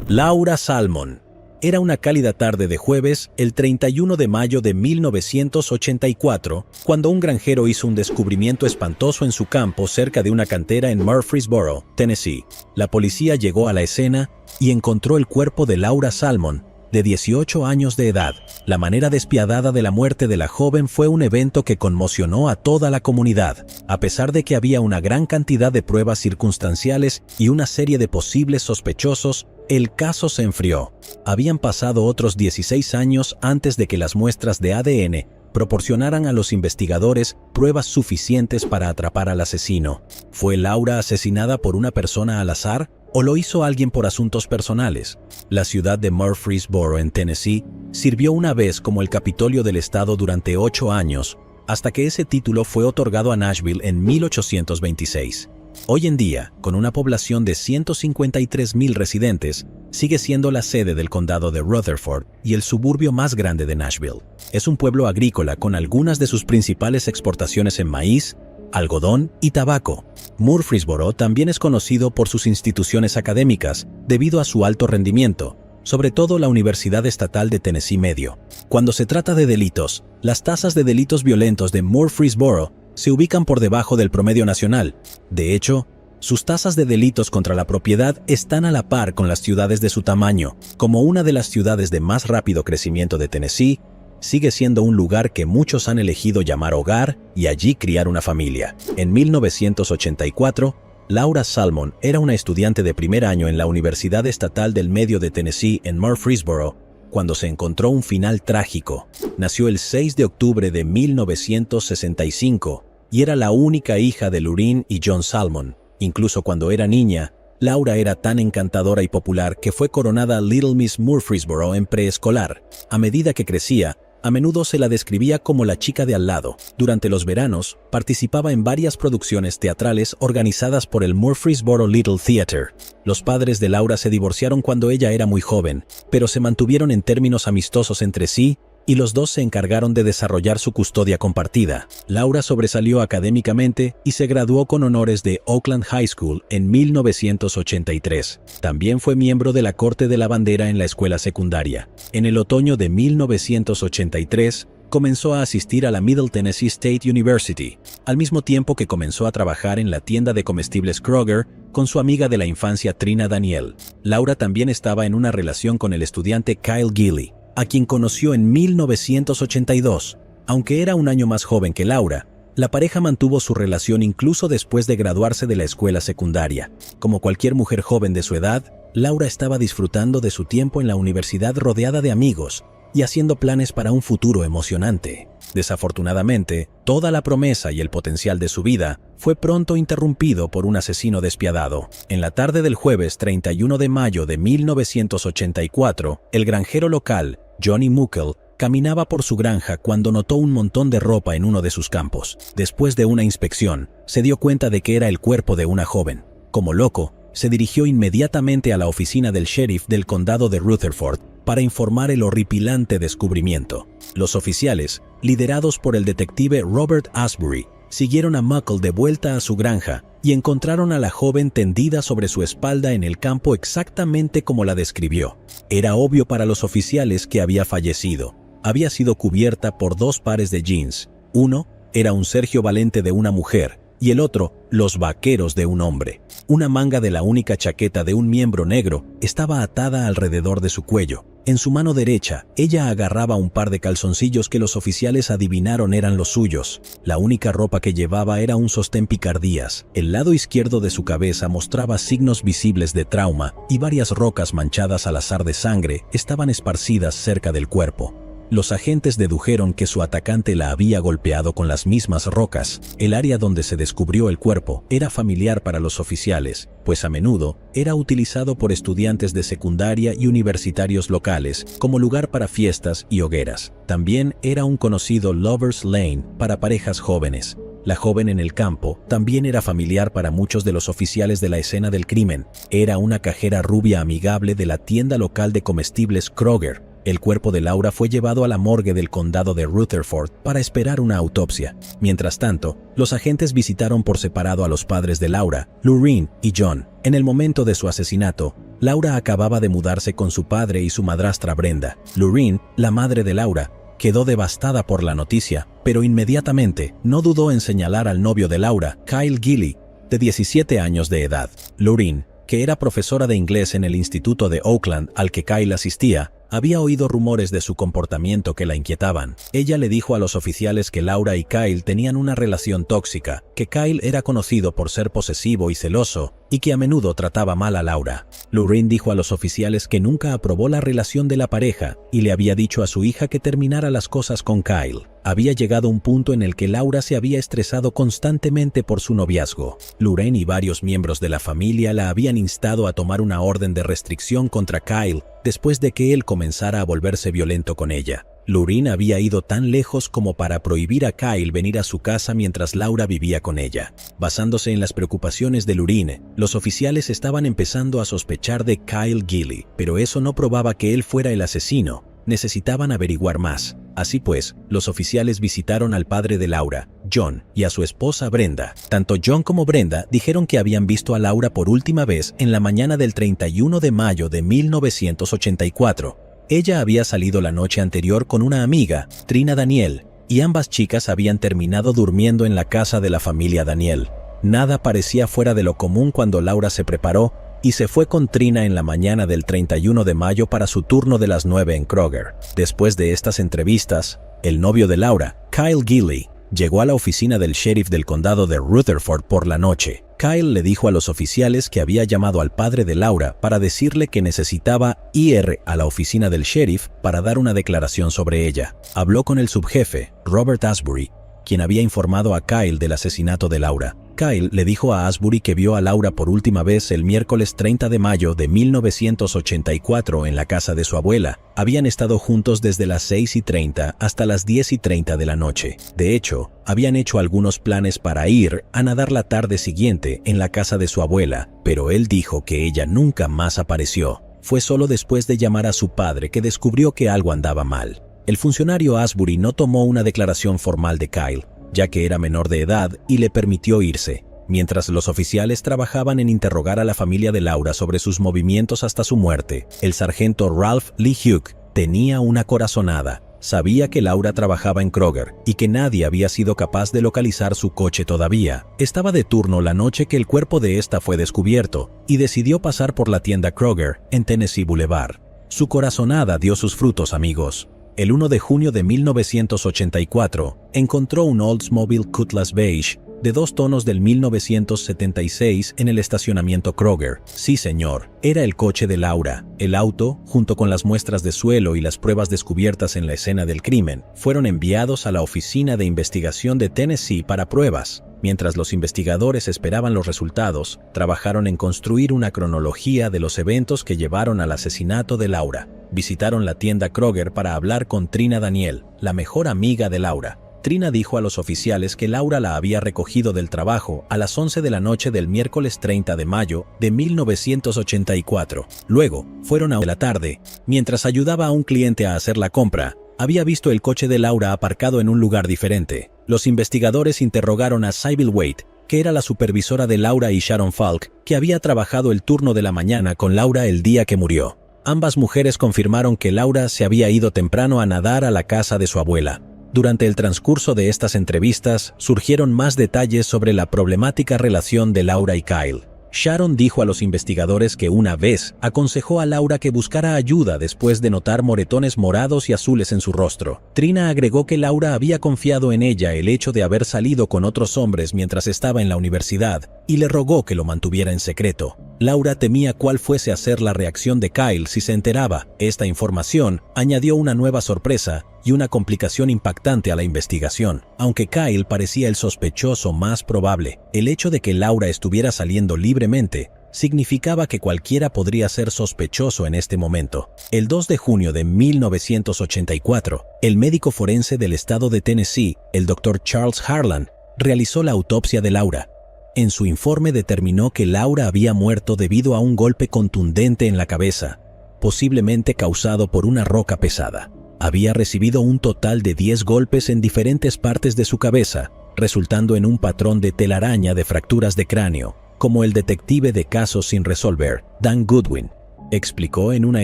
Laura Salmon. Era una cálida tarde de jueves, el 31 de mayo de 1984, cuando un granjero hizo un descubrimiento espantoso en su campo cerca de una cantera en Murfreesboro, Tennessee. La policía llegó a la escena y encontró el cuerpo de Laura Salmon, de 18 años de edad. La manera despiadada de la muerte de la joven fue un evento que conmocionó a toda la comunidad. A pesar de que había una gran cantidad de pruebas circunstanciales y una serie de posibles sospechosos, el caso se enfrió. Habían pasado otros 16 años antes de que las muestras de ADN proporcionaran a los investigadores pruebas suficientes para atrapar al asesino. ¿Fue Laura asesinada por una persona al azar o lo hizo alguien por asuntos personales? La ciudad de Murfreesboro, en Tennessee, sirvió una vez como el Capitolio del Estado durante 8 años, hasta que ese título fue otorgado a Nashville en 1826. Hoy en día, con una población de 153,000 residentes, sigue siendo la sede del condado de Rutherford y el suburbio más grande de Nashville. Es un pueblo agrícola con algunas de sus principales exportaciones en maíz, algodón y tabaco. Murfreesboro también es conocido por sus instituciones académicas debido a su alto rendimiento, sobre todo la Universidad Estatal de Tennessee Medio. Cuando se trata de delitos, las tasas de delitos violentos de Murfreesboro se ubican por debajo del promedio nacional. De hecho, sus tasas de delitos contra la propiedad están a la par con las ciudades de su tamaño. Como una de las ciudades de más rápido crecimiento de Tennessee, sigue siendo un lugar que muchos han elegido llamar hogar y allí criar una familia. En 1984, Laura Salmon era una estudiante de primer año en la Universidad Estatal del Medio de Tennessee en Murfreesboro, cuando se encontró un final trágico. Nació el 6 de octubre de 1965 y era la única hija de Lureen y John Salmon. Incluso cuando era niña, Laura era tan encantadora y popular que fue coronada Little Miss Murfreesboro en preescolar. A medida que crecía, a menudo se la describía como la chica de al lado. Durante los veranos, participaba en varias producciones teatrales organizadas por el Murfreesboro Little Theater. Los padres de Laura se divorciaron cuando ella era muy joven, pero se mantuvieron en términos amistosos entre sí y los dos se encargaron de desarrollar su custodia compartida. Laura sobresalió académicamente y se graduó con honores de Oakland High School en 1983. También fue miembro de la Corte de la Bandera en la escuela secundaria. En el otoño de 1983, comenzó a asistir a la Middle Tennessee State University, al mismo tiempo que comenzó a trabajar en la tienda de comestibles Kroger con su amiga de la infancia Trina Daniel. Laura también estaba en una relación con el estudiante Kyle Gilley, a quien conoció en 1982. Aunque era un año más joven que Laura, la pareja mantuvo su relación incluso después de graduarse de la escuela secundaria. Como cualquier mujer joven de su edad, Laura estaba disfrutando de su tiempo en la universidad rodeada de amigos y haciendo planes para un futuro emocionante. Desafortunadamente, toda la promesa y el potencial de su vida fue pronto interrumpido por un asesino despiadado. En la tarde del jueves 31 de mayo de 1984, el granjero local, Johnny Muckle, caminaba por su granja cuando notó un montón de ropa en uno de sus campos. Después de una inspección, se dio cuenta de que era el cuerpo de una joven. Como loco, se dirigió inmediatamente a la oficina del sheriff del condado de Rutherford para informar el horripilante descubrimiento. Los oficiales, liderados por el detective Robert Asbury, siguieron a Muckle de vuelta a su granja y encontraron a la joven tendida sobre su espalda en el campo exactamente como la describió. Era obvio para los oficiales que había fallecido. Había sido cubierta por 2 pares de jeans. Uno era un Sergio Valente de una mujer y el otro, los vaqueros de un hombre. Una manga de la única chaqueta de un miembro negro estaba atada alrededor de su cuello. En su mano derecha, ella agarraba un par de calzoncillos que los oficiales adivinaron eran los suyos. La única ropa que llevaba era un sostén picardías. El lado izquierdo de su cabeza mostraba signos visibles de trauma y varias rocas manchadas al azar de sangre estaban esparcidas cerca del cuerpo. Los agentes dedujeron que su atacante la había golpeado con las mismas rocas. El área donde se descubrió el cuerpo era familiar para los oficiales, pues a menudo era utilizado por estudiantes de secundaria y universitarios locales como lugar para fiestas y hogueras. También era un conocido Lover's Lane para parejas jóvenes. La joven en el campo también era familiar para muchos de los oficiales de la escena del crimen. Era una cajera rubia amigable de la tienda local de comestibles Kroger. El cuerpo de Laura fue llevado a la morgue del condado de Rutherford para esperar una autopsia. Mientras tanto, los agentes visitaron por separado a los padres de Laura, Lureen y John. En el momento de su asesinato, Laura acababa de mudarse con su padre y su madrastra Brenda. Lorraine, la madre de Laura, quedó devastada por la noticia, pero inmediatamente no dudó en señalar al novio de Laura, Kyle Gilley, de 17 años de edad. Lorraine, que era profesora de inglés en el instituto de Oakland al que Kyle asistía, había oído rumores de su comportamiento que la inquietaban. Ella le dijo a los oficiales que Laura y Kyle tenían una relación tóxica, que Kyle era conocido por ser posesivo y celoso, y que a menudo trataba mal a Laura. Lorraine dijo a los oficiales que nunca aprobó la relación de la pareja y le había dicho a su hija que terminara las cosas con Kyle. Había llegado un punto en el que Laura se había estresado constantemente por su noviazgo. Lorraine y varios miembros de la familia la habían instado a tomar una orden de restricción contra Kyle después de que él comenzara a volverse violento con ella. Lorraine había ido tan lejos como para prohibir a Kyle venir a su casa mientras Laura vivía con ella. Basándose en las preocupaciones de Lorraine, los oficiales estaban empezando a sospechar de Kyle Gilley, pero eso no probaba que él fuera el asesino. Necesitaban averiguar más. Así pues, los oficiales visitaron al padre de Laura, John, y a su esposa Brenda. Tanto John como Brenda dijeron que habían visto a Laura por última vez en la mañana del 31 de mayo de 1984. Ella había salido la noche anterior con una amiga, Trina Daniel, y ambas chicas habían terminado durmiendo en la casa de la familia Daniel. Nada parecía fuera de lo común cuando Laura se preparó y se fue con Trina en la mañana del 31 de mayo para su turno de las 9 en Kroger. Después de estas entrevistas, el novio de Laura, Kyle Gilley, llegó a la oficina del sheriff del condado de Rutherford por la noche. Kyle le dijo a los oficiales que había llamado al padre de Laura para decirle que necesitaba ir a la oficina del sheriff para dar una declaración sobre ella. Habló con el subjefe, Robert Asbury, quien había informado a Kyle del asesinato de Laura. Kyle le dijo a Asbury que vio a Laura por última vez el miércoles 30 de mayo de 1984 en la casa de su abuela. Habían estado juntos desde las 6:30 hasta las 10:30 de la noche. De hecho, habían hecho algunos planes para ir a nadar la tarde siguiente en la casa de su abuela, pero él dijo que ella nunca más apareció. Fue solo después de llamar a su padre que descubrió que algo andaba mal. El funcionario Asbury no tomó una declaración formal de Kyle, ya que era menor de edad y le permitió irse. Mientras los oficiales trabajaban en interrogar a la familia de Laura sobre sus movimientos hasta su muerte, el sargento Ralph Lee Hugh tenía una corazonada. Sabía que Laura trabajaba en Kroger y que nadie había sido capaz de localizar su coche todavía. Estaba de turno la noche que el cuerpo de esta fue descubierto y decidió pasar por la tienda Kroger en Tennessee Boulevard. Su corazonada dio sus frutos, amigos. El 1 de junio de 1984, encontró un Oldsmobile Cutlass Beige de 2 tonos del 1976 en el estacionamiento Kroger. Sí, señor, era el coche de Laura. El auto, junto con las muestras de suelo y las pruebas descubiertas en la escena del crimen, fueron enviados a la Oficina de Investigación de Tennessee para pruebas. Mientras los investigadores esperaban los resultados, trabajaron en construir una cronología de los eventos que llevaron al asesinato de Laura. Visitaron la tienda Kroger para hablar con Trina Daniel, la mejor amiga de Laura. Trina dijo a los oficiales que Laura la había recogido del trabajo a las 11 de la noche del miércoles 30 de mayo de 1984. Luego, fueron a la tarde. Mientras ayudaba a un cliente a hacer la compra, había visto el coche de Laura aparcado en un lugar diferente. Los investigadores interrogaron a Sybil Wade, que era la supervisora de Laura, y Sharon Falk, que había trabajado el turno de la mañana con Laura el día que murió. Ambas mujeres confirmaron que Laura se había ido temprano a nadar a la casa de su abuela. Durante el transcurso de estas entrevistas, surgieron más detalles sobre la problemática relación de Laura y Kyle. Sharon dijo a los investigadores que una vez aconsejó a Laura que buscara ayuda después de notar moretones morados y azules en su rostro. Trina agregó que Laura había confiado en ella el hecho de haber salido con otros hombres mientras estaba en la universidad y le rogó que lo mantuviera en secreto. Laura temía cuál fuese a ser la reacción de Kyle si se enteraba. Esta información añadió una nueva sorpresa y una complicación impactante a la investigación. Aunque Kyle parecía el sospechoso más probable, el hecho de que Laura estuviera saliendo libremente significaba que cualquiera podría ser sospechoso en este momento. El 2 de junio de 1984, el médico forense del estado de Tennessee, el Dr. Charles Harlan, realizó la autopsia de Laura. En su informe determinó que Laura había muerto debido a un golpe contundente en la cabeza, posiblemente causado por una roca pesada. Había recibido un total de 10 golpes en diferentes partes de su cabeza, resultando en un patrón de telaraña de fracturas de cráneo, como el detective de casos sin resolver, Dan Goodwin, explicó en una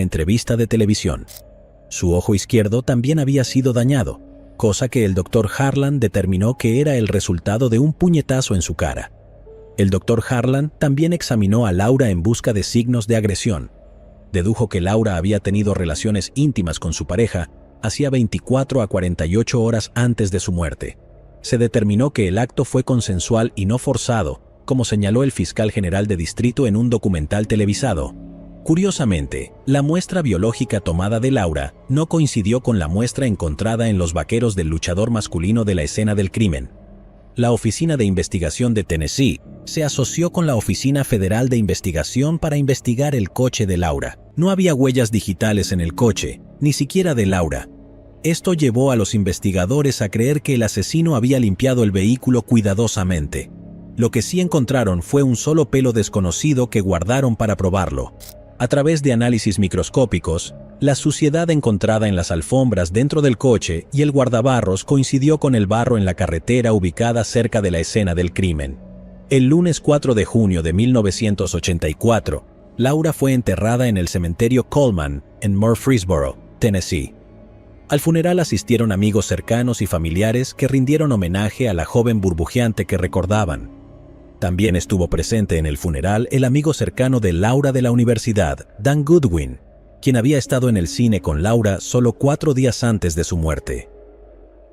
entrevista de televisión. Su ojo izquierdo también había sido dañado, cosa que el Dr. Harlan determinó que era el resultado de un puñetazo en su cara. El Dr. Harlan también examinó a Laura en busca de signos de agresión. Dedujo que Laura había tenido relaciones íntimas con su pareja hacía 24 a 48 horas antes de su muerte. Se determinó que el acto fue consensual y no forzado, como señaló el fiscal general de distrito en un documental televisado. Curiosamente, la muestra biológica tomada de Laura no coincidió con la muestra encontrada en los vaqueros del luchador masculino de la escena del crimen. La Oficina de Investigación de Tennessee se asoció con la Oficina Federal de Investigación para investigar el coche de Laura. No había huellas digitales en el coche, ni siquiera de Laura. Esto llevó a los investigadores a creer que el asesino había limpiado el vehículo cuidadosamente. Lo que sí encontraron fue un solo pelo desconocido que guardaron para probarlo. A través de análisis microscópicos, la suciedad encontrada en las alfombras dentro del coche y el guardabarros coincidió con el barro en la carretera ubicada cerca de la escena del crimen. El lunes 4 de junio de 1984, Laura fue enterrada en el cementerio Coleman, en Murfreesboro, Tennessee. Al funeral asistieron amigos cercanos y familiares que rindieron homenaje a la joven burbujeante que recordaban. También estuvo presente en el funeral el amigo cercano de Laura de la universidad, Dan Goodwin, quien había estado en el cine con Laura solo 4 días antes de su muerte.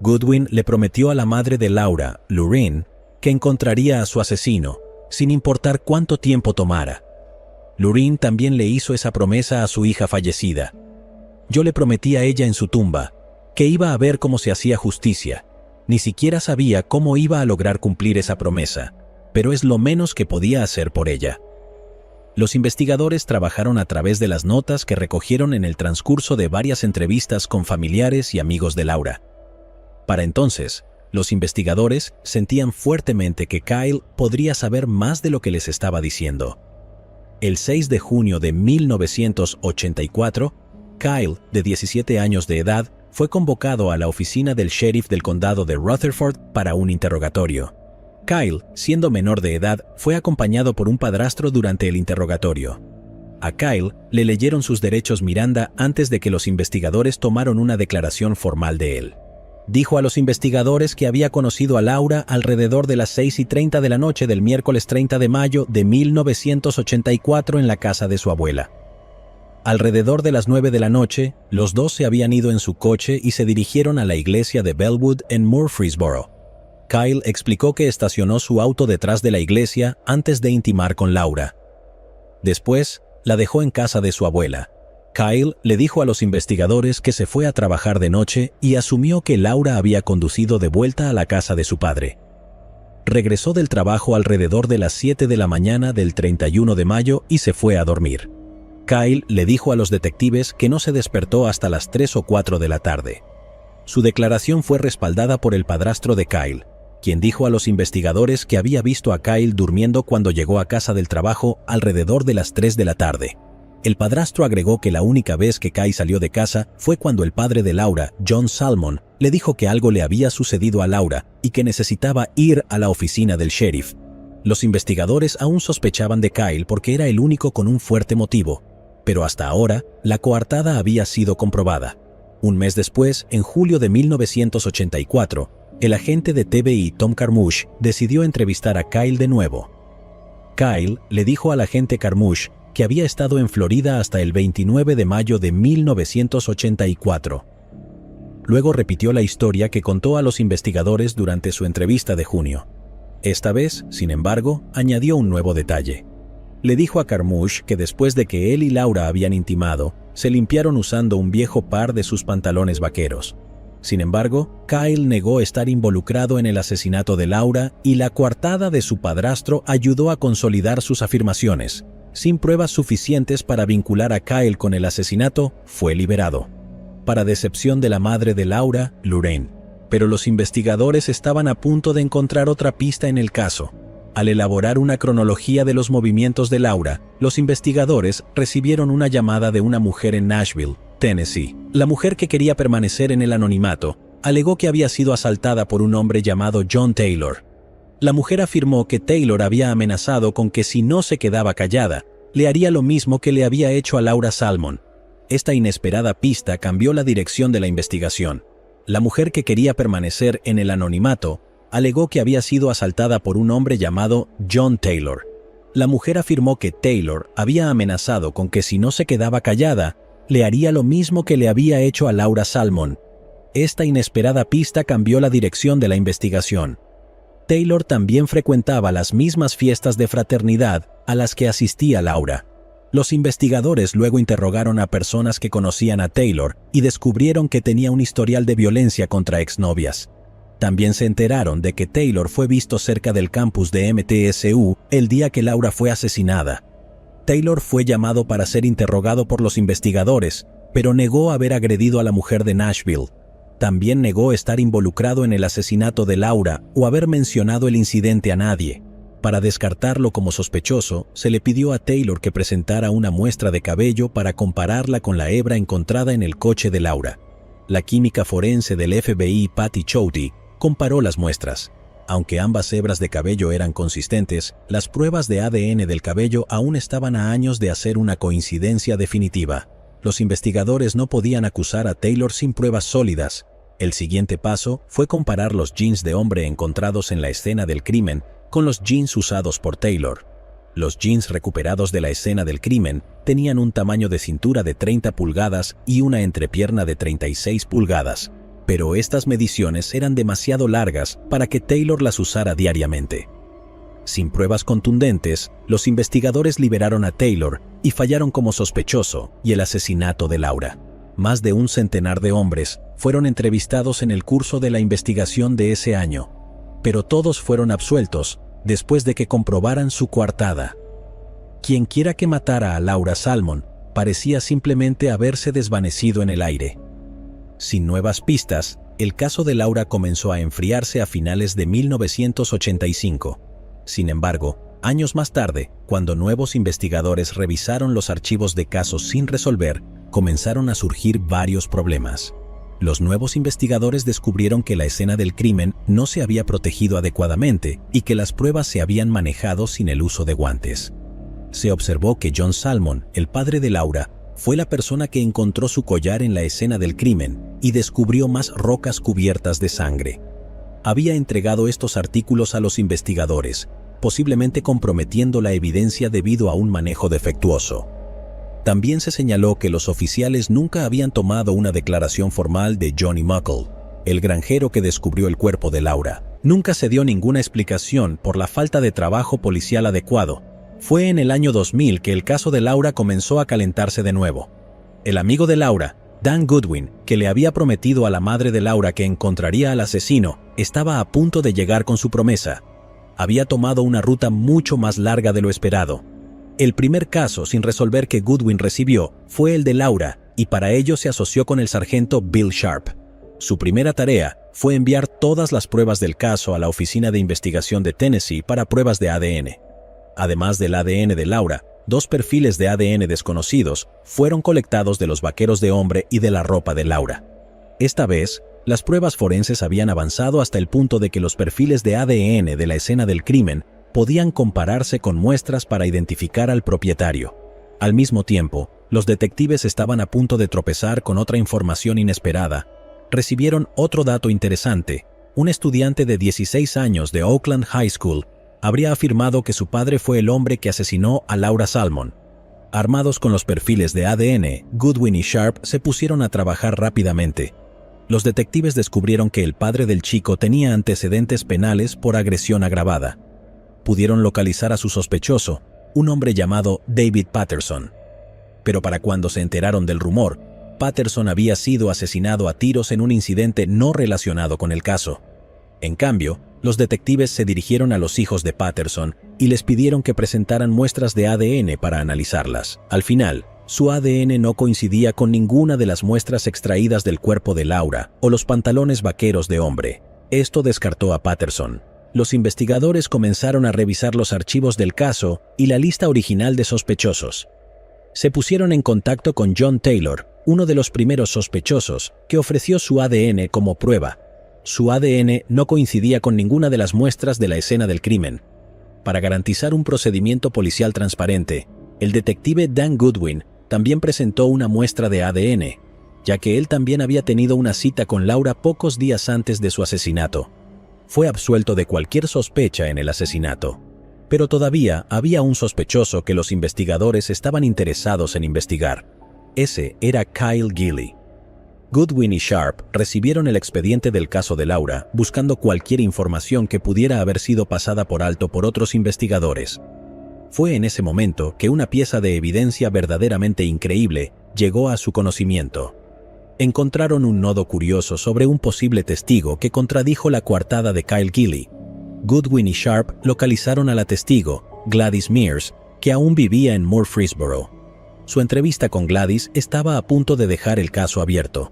Goodwin le prometió a la madre de Laura, Lorraine, que encontraría a su asesino, sin importar cuánto tiempo tomara. Lorraine también le hizo esa promesa a su hija fallecida. Yo le prometí a ella en su tumba que iba a ver cómo se hacía justicia. Ni siquiera sabía cómo iba a lograr cumplir esa promesa, pero es lo menos que podía hacer por ella. Los investigadores trabajaron a través de las notas que recogieron en el transcurso de varias entrevistas con familiares y amigos de Laura. Para entonces, los investigadores sentían fuertemente que Kyle podría saber más de lo que les estaba diciendo. El 6 de junio de 1984, Kyle, de 17 años de edad, fue convocado a la oficina del sheriff del condado de Rutherford para un interrogatorio. Kyle, siendo menor de edad, fue acompañado por un padrastro durante el interrogatorio. A Kyle le leyeron sus derechos Miranda antes de que los investigadores tomaron una declaración formal de él. Dijo a los investigadores que había conocido a Laura alrededor de las 6:30 de la noche del miércoles 30 de mayo de 1984 en la casa de su abuela. Alrededor de las 9 de la noche, los dos se habían ido en su coche y se dirigieron a la iglesia de Bellwood en Murfreesboro. Kyle explicó que estacionó su auto detrás de la iglesia antes de intimar con Laura. Después, la dejó en casa de su abuela. Kyle le dijo a los investigadores que se fue a trabajar de noche y asumió que Laura había conducido de vuelta a la casa de su padre. Regresó del trabajo alrededor de las 7 de la mañana del 31 de mayo y se fue a dormir. Kyle le dijo a los detectives que no se despertó hasta las 3 o 4 de la tarde. Su declaración fue respaldada por el padrastro de Kyle, quien dijo a los investigadores que había visto a Kyle durmiendo cuando llegó a casa del trabajo alrededor de las 3 de la tarde. El padrastro agregó que la única vez que Kyle salió de casa fue cuando el padre de Laura, John Salmon, le dijo que algo le había sucedido a Laura y que necesitaba ir a la oficina del sheriff. Los investigadores aún sospechaban de Kyle porque era el único con un fuerte motivo, pero hasta ahora la coartada había sido comprobada. Un mes después, en julio de 1984, el agente de TBI Tom Carmouche decidió entrevistar a Kyle de nuevo. Kyle le dijo al agente Carmouche que había estado en Florida hasta el 29 de mayo de 1984. Luego repitió la historia que contó a los investigadores durante su entrevista de junio. Esta vez, sin embargo, añadió un nuevo detalle. Le dijo a Carmouche que después de que él y Laura habían intimado, se limpiaron usando un viejo par de sus pantalones vaqueros. Sin embargo, Kyle negó estar involucrado en el asesinato de Laura y la coartada de su padrastro ayudó a consolidar sus afirmaciones. Sin pruebas suficientes para vincular a Kyle con el asesinato, fue liberado. Para decepción de la madre de Laura, Lorraine. Pero los investigadores estaban a punto de encontrar otra pista en el caso. Al elaborar una cronología de los movimientos de Laura, los investigadores recibieron una llamada de una mujer en Nashville, Tennessee. La mujer, que quería permanecer en el anonimato, alegó que había sido asaltada por un hombre llamado John Taylor. La mujer afirmó que Taylor había amenazado con que si no se quedaba callada, le haría lo mismo que le había hecho a Laura Salmon. Esta inesperada pista cambió la dirección de la investigación. La mujer, que quería permanecer en el anonimato, alegó que había sido asaltada por un hombre llamado John Taylor. La mujer afirmó que Taylor había amenazado con que si no se quedaba callada, le haría lo mismo que le había hecho a Laura Salmon. Esta inesperada pista cambió la dirección de la investigación. Taylor también frecuentaba las mismas fiestas de fraternidad a las que asistía Laura. Los investigadores luego interrogaron a personas que conocían a Taylor y descubrieron que tenía un historial de violencia contra exnovias. También se enteraron de que Taylor fue visto cerca del campus de MTSU el día que Laura fue asesinada. Taylor fue llamado para ser interrogado por los investigadores, pero negó haber agredido a la mujer de Nashville. También negó estar involucrado en el asesinato de Laura o haber mencionado el incidente a nadie. Para descartarlo como sospechoso, se le pidió a Taylor que presentara una muestra de cabello para compararla con la hebra encontrada en el coche de Laura. La química forense del FBI, Patty Chouty, comparó las muestras. Aunque ambas hebras de cabello eran consistentes, las pruebas de ADN del cabello aún estaban a años de hacer una coincidencia definitiva. Los investigadores no podían acusar a Taylor sin pruebas sólidas. El siguiente paso fue comparar los jeans de hombre encontrados en la escena del crimen con los jeans usados por Taylor. Los jeans recuperados de la escena del crimen tenían un tamaño de cintura de 30 pulgadas y una entrepierna de 36 pulgadas, pero estas mediciones eran demasiado largas para que Taylor las usara diariamente. Sin pruebas contundentes, los investigadores liberaron a Taylor y fallaron como sospechoso y el asesinato de Laura. Más de un centenar de hombres fueron entrevistados en el curso de la investigación de ese año, pero todos fueron absueltos después de que comprobaran su coartada. Quienquiera que matara a Laura Salmon parecía simplemente haberse desvanecido en el aire. Sin nuevas pistas, el caso de Laura comenzó a enfriarse a finales de 1985. Sin embargo, años más tarde, cuando nuevos investigadores revisaron los archivos de casos sin resolver, comenzaron a surgir varios problemas. Los nuevos investigadores descubrieron que la escena del crimen no se había protegido adecuadamente y que las pruebas se habían manejado sin el uso de guantes. Se observó que John Salmon, el padre de Laura, fue la persona que encontró su collar en la escena del crimen y descubrió más rocas cubiertas de sangre. Había entregado estos artículos a los investigadores, posiblemente comprometiendo la evidencia debido a un manejo defectuoso. También se señaló que los oficiales nunca habían tomado una declaración formal de Johnny Muckle, el granjero que descubrió el cuerpo de Laura. Nunca se dio ninguna explicación por la falta de trabajo policial adecuado. Fue en el año 2000 que el caso de Laura comenzó a calentarse de nuevo. El amigo de Laura, Dan Goodwin, que le había prometido a la madre de Laura que encontraría al asesino, estaba a punto de llegar con su promesa. Había tomado una ruta mucho más larga de lo esperado. El primer caso sin resolver que Goodwin recibió fue el de Laura, y para ello se asoció con el sargento Bill Sharp. Su primera tarea fue enviar todas las pruebas del caso a la Oficina de Investigación de Tennessee para pruebas de ADN. Además del ADN de Laura, 2 perfiles de ADN desconocidos fueron colectados de los vaqueros de hombre y de la ropa de Laura. Esta vez, las pruebas forenses habían avanzado hasta el punto de que los perfiles de ADN de la escena del crimen podían compararse con muestras para identificar al propietario. Al mismo tiempo, los detectives estaban a punto de tropezar con otra información inesperada. Recibieron otro dato interesante. Un estudiante de 16 años de Oakland High School habría afirmado que su padre fue el hombre que asesinó a Laura Salmon. Armados con los perfiles de ADN, Goodwin y Sharp se pusieron a trabajar rápidamente. Los detectives descubrieron que el padre del chico tenía antecedentes penales por agresión agravada. Pudieron localizar a su sospechoso, un hombre llamado David Patterson. Pero para cuando se enteraron del rumor, Patterson había sido asesinado a tiros en un incidente no relacionado con el caso. En cambio, los detectives se dirigieron a los hijos de Patterson y les pidieron que presentaran muestras de ADN para analizarlas. Al final, su ADN no coincidía con ninguna de las muestras extraídas del cuerpo de Laura o los pantalones vaqueros de hombre. Esto descartó a Patterson. Los investigadores comenzaron a revisar los archivos del caso y la lista original de sospechosos. Se pusieron en contacto con John Taylor, uno de los primeros sospechosos, que ofreció su ADN como prueba. Su ADN no coincidía con ninguna de las muestras de la escena del crimen. Para garantizar un procedimiento policial transparente, El detective Dan Goodwin también presentó una muestra de ADN, ya que él también había tenido una cita con Laura pocos días antes de su asesinato. Fue absuelto de cualquier sospecha en el asesinato, pero todavía había un sospechoso que los investigadores estaban interesados en investigar. Ese era Kyle Gilley. Goodwin y Sharp recibieron el expediente del caso de Laura buscando cualquier información que pudiera haber sido pasada por alto por otros investigadores. Fue en ese momento que una pieza de evidencia verdaderamente increíble llegó a su conocimiento. Encontraron un nodo curioso sobre un posible testigo que contradijo la coartada de Kyle Gilley. Goodwin y Sharp localizaron a la testigo, Gladys Mears, que aún vivía en Murfreesboro. Su entrevista con Gladys estaba a punto de dejar el caso abierto.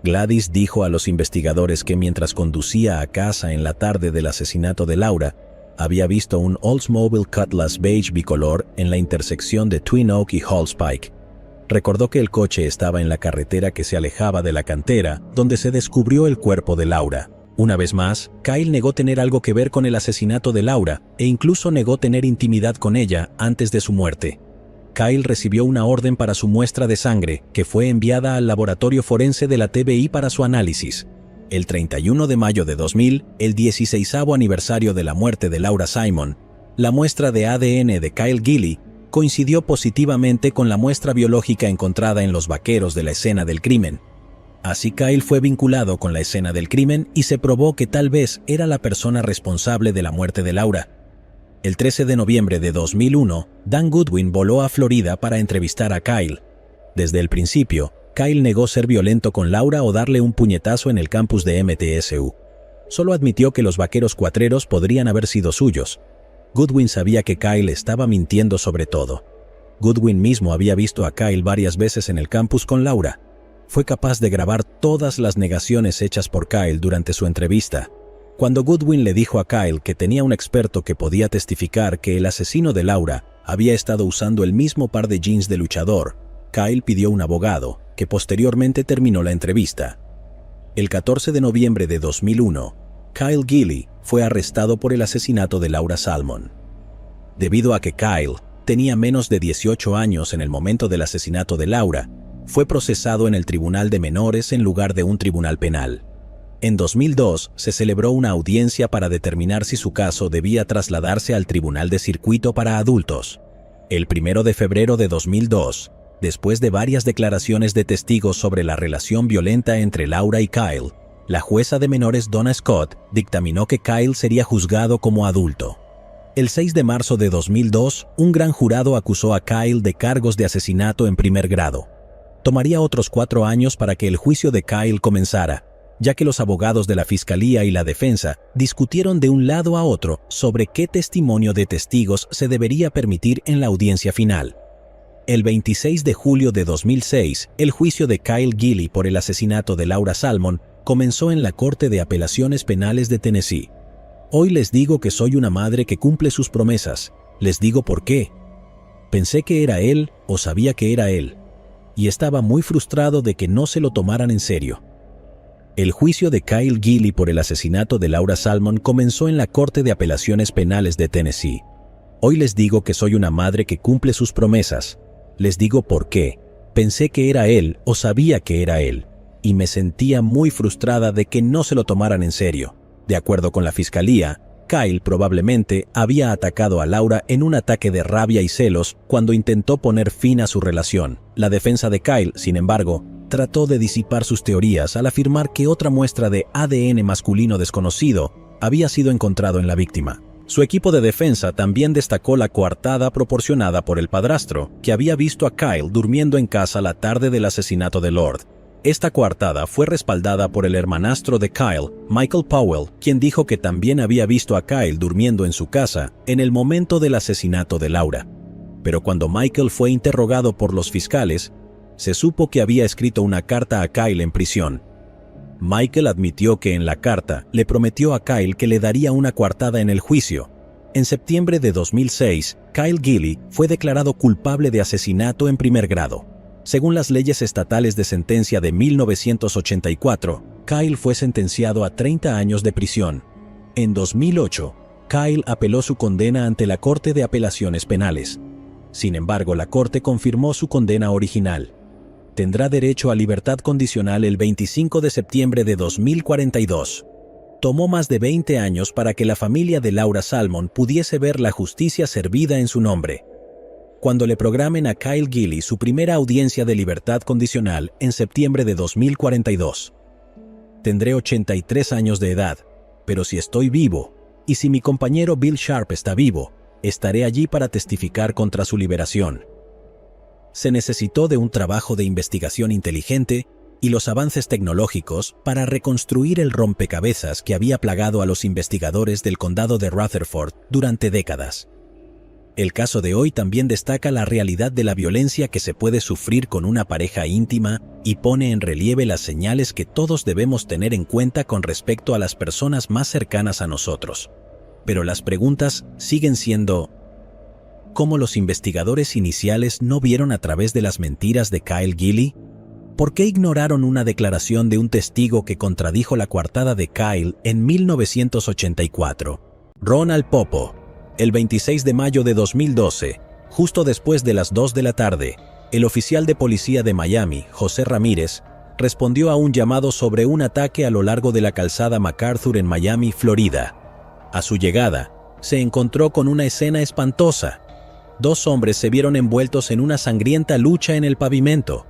Gladys dijo a los investigadores que mientras conducía a casa en la tarde del asesinato de Laura, había visto un Oldsmobile Cutlass beige bicolor en la intersección de Twin Oak y Halls Pike. Recordó que el coche estaba en la carretera que se alejaba de la cantera, donde se descubrió el cuerpo de Laura. Una vez más, Kyle negó tener algo que ver con el asesinato de Laura e incluso negó tener intimidad con ella antes de su muerte. Kyle recibió una orden para su muestra de sangre, que fue enviada al laboratorio forense de la TBI para su análisis. El 31 de mayo de 2000, el 16º aniversario de la muerte de Laura Simon, la muestra de ADN de Kyle Gilley coincidió positivamente con la muestra biológica encontrada en los vaqueros de la escena del crimen. Así Kyle fue vinculado con la escena del crimen y se probó que tal vez era la persona responsable de la muerte de Laura. El 13 de noviembre de 2001, Dan Goodwin voló a Florida para entrevistar a Kyle. Desde el principio, Kyle negó ser violento con Laura o darle un puñetazo en el campus de MTSU. Solo admitió que los vaqueros cuatreros podrían haber sido suyos. Goodwin sabía que Kyle estaba mintiendo sobre todo. Goodwin mismo había visto a Kyle varias veces en el campus con Laura. Fue capaz de grabar todas las negaciones hechas por Kyle durante su entrevista. Cuando Goodwin le dijo a Kyle que tenía un experto que podía testificar que el asesino de Laura había estado usando el mismo par de jeans de luchador, Kyle pidió un abogado, que posteriormente terminó la entrevista. El 14 de noviembre de 2001, Kyle Gilley fue arrestado por el asesinato de Laura Salmon. Debido a que Kyle tenía menos de 18 años en el momento del asesinato de Laura, fue procesado en el Tribunal de Menores en lugar de un tribunal penal. En 2002 se celebró una audiencia para determinar si su caso debía trasladarse al Tribunal de Circuito para Adultos. El 1 de febrero de 2002, después de varias declaraciones de testigos sobre la relación violenta entre Laura y Kyle, la jueza de menores Donna Scott dictaminó que Kyle sería juzgado como adulto. El 6 de marzo de 2002, un gran jurado acusó a Kyle de cargos de asesinato en primer grado. Tomaría otros 4 años para que el juicio de Kyle comenzara, ya que los abogados de la Fiscalía y la defensa discutieron de un lado a otro sobre qué testimonio de testigos se debería permitir en la audiencia final. El 26 de julio de 2006, el juicio de Kyle Gilley por el asesinato de Laura Salmon comenzó en la Corte de Apelaciones Penales de Tennessee. Hoy les digo que soy una madre que cumple sus promesas. Les digo por qué. Pensé que era él o sabía que era él, y estaba muy frustrado de que no se lo tomaran en serio. El juicio de Kyle Gilley por el asesinato de Laura Salmon comenzó en la Corte de Apelaciones Penales de Tennessee. Hoy les digo que soy una madre que cumple sus promesas. Les digo por qué. Pensé que era él o sabía que era él, y me sentía muy frustrada de que no se lo tomaran en serio. De acuerdo con la Fiscalía, Kyle probablemente había atacado a Laura en un ataque de rabia y celos cuando intentó poner fin a su relación. La defensa de Kyle, sin embargo, trató de disipar sus teorías al afirmar que otra muestra de ADN masculino desconocido había sido encontrado en la víctima. Su equipo de defensa también destacó la coartada proporcionada por el padrastro, que había visto a Kyle durmiendo en casa la tarde del asesinato de Lord. Esta coartada fue respaldada por el hermanastro de Kyle, Michael Powell, quien dijo que también había visto a Kyle durmiendo en su casa en el momento del asesinato de Laura. Pero cuando Michael fue interrogado por los fiscales, se supo que había escrito una carta a Kyle en prisión. Michael admitió que en la carta le prometió a Kyle que le daría una coartada en el juicio. En septiembre de 2006, Kyle Gilley fue declarado culpable de asesinato en primer grado. Según las leyes estatales de sentencia de 1984, Kyle fue sentenciado a 30 años de prisión. En 2008, Kyle apeló su condena ante la Corte de Apelaciones Penales. Sin embargo, la Corte confirmó su condena original. Tendrá derecho a libertad condicional el 25 de septiembre de 2042. Tomó más de 20 años para que la familia de Laura Salmon pudiese ver la justicia servida en su nombre. Cuando le programen a Kyle Gilley su primera audiencia de libertad condicional en septiembre de 2042. Tendré 83 años de edad, pero si estoy vivo, y si mi compañero Bill Sharp está vivo, estaré allí para testificar contra su liberación. Se necesitó de un trabajo de investigación inteligente y los avances tecnológicos para reconstruir el rompecabezas que había plagado a los investigadores del condado de Rutherford durante décadas. El caso de hoy también destaca la realidad de la violencia que se puede sufrir con una pareja íntima y pone en relieve las señales que todos debemos tener en cuenta con respecto a las personas más cercanas a nosotros. Pero las preguntas siguen siendo: ¿cómo los investigadores iniciales no vieron a través de las mentiras de Kyle Gilley? ¿Por qué ignoraron una declaración de un testigo que contradijo la coartada de Kyle en 1984? Ronald Popo. El 26 de mayo de 2012, justo después de las 2 de la tarde, el oficial de policía de Miami, José Ramírez, respondió a un llamado sobre un ataque a lo largo de la calzada MacArthur en Miami, Florida. A su llegada, se encontró con una escena espantosa. 2 hombres se vieron envueltos en una sangrienta lucha en el pavimento.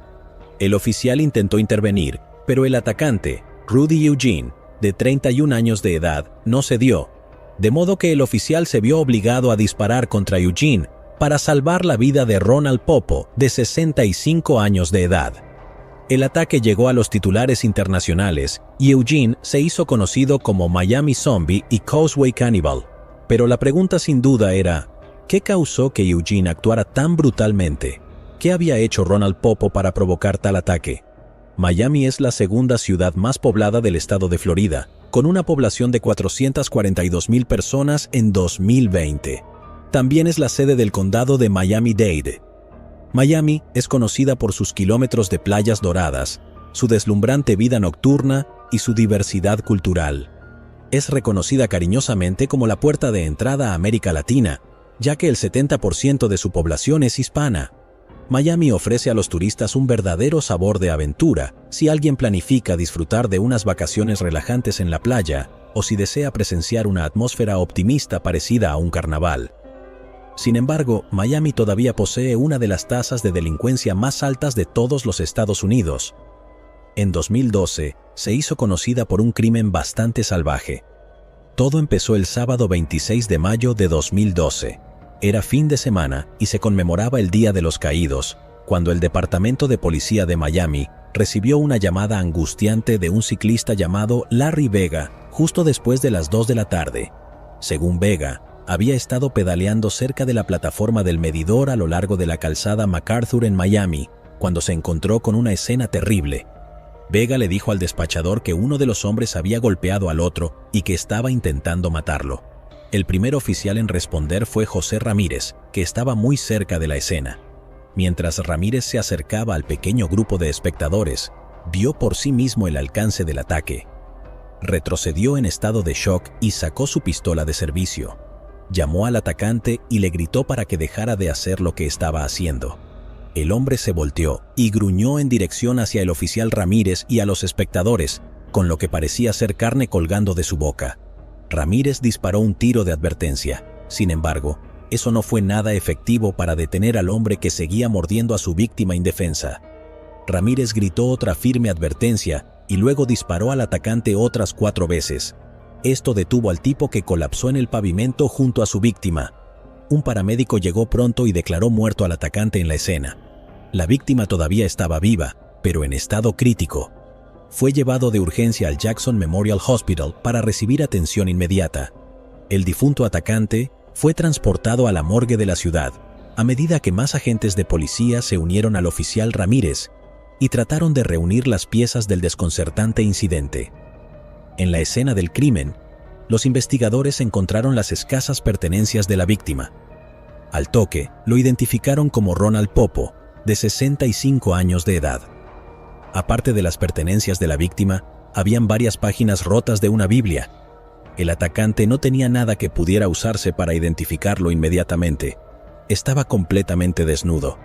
El oficial intentó intervenir, pero el atacante, Rudy Eugene, de 31 años de edad, no cedió, de modo que el oficial se vio obligado a disparar contra Eugene para salvar la vida de Ronald Popo, de 65 años de edad. El ataque llegó a los titulares internacionales y Eugene se hizo conocido como Miami Zombie y Causeway Cannibal. Pero la pregunta sin duda era: ¿qué causó que Eugene actuara tan brutalmente? ¿Qué había hecho Ronald Popo para provocar tal ataque? Miami es la segunda ciudad más poblada del estado de Florida, con una población de 442,000 personas en 2020. También es la sede del condado de Miami-Dade. Miami es conocida por sus kilómetros de playas doradas, su deslumbrante vida nocturna y su diversidad cultural. Es reconocida cariñosamente como la puerta de entrada a América Latina, ya que el 70% de su población es hispana. Miami ofrece a los turistas un verdadero sabor de aventura si alguien planifica disfrutar de unas vacaciones relajantes en la playa o si desea presenciar una atmósfera optimista parecida a un carnaval. Sin embargo, Miami todavía posee una de las tasas de delincuencia más altas de todos los Estados Unidos. En 2012, se hizo conocida por un crimen bastante salvaje. Todo empezó el sábado 26 de mayo de 2012. Era fin de semana y se conmemoraba el Día de los Caídos, cuando el Departamento de Policía de Miami recibió una llamada angustiante de un ciclista llamado Larry Vega justo después de las 2 de la tarde. Según Vega, había estado pedaleando cerca de la plataforma del medidor a lo largo de la calzada MacArthur en Miami, cuando se encontró con una escena terrible. Vega le dijo al despachador que uno de los hombres había golpeado al otro y que estaba intentando matarlo. El primer oficial en responder fue José Ramírez, que estaba muy cerca de la escena. Mientras Ramírez se acercaba al pequeño grupo de espectadores, vio por sí mismo el alcance del ataque. Retrocedió en estado de shock y sacó su pistola de servicio. Llamó al atacante y le gritó para que dejara de hacer lo que estaba haciendo. El hombre se volteó y gruñó en dirección hacia el oficial Ramírez y a los espectadores, con lo que parecía ser carne colgando de su boca. Ramírez disparó un tiro de advertencia. Sin embargo, eso no fue nada efectivo para detener al hombre que seguía mordiendo a su víctima indefensa. Ramírez gritó otra firme advertencia y luego disparó al atacante otras 4 veces. Esto detuvo al tipo, que colapsó en el pavimento junto a su víctima. Un paramédico llegó pronto y declaró muerto al atacante en la escena. La víctima todavía estaba viva, pero en estado crítico. Fue llevado de urgencia al Jackson Memorial Hospital para recibir atención inmediata. El difunto atacante fue transportado a la morgue de la ciudad, a medida que más agentes de policía se unieron al oficial Ramírez y trataron de reunir las piezas del desconcertante incidente. En la escena del crimen, los investigadores encontraron las escasas pertenencias de la víctima. Al toque, lo identificaron como Ronald Popo, de 65 años de edad. Aparte de las pertenencias de la víctima, habían varias páginas rotas de una Biblia. El atacante no tenía nada que pudiera usarse para identificarlo inmediatamente. estaba completamente desnudo.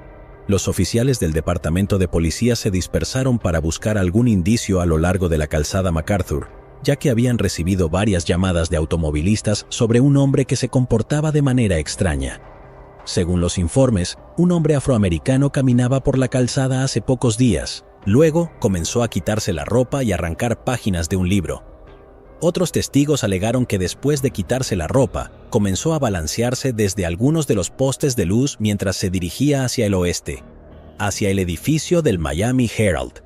Los oficiales del departamento de policía se dispersaron para buscar algún indicio a lo largo de la calzada MacArthur, ya que habían recibido varias llamadas de automovilistas sobre un hombre que se comportaba de manera extraña. Según los informes, un hombre afroamericano caminaba por la calzada hace pocos días. Luego comenzó a quitarse la ropa y arrancar páginas de un libro. Otros testigos alegaron que después de quitarse la ropa, comenzó a balancearse desde algunos de los postes de luz mientras se dirigía hacia el oeste, hacia el edificio del Miami Herald.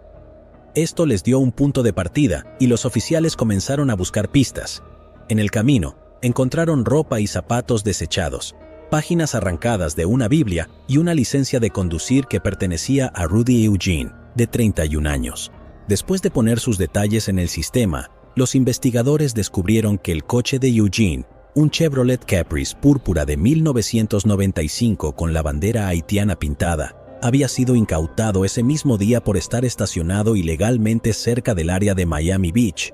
Esto les dio un punto de partida y los oficiales comenzaron a buscar pistas. En el camino, encontraron ropa y zapatos desechados, páginas arrancadas de una Biblia y una licencia de conducir que pertenecía a Rudy Eugene, de 31 años. Después de poner sus detalles en el sistema, los investigadores descubrieron que el coche de Eugene, un Chevrolet Caprice púrpura de 1995 con la bandera haitiana pintada, había sido incautado ese mismo día por estar estacionado ilegalmente cerca del área de Miami Beach.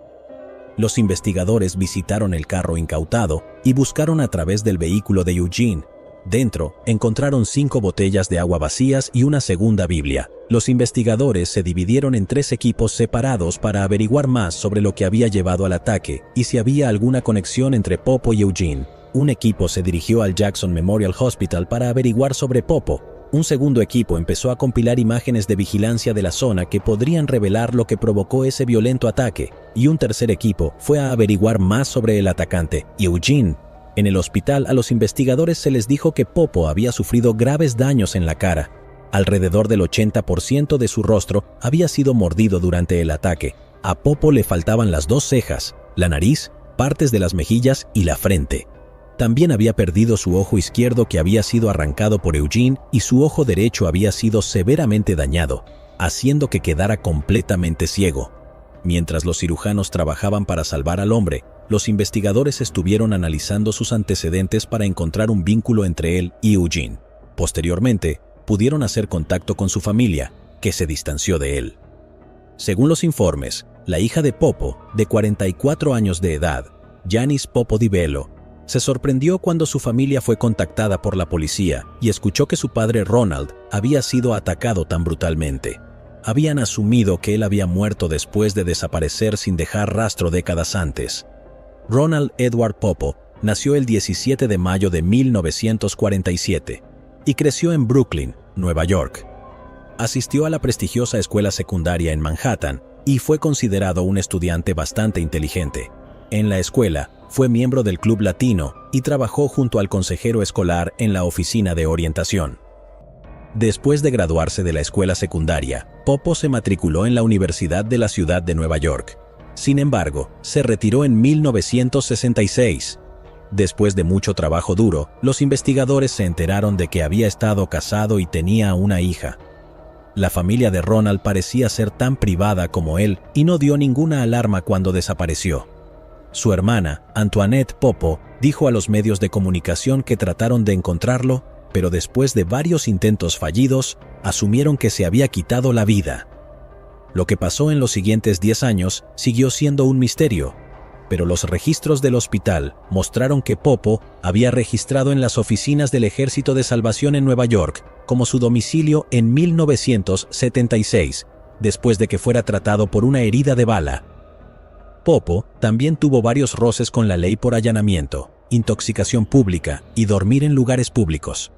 Los investigadores visitaron el carro incautado y buscaron a través del vehículo de Eugene. Dentro, encontraron 5 botellas de agua vacías y una segunda Biblia. Los investigadores se dividieron en 3 equipos separados para averiguar más sobre lo que había llevado al ataque y si había alguna conexión entre Popo y Eugene. Un equipo se dirigió al Jackson Memorial Hospital para averiguar sobre Popo. Un segundo equipo empezó a compilar imágenes de vigilancia de la zona que podrían revelar lo que provocó ese violento ataque, y un tercer equipo fue a averiguar más sobre el atacante, Eugene. En el hospital, a los investigadores se les dijo que Popo había sufrido graves daños en la cara. Alrededor del 80% de su rostro había sido mordido durante el ataque. A Popo le faltaban las 2 cejas, la nariz, partes de las mejillas y la frente. También había perdido su ojo izquierdo que había sido arrancado por Eugene y su ojo derecho había sido severamente dañado, haciendo que quedara completamente ciego. Mientras los cirujanos trabajaban para salvar al hombre, los investigadores estuvieron analizando sus antecedentes para encontrar un vínculo entre él y Eugene. Posteriormente, pudieron hacer contacto con su familia, que se distanció de él. Según los informes, la hija de Popo, de 44 años de edad, Janice Popo Di Bello, se sorprendió cuando su familia fue contactada por la policía y escuchó que su padre Ronald había sido atacado tan brutalmente. Habían asumido que él había muerto después de desaparecer sin dejar rastro décadas antes. Ronald Edward Popo nació el 17 de mayo de 1947 y creció en Brooklyn, Nueva York. Asistió a la prestigiosa escuela secundaria en Manhattan y fue considerado un estudiante bastante inteligente. En la escuela, fue miembro del Club Latino y trabajó junto al consejero escolar en la oficina de orientación. Después de graduarse de la escuela secundaria, Popo se matriculó en la Universidad de la Ciudad de Nueva York. Sin embargo, se retiró en 1966. Después de mucho trabajo duro, los investigadores se enteraron de que había estado casado y tenía una hija. La familia de Ronald parecía ser tan privada como él y no dio ninguna alarma cuando desapareció. Su hermana, Antoinette Popo, dijo a los medios de comunicación que trataron de encontrarlo, pero después de varios intentos fallidos, asumieron que se había quitado la vida. Lo que pasó en los siguientes 10 años siguió siendo un misterio, pero los registros del hospital mostraron que Popo había registrado en las oficinas del Ejército de Salvación en Nueva York como su domicilio en 1976, después de que fuera tratado por una herida de bala. Popo también tuvo varios roces con la ley por allanamiento, intoxicación pública y dormir en lugares públicos.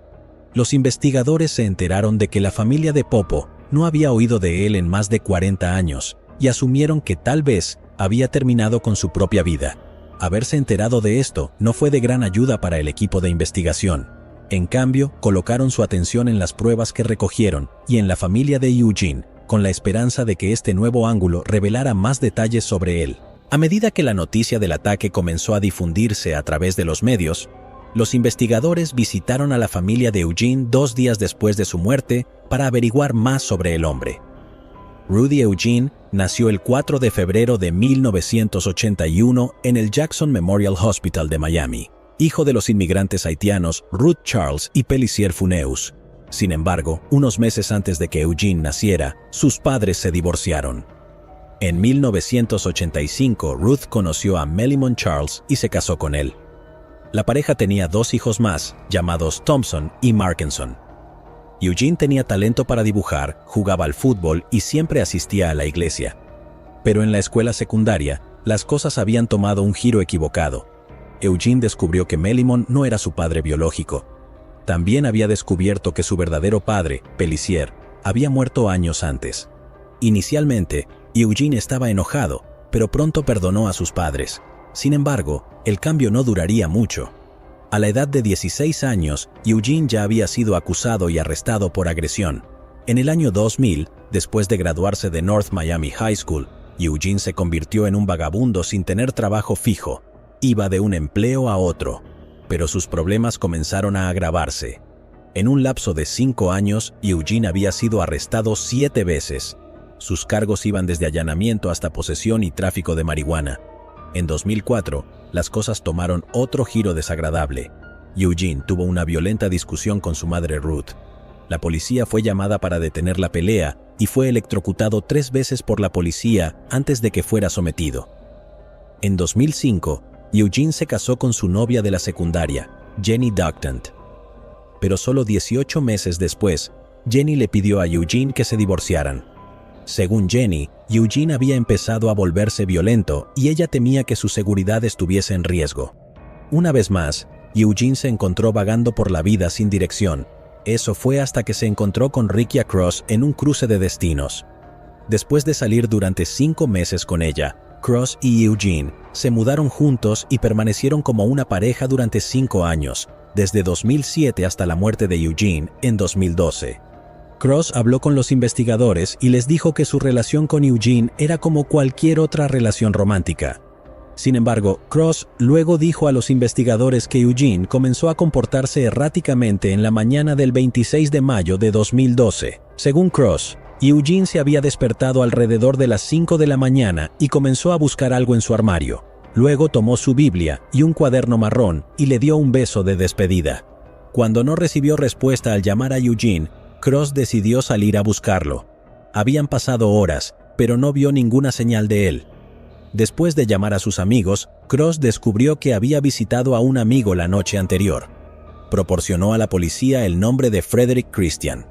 Los investigadores se enteraron de que la familia de Popo no había oído de él en más de 40 años y asumieron que tal vez había terminado con su propia vida. Haberse enterado de esto no fue de gran ayuda para el equipo de investigación. En cambio, colocaron su atención en las pruebas que recogieron y en la familia de Eugene, con la esperanza de que este nuevo ángulo revelara más detalles sobre él. A medida que la noticia del ataque comenzó a difundirse a través de los medios, los investigadores visitaron a la familia de Eugene 2 días después de su muerte para averiguar más sobre el hombre. Rudy Eugene nació el 4 de febrero de 1981 en el Jackson Memorial Hospital de Miami, hijo de los inmigrantes haitianos Ruth Charles y Pelicier Funeus. Sin embargo, unos meses antes de que Eugene naciera, sus padres se divorciaron. En 1985, Ruth conoció a Melimon Charles y se casó con él. La pareja tenía 2 hijos más, llamados Thompson y Markinson. Eugene tenía talento para dibujar, jugaba al fútbol y siempre asistía a la iglesia. Pero en la escuela secundaria, las cosas habían tomado un giro equivocado. Eugene descubrió que Melimon no era su padre biológico. También había descubierto que su verdadero padre, Pelissier, había muerto años antes. Inicialmente, Eugene estaba enojado, pero pronto perdonó a sus padres. Sin embargo, el cambio no duraría mucho. A la edad de 16 años, Eugene ya había sido acusado y arrestado por agresión. En el año 2000, después de graduarse de North Miami High School, Eugene se convirtió en un vagabundo sin tener trabajo fijo. Iba de un empleo a otro, pero sus problemas comenzaron a agravarse. En un lapso de 5 años, Eugene había sido arrestado 7 veces. Sus cargos iban desde allanamiento hasta posesión y tráfico de marihuana. En 2004, las cosas tomaron otro giro desagradable. Eugene tuvo una violenta discusión con su madre Ruth. La policía fue llamada para detener la pelea y fue electrocutado 3 veces por la policía antes de que fuera sometido. En 2005, Eugene se casó con su novia de la secundaria, Jenny Ducktant. Pero solo 18 meses después, Jenny le pidió a Eugene que se divorciaran. Según Jenny, Eugene había empezado a volverse violento y ella temía que su seguridad estuviese en riesgo. Una vez más, Eugene se encontró vagando por la vida sin dirección. Eso fue hasta que se encontró con Rikia Cross en un cruce de destinos. Después de salir durante 5 meses con ella, Cross y Eugene se mudaron juntos y permanecieron como una pareja durante 5 años, desde 2007 hasta la muerte de Eugene en 2012. Cross habló con los investigadores y les dijo que su relación con Eugene era como cualquier otra relación romántica. Sin embargo, Cross luego dijo a los investigadores que Eugene comenzó a comportarse erráticamente en la mañana del 26 de mayo de 2012. Según Cross, Eugene se había despertado alrededor de las 5 de la mañana y comenzó a buscar algo en su armario. Luego tomó su Biblia y un cuaderno marrón y le dio un beso de despedida. Cuando no recibió respuesta al llamar a Eugene, Cross decidió salir a buscarlo. Habían pasado horas, pero no vio ninguna señal de él. Después de llamar a sus amigos, Cross descubrió que había visitado a un amigo la noche anterior. Proporcionó a la policía el nombre de Frederick Christian.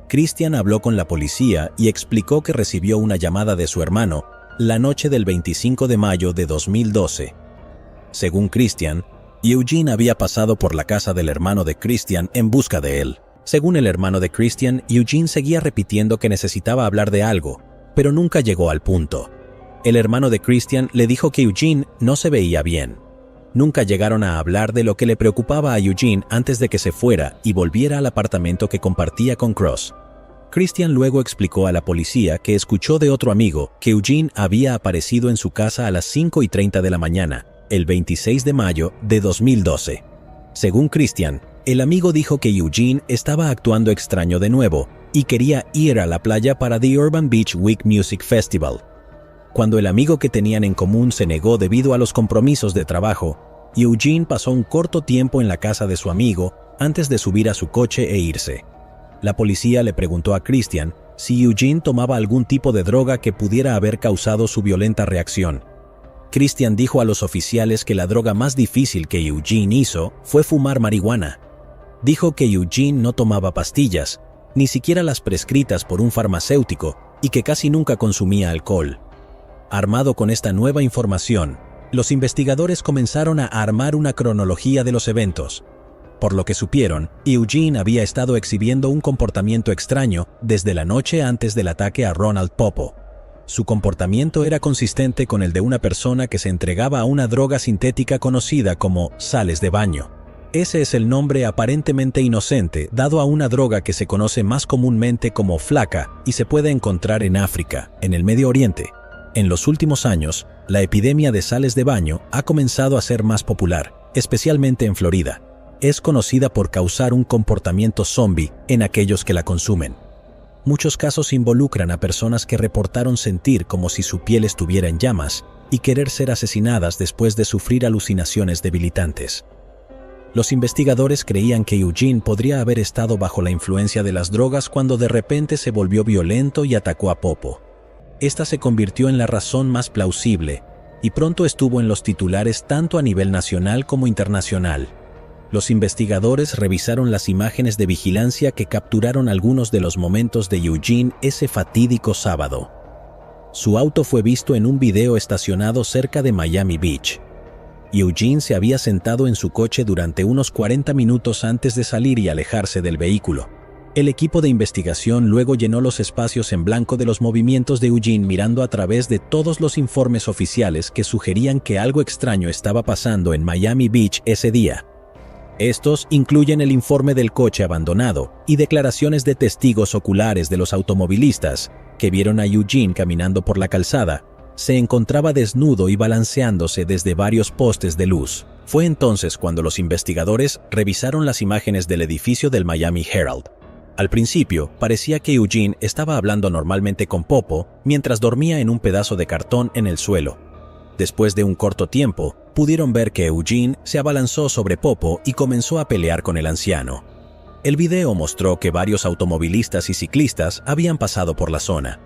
Christian habló con la policía y explicó que recibió una llamada de su hermano la noche del 25 de mayo de 2012. Según Christian, Eugene había pasado por la casa del hermano de Christian en busca de él. Según el hermano de Christian, Eugene seguía repitiendo que necesitaba hablar de algo, pero nunca llegó al punto. El hermano de Christian le dijo que Eugene no se veía bien. Nunca llegaron a hablar de lo que le preocupaba a Eugene antes de que se fuera y volviera al apartamento que compartía con Cross. Christian luego explicó a la policía que escuchó de otro amigo que Eugene había aparecido en su casa a las 5:30 de la mañana, el 26 de mayo de 2012. Según Christian, el amigo dijo que Eugene estaba actuando extraño de nuevo y quería ir a la playa para The Urban Beach Week Music Festival. Cuando el amigo que tenían en común se negó debido a los compromisos de trabajo, Eugene pasó un corto tiempo en la casa de su amigo antes de subir a su coche e irse. La policía le preguntó a Christian si Eugene tomaba algún tipo de droga que pudiera haber causado su violenta reacción. Christian dijo a los oficiales que la droga más difícil que Eugene hizo fue fumar marihuana. Dijo que Eugene no tomaba pastillas, ni siquiera las prescritas por un farmacéutico, y que casi nunca consumía alcohol. Armado con esta nueva información, los investigadores comenzaron a armar una cronología de los eventos. Por lo que supieron, Eugene había estado exhibiendo un comportamiento extraño desde la noche antes del ataque a Ronald Popo. Su comportamiento era consistente con el de una persona que se entregaba a una droga sintética conocida como sales de baño. Ese es el nombre aparentemente inocente dado a una droga que se conoce más comúnmente como flaca y se puede encontrar en África, en el Medio Oriente. En los últimos años, la epidemia de sales de baño ha comenzado a ser más popular, especialmente en Florida. Es conocida por causar un comportamiento zombie en aquellos que la consumen. Muchos casos involucran a personas que reportaron sentir como si su piel estuviera en llamas y querer ser asesinadas después de sufrir alucinaciones debilitantes. Los investigadores creían que Eugene podría haber estado bajo la influencia de las drogas cuando de repente se volvió violento y atacó a Popo. Esta se convirtió en la razón más plausible, y pronto estuvo en los titulares tanto a nivel nacional como internacional. Los investigadores revisaron las imágenes de vigilancia que capturaron algunos de los momentos de Eugene ese fatídico sábado. Su auto fue visto en un video estacionado cerca de Miami Beach. Eugene se había sentado en su coche durante unos 40 minutos antes de salir y alejarse del vehículo. El equipo de investigación luego llenó los espacios en blanco de los movimientos de Eugene mirando a través de todos los informes oficiales que sugerían que algo extraño estaba pasando en Miami Beach ese día. Estos incluyen el informe del coche abandonado y declaraciones de testigos oculares de los automovilistas que vieron a Eugene caminando por la calzada. Se encontraba desnudo y balanceándose desde varios postes de luz. Fue entonces cuando los investigadores revisaron las imágenes del edificio del Miami Herald. Al principio, parecía que Eugene estaba hablando normalmente con Popo mientras dormía en un pedazo de cartón en el suelo. Después de un corto tiempo, pudieron ver que Eugene se abalanzó sobre Popo y comenzó a pelear con el anciano. El video mostró que varios automovilistas y ciclistas habían pasado por la zona.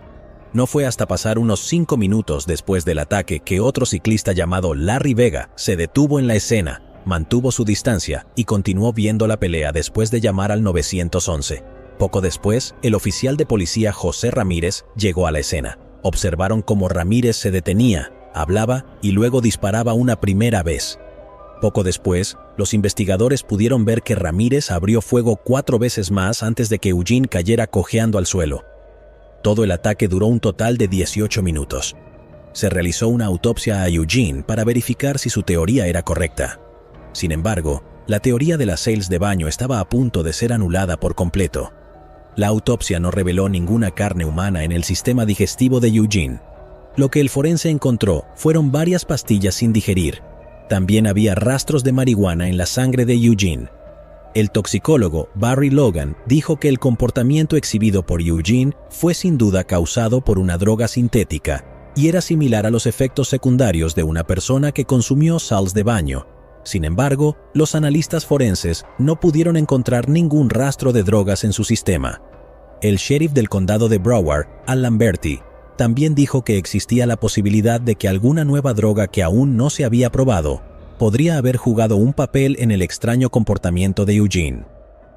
No fue hasta pasar unos 5 minutos después del ataque que otro ciclista llamado Larry Vega se detuvo en la escena, mantuvo su distancia y continuó viendo la pelea después de llamar al 911. Poco después, el oficial de policía José Ramírez llegó a la escena. Observaron cómo Ramírez se detenía, hablaba y luego disparaba una primera vez. Poco después, los investigadores pudieron ver que Ramírez abrió fuego 4 veces más antes de que Eugene cayera cojeando al suelo. Todo el ataque duró un total de 18 minutos. Se realizó una autopsia a Eugene para verificar si su teoría era correcta. Sin embargo, la teoría de las sales de baño estaba a punto de ser anulada por completo. La autopsia no reveló ninguna carne humana en el sistema digestivo de Eugene. Lo que el forense encontró fueron varias pastillas sin digerir. También había rastros de marihuana en la sangre de Eugene. El toxicólogo Barry Logan dijo que el comportamiento exhibido por Eugene fue sin duda causado por una droga sintética y era similar a los efectos secundarios de una persona que consumió sals de baño. Sin embargo, los analistas forenses no pudieron encontrar ningún rastro de drogas en su sistema. El sheriff del condado de Broward, Al Lamberti, también dijo que existía la posibilidad de que alguna nueva droga que aún no se había probado podría haber jugado un papel en el extraño comportamiento de Eugene.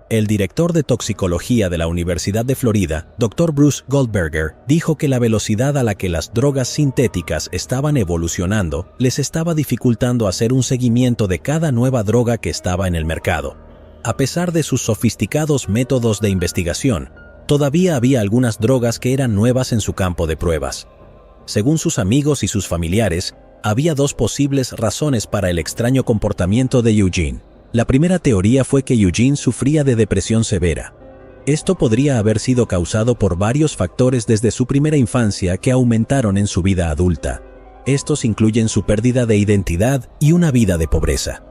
El director de toxicología de la Universidad de Florida, Dr. Bruce Goldberger, dijo que la velocidad a la que las drogas sintéticas estaban evolucionando les estaba dificultando hacer un seguimiento de cada nueva droga que estaba en el mercado. A pesar de sus sofisticados métodos de investigación, todavía había algunas drogas que eran nuevas en su campo de pruebas. Según sus amigos y sus familiares, había 2 posibles razones para el extraño comportamiento de Eugene. La primera teoría fue que Eugene sufría de depresión severa. Esto podría haber sido causado por varios factores desde su primera infancia que aumentaron en su vida adulta. Estos incluyen su pérdida de identidad y una vida de pobreza.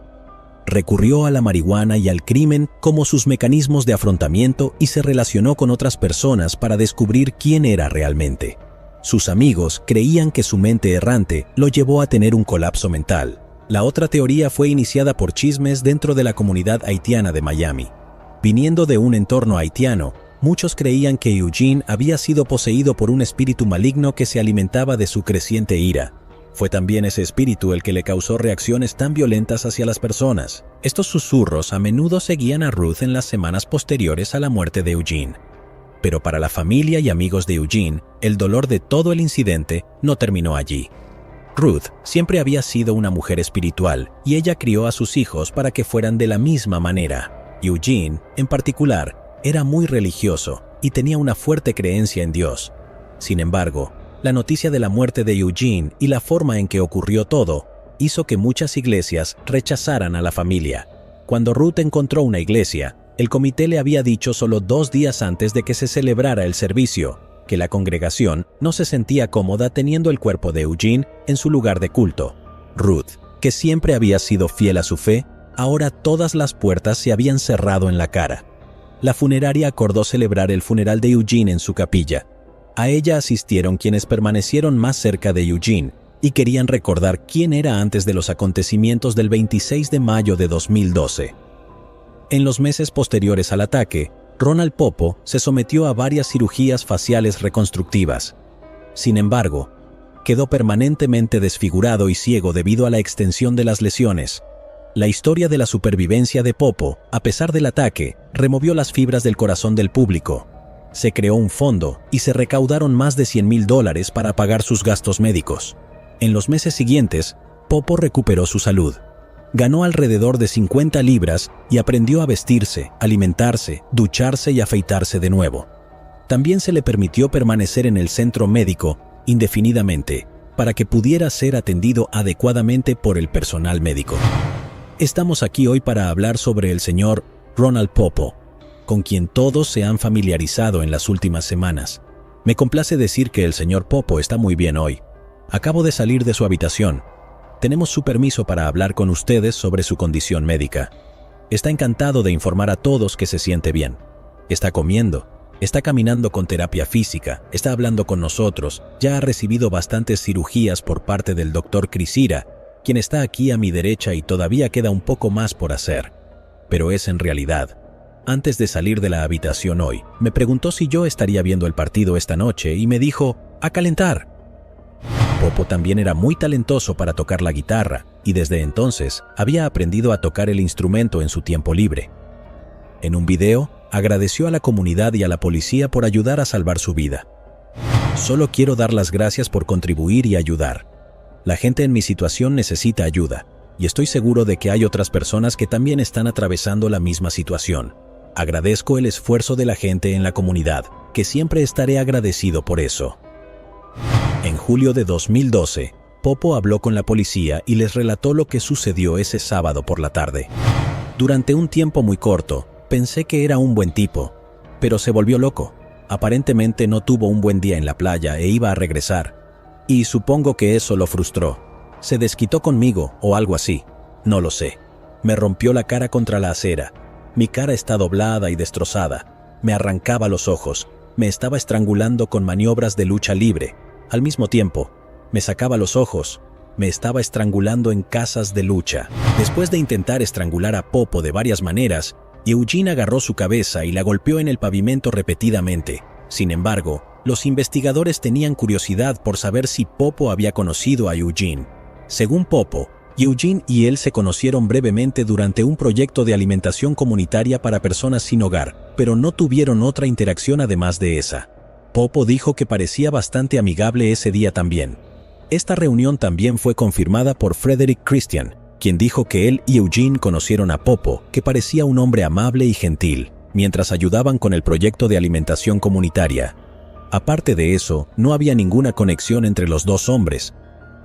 Recurrió a la marihuana y al crimen como sus mecanismos de afrontamiento y se relacionó con otras personas para descubrir quién era realmente. Sus amigos creían que su mente errante lo llevó a tener un colapso mental. La otra teoría fue iniciada por chismes dentro de la comunidad haitiana de Miami. Viniendo de un entorno haitiano, muchos creían que Eugene había sido poseído por un espíritu maligno que se alimentaba de su creciente ira. Fue también ese espíritu el que le causó reacciones tan violentas hacia las personas. Estos susurros a menudo seguían a Ruth en las semanas posteriores a la muerte de Eugene. Pero para la familia y amigos de Eugene, el dolor de todo el incidente no terminó allí. Ruth siempre había sido una mujer espiritual y ella crió a sus hijos para que fueran de la misma manera. Eugene, en particular, era muy religioso y tenía una fuerte creencia en Dios. Sin embargo, la noticia de la muerte de Eugene y la forma en que ocurrió todo hizo que muchas iglesias rechazaran a la familia. Cuando Ruth encontró una iglesia, el comité le había dicho solo 2 días antes de que se celebrara el servicio que la congregación no se sentía cómoda teniendo el cuerpo de Eugene en su lugar de culto. Ruth, que siempre había sido fiel a su fe, ahora todas las puertas se habían cerrado en la cara. La funeraria acordó celebrar el funeral de Eugene en su capilla. A ella asistieron quienes permanecieron más cerca de Eugene y querían recordar quién era antes de los acontecimientos del 26 de mayo de 2012. En los meses posteriores al ataque, Ronald Popo se sometió a varias cirugías faciales reconstructivas. Sin embargo, quedó permanentemente desfigurado y ciego debido a la extensión de las lesiones. La historia de la supervivencia de Popo, a pesar del ataque, removió las fibras del corazón del público. Se creó un fondo y se recaudaron más de $100,000 para pagar sus gastos médicos. En los meses siguientes, Popo recuperó su salud. Ganó alrededor de 50 libras y aprendió a vestirse, alimentarse, ducharse y afeitarse de nuevo. También se le permitió permanecer en el centro médico indefinidamente para que pudiera ser atendido adecuadamente por el personal médico. Estamos aquí hoy para hablar sobre el señor Ronald Popo, con quien todos se han familiarizado en las últimas semanas. Me complace decir que el señor Popo está muy bien hoy. Acabo de salir de su habitación. Tenemos su permiso para hablar con ustedes sobre su condición médica. Está encantado de informar a todos que se siente bien. Está comiendo, está caminando con terapia física, está hablando con nosotros, ya ha recibido bastantes cirugías por parte del Dr. Crisira, quien está aquí a mi derecha y todavía queda un poco más por hacer. Pero es en realidad. Antes de salir de la habitación hoy, me preguntó si yo estaría viendo el partido esta noche y me dijo, ¡a calentar! Popo también era muy talentoso para tocar la guitarra y desde entonces había aprendido a tocar el instrumento en su tiempo libre. En un video, agradeció a la comunidad y a la policía por ayudar a salvar su vida. Solo quiero dar las gracias por contribuir y ayudar. La gente en mi situación necesita ayuda y estoy seguro de que hay otras personas que también están atravesando la misma situación. Agradezco el esfuerzo de la gente en la comunidad, que siempre estaré agradecido por eso. En julio de 2012, Popo habló con la policía y les relató lo que sucedió ese sábado por la tarde. Durante un tiempo muy corto, pensé que era un buen tipo, pero se volvió loco. Aparentemente no tuvo un buen día en la playa e iba a regresar. Y supongo que eso lo frustró. Se desquitó conmigo o algo así. No lo sé. Me rompió la cara contra la acera. Mi cara está doblada y destrozada. Me arrancaba los ojos. Me estaba estrangulando con maniobras de lucha libre. Al mismo tiempo, me sacaba los ojos. Me estaba estrangulando en casas de lucha. Después de intentar estrangular a Popo de varias maneras, Eugene agarró su cabeza y la golpeó en el pavimento repetidamente. Sin embargo, los investigadores tenían curiosidad por saber si Popo había conocido a Eugene. Según Popo, Eugene y él se conocieron brevemente durante un proyecto de alimentación comunitaria para personas sin hogar, pero no tuvieron otra interacción además de esa. Popo dijo que parecía bastante amigable ese día también. Esta reunión también fue confirmada por Frederick Christian, quien dijo que él y Eugene conocieron a Popo, que parecía un hombre amable y gentil, mientras ayudaban con el proyecto de alimentación comunitaria. Aparte de eso, no había ninguna conexión entre los dos hombres.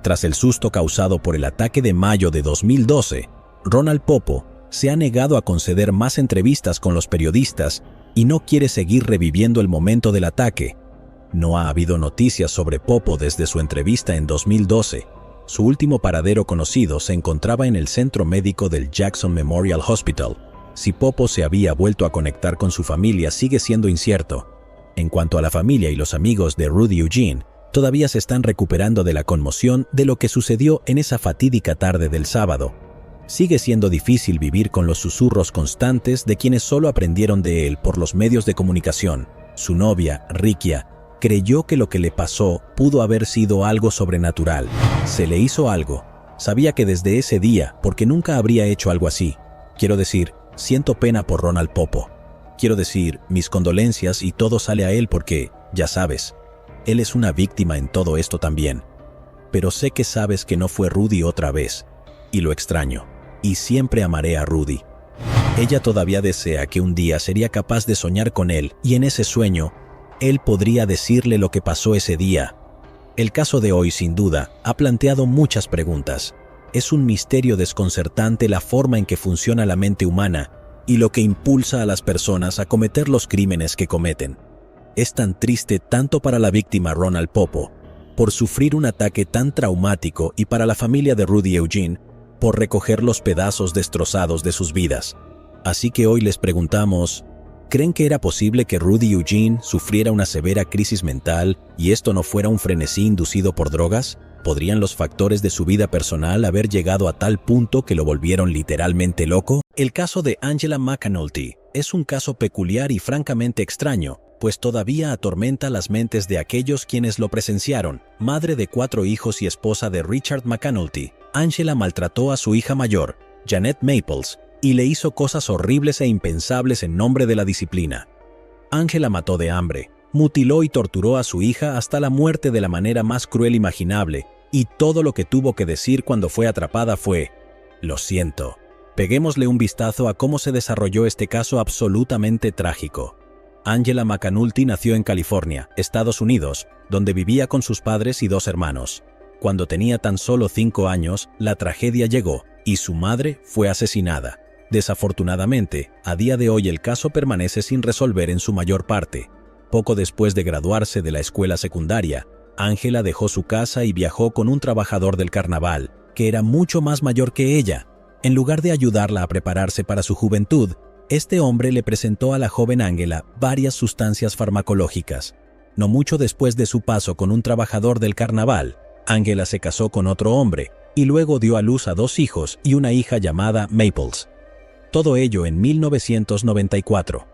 Tras el susto causado por el ataque de mayo de 2012, Ronald Popo se ha negado a conceder más entrevistas con los periodistas y no quiere seguir reviviendo el momento del ataque. No ha habido noticias sobre Popo desde su entrevista en 2012. Su último paradero conocido se encontraba en el centro médico del Jackson Memorial Hospital. Si Popo se había vuelto a conectar con su familia sigue siendo incierto. En cuanto a la familia y los amigos de Rudy Eugene, todavía se están recuperando de la conmoción de lo que sucedió en esa fatídica tarde del sábado. Sigue siendo difícil vivir con los susurros constantes de quienes solo aprendieron de él por los medios de comunicación. Su novia, Rikia, creyó que lo que le pasó pudo haber sido algo sobrenatural. Se le hizo algo. Sabía que desde ese día, porque nunca habría hecho algo así. Quiero decir, siento pena por Ronald Popo. Quiero decir, mis condolencias y todo sale a él porque, ya sabes, él es una víctima en todo esto también. Pero sé que sabes que no fue Rudy otra vez, y lo extraño, y siempre amaré a Rudy. Ella todavía desea que un día sería capaz de soñar con él, y en ese sueño, él podría decirle lo que pasó ese día. El caso de hoy, sin duda, ha planteado muchas preguntas. Es un misterio desconcertante la forma en que funciona la mente humana y lo que impulsa a las personas a cometer los crímenes que cometen. Es tan triste tanto para la víctima Ronald Popo, por sufrir un ataque tan traumático, y para la familia de Rudy Eugene, por recoger los pedazos destrozados de sus vidas. Así que hoy les preguntamos, ¿creen que era posible que Rudy Eugene sufriera una severa crisis mental y esto no fuera un frenesí inducido por drogas? ¿Podrían los factores de su vida personal haber llegado a tal punto que lo volvieron literalmente loco? El caso de Angela McAnulty, Es un caso peculiar y francamente extraño, pues todavía atormenta las mentes de aquellos quienes lo presenciaron. Madre de 4 hijos y esposa de Richard McAnulty, Angela maltrató a su hija mayor, Janet Maples, y le hizo cosas horribles e impensables en nombre de la disciplina. Angela mató de hambre, mutiló y torturó a su hija hasta la muerte de la manera más cruel imaginable, y todo lo que tuvo que decir cuando fue atrapada fue: «Lo siento». Peguémosle un vistazo a cómo se desarrolló este caso absolutamente trágico. Angela McAnulty nació en California, Estados Unidos, donde vivía con sus padres y 2 hermanos. Cuando tenía tan solo 5 años, la tragedia llegó y su madre fue asesinada. Desafortunadamente, a día de hoy el caso permanece sin resolver en su mayor parte. Poco después de graduarse de la escuela secundaria, Angela dejó su casa y viajó con un trabajador del carnaval, que era mucho más mayor que ella. En lugar de ayudarla a prepararse para su juventud, este hombre le presentó a la joven Angela varias sustancias farmacológicas. No mucho después de su paso con un trabajador del carnaval, Angela se casó con otro hombre y luego dio a luz a 2 hijos y una hija llamada Maples. Todo ello en 1994.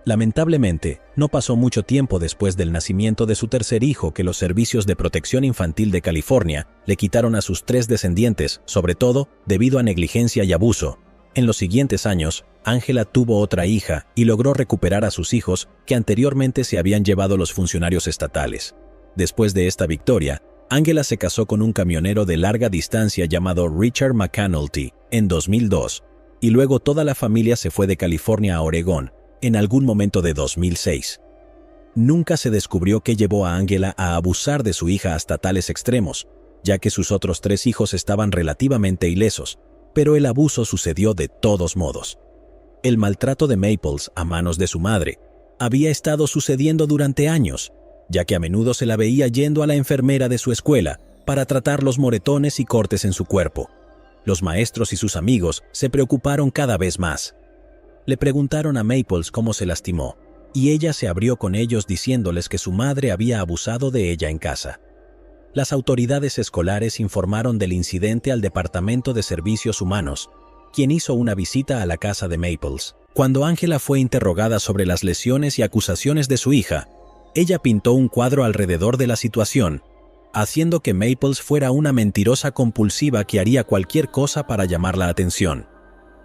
Lamentablemente, no pasó mucho tiempo después del nacimiento de su tercer hijo que los servicios de protección infantil de California le quitaron a sus 3 descendientes, sobre todo debido a negligencia y abuso. En los siguientes años, Angela tuvo otra hija y logró recuperar a sus hijos que anteriormente se habían llevado los funcionarios estatales. Después de esta victoria, Angela se casó con un camionero de larga distancia llamado Richard McAnulty en 2002, y luego toda la familia se fue de California a Oregón, en algún momento de 2006. Nunca se descubrió qué llevó a Angela a abusar de su hija hasta tales extremos, ya que sus otros 3 hijos estaban relativamente ilesos, pero el abuso sucedió de todos modos. El maltrato de Maples a manos de su madre había estado sucediendo durante años, ya que a menudo se la veía yendo a la enfermera de su escuela para tratar los moretones y cortes en su cuerpo. Los maestros y sus amigos se preocuparon cada vez más. Le preguntaron a Maples cómo se lastimó, y ella se abrió con ellos diciéndoles que su madre había abusado de ella en casa. Las autoridades escolares informaron del incidente al Departamento de Servicios Humanos, quien hizo una visita a la casa de Maples. Cuando Angela fue interrogada sobre las lesiones y acusaciones de su hija, ella pintó un cuadro alrededor de la situación, haciendo que Maples fuera una mentirosa compulsiva que haría cualquier cosa para llamar la atención.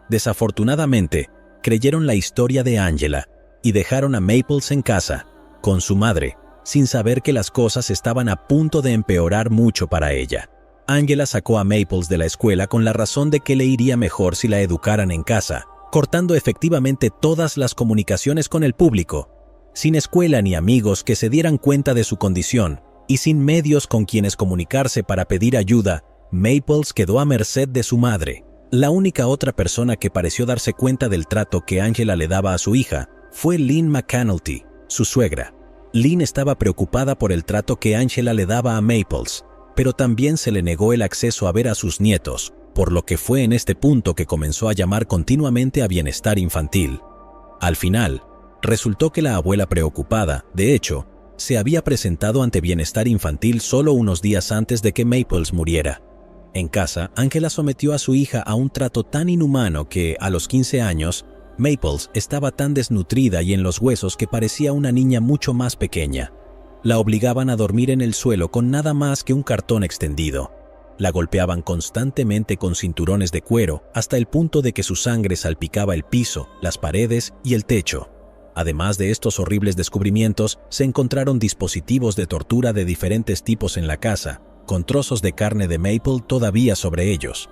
Desafortunadamente, creyeron la historia de Angela y dejaron a Maples en casa, con su madre, sin saber que las cosas estaban a punto de empeorar mucho para ella. Angela sacó a Maples de la escuela con la razón de que le iría mejor si la educaran en casa, cortando efectivamente todas las comunicaciones con el público, sin escuela ni amigos que se dieran cuenta de su condición y sin medios con quienes comunicarse para pedir ayuda. Maples quedó a merced de su madre. La única otra persona que pareció darse cuenta del trato que Angela le daba a su hija fue Lynn McAnulty, su suegra. Lynn estaba preocupada por el trato que Angela le daba a Maples, pero también se le negó el acceso a ver a sus nietos, por lo que fue en este punto que comenzó a llamar continuamente a Bienestar Infantil. Al final, resultó que la abuela preocupada, de hecho, se había presentado ante Bienestar Infantil solo unos días antes de que Maples muriera. En casa, Angela sometió a su hija a un trato tan inhumano que, a los 15 años, Maples estaba tan desnutrida y en los huesos que parecía una niña mucho más pequeña. La obligaban a dormir en el suelo con nada más que un cartón extendido. La golpeaban constantemente con cinturones de cuero hasta el punto de que su sangre salpicaba el piso, las paredes y el techo. Además de estos horribles descubrimientos, se encontraron dispositivos de tortura de diferentes tipos en la casa, con trozos de carne de Maple todavía sobre ellos.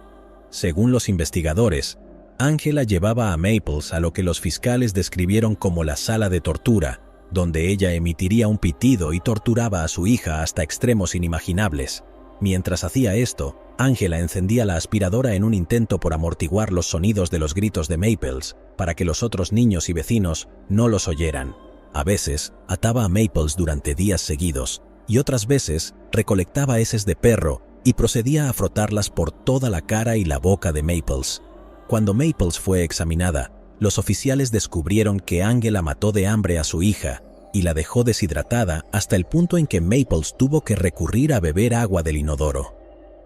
Según los investigadores, Angela llevaba a Maples a lo que los fiscales describieron como la sala de tortura, donde ella emitiría un pitido y torturaba a su hija hasta extremos inimaginables. Mientras hacía esto, Angela encendía la aspiradora en un intento por amortiguar los sonidos de los gritos de Maples, para que los otros niños y vecinos no los oyeran. A veces, ataba a Maples durante días seguidos, y otras veces recolectaba heces de perro y procedía a frotarlas por toda la cara y la boca de Maples. Cuando Maples fue examinada, los oficiales descubrieron que Angela mató de hambre a su hija y la dejó deshidratada hasta el punto en que Maples tuvo que recurrir a beber agua del inodoro.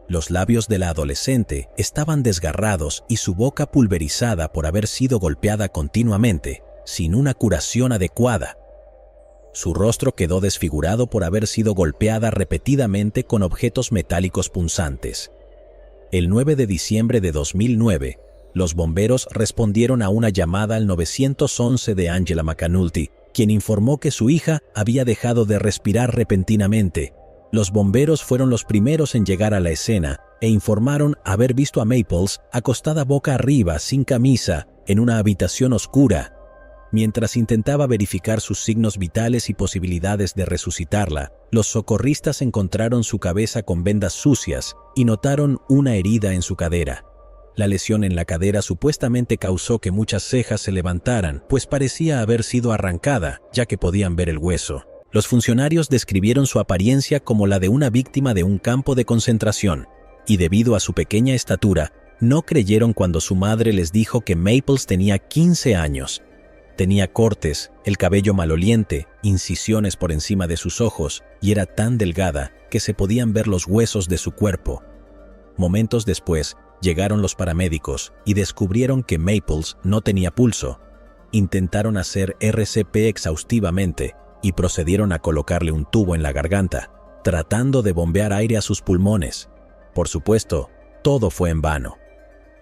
Los labios de la adolescente estaban desgarrados y su boca pulverizada por haber sido golpeada continuamente, sin una curación adecuada. Su rostro quedó desfigurado por haber sido golpeada repetidamente con objetos metálicos punzantes. El 9 de diciembre de 2009, los bomberos respondieron a una llamada al 911 de Angela McAnulty, quien informó que su hija había dejado de respirar repentinamente. Los bomberos fueron los primeros en llegar a la escena e informaron haber visto a Maples acostada boca arriba, sin camisa, en una habitación oscura. Mientras intentaba verificar sus signos vitales y posibilidades de resucitarla, los socorristas encontraron su cabeza con vendas sucias y notaron una herida en su cadera. La lesión en la cadera supuestamente causó que muchas cejas se levantaran, pues parecía haber sido arrancada, ya que podían ver el hueso. Los funcionarios describieron su apariencia como la de una víctima de un campo de concentración, y debido a su pequeña estatura, no creyeron cuando su madre les dijo que Maples tenía 15 años. Tenía cortes, el cabello maloliente, incisiones por encima de sus ojos, y era tan delgada que se podían ver los huesos de su cuerpo. Momentos después, llegaron los paramédicos y descubrieron que Maples no tenía pulso. Intentaron hacer RCP exhaustivamente y procedieron a colocarle un tubo en la garganta, tratando de bombear aire a sus pulmones. Por supuesto, todo fue en vano.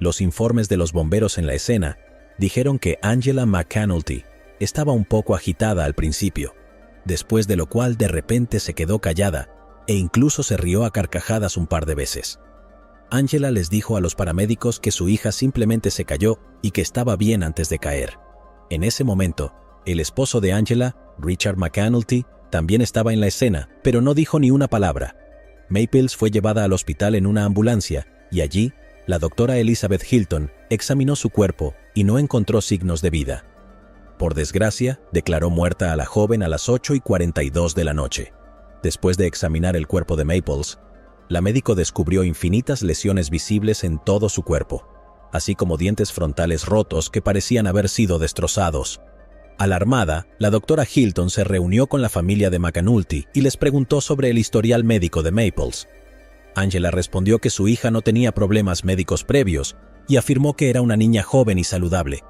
Los informes de los bomberos en la escena dijeron que Angela McAnulty estaba un poco agitada al principio, después de lo cual de repente se quedó callada e incluso se rió a carcajadas un par de veces. Angela les dijo a los paramédicos que su hija simplemente se cayó y que estaba bien antes de caer. En ese momento, el esposo de Angela, Richard McAnulty, también estaba en la escena, pero no dijo ni una palabra. Maples fue llevada al hospital en una ambulancia y allí, la doctora Elizabeth Hilton examinó su cuerpo y no encontró signos de vida. Por desgracia, declaró muerta a la joven a las 8:42 de la noche. Después de examinar el cuerpo de Maples, la médico descubrió infinitas lesiones visibles en todo su cuerpo, así como dientes frontales rotos que parecían haber sido destrozados. Alarmada, la doctora Hilton se reunió con la familia de McAnulty y les preguntó sobre el historial médico de Maples. Angela respondió que su hija no tenía problemas médicos previos y afirmó que era una niña joven y saludable.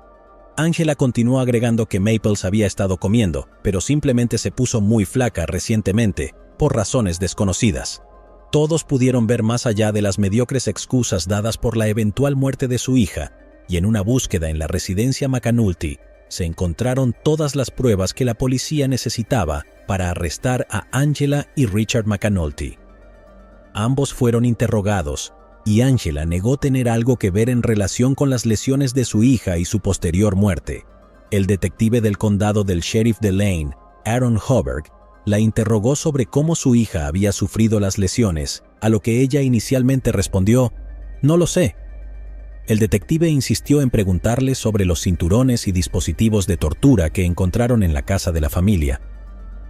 Angela continuó agregando que Maples había estado comiendo, pero simplemente se puso muy flaca recientemente, por razones desconocidas. Todos pudieron ver más allá de las mediocres excusas dadas por la eventual muerte de su hija, y en una búsqueda en la residencia McAnulty, se encontraron todas las pruebas que la policía necesitaba para arrestar a Angela y Richard McAnulty. Ambos fueron interrogados, y Angela negó tener algo que ver en relación con las lesiones de su hija y su posterior muerte. El detective del condado del sheriff de Lane, Aaron Hoberg, la interrogó sobre cómo su hija había sufrido las lesiones, a lo que ella inicialmente respondió, «No lo sé». El detective insistió en preguntarle sobre los cinturones y dispositivos de tortura que encontraron en la casa de la familia.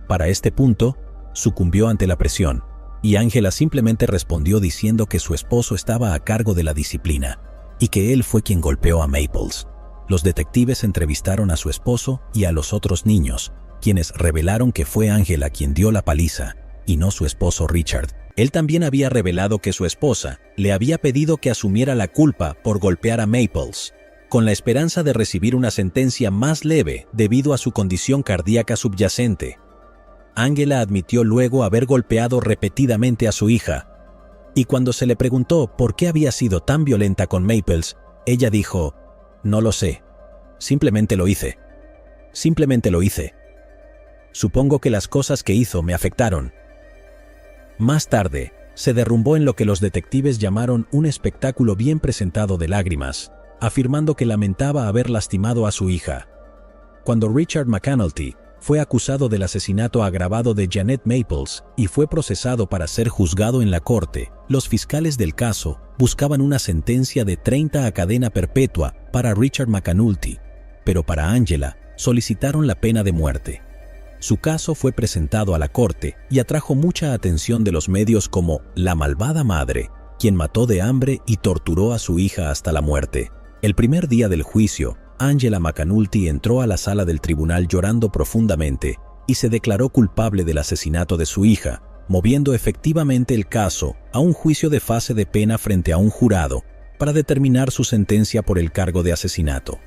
Para este punto, sucumbió ante la presión, y Angela simplemente respondió diciendo que su esposo estaba a cargo de la disciplina y que él fue quien golpeó a Maples. Los detectives entrevistaron a su esposo y a los otros niños, quienes revelaron que fue Angela quien dio la paliza y no su esposo Richard. Él también había revelado que su esposa le había pedido que asumiera la culpa por golpear a Maples, con la esperanza de recibir una sentencia más leve debido a su condición cardíaca subyacente. Angela admitió luego haber golpeado repetidamente a su hija, y cuando se le preguntó por qué había sido tan violenta con Maples, ella dijo, «No lo sé, simplemente lo hice. Simplemente lo hice. Supongo que las cosas que hizo me afectaron». Más tarde, se derrumbó en lo que los detectives llamaron un espectáculo bien presentado de lágrimas, afirmando que lamentaba haber lastimado a su hija. Cuando Richard McAnulty fue acusado del asesinato agravado de Janet Maples y fue procesado para ser juzgado en la corte, los fiscales del caso buscaban una sentencia de 30 a cadena perpetua para Richard McAnulty, pero para Angela solicitaron la pena de muerte. Su caso fue presentado a la corte y atrajo mucha atención de los medios como la malvada madre, quien mató de hambre y torturó a su hija hasta la muerte. El primer día del juicio, Angela McAnulty entró a la sala del tribunal llorando profundamente y se declaró culpable del asesinato de su hija, moviendo efectivamente el caso a un juicio de fase de pena frente a un jurado para determinar su sentencia por el cargo de asesinato.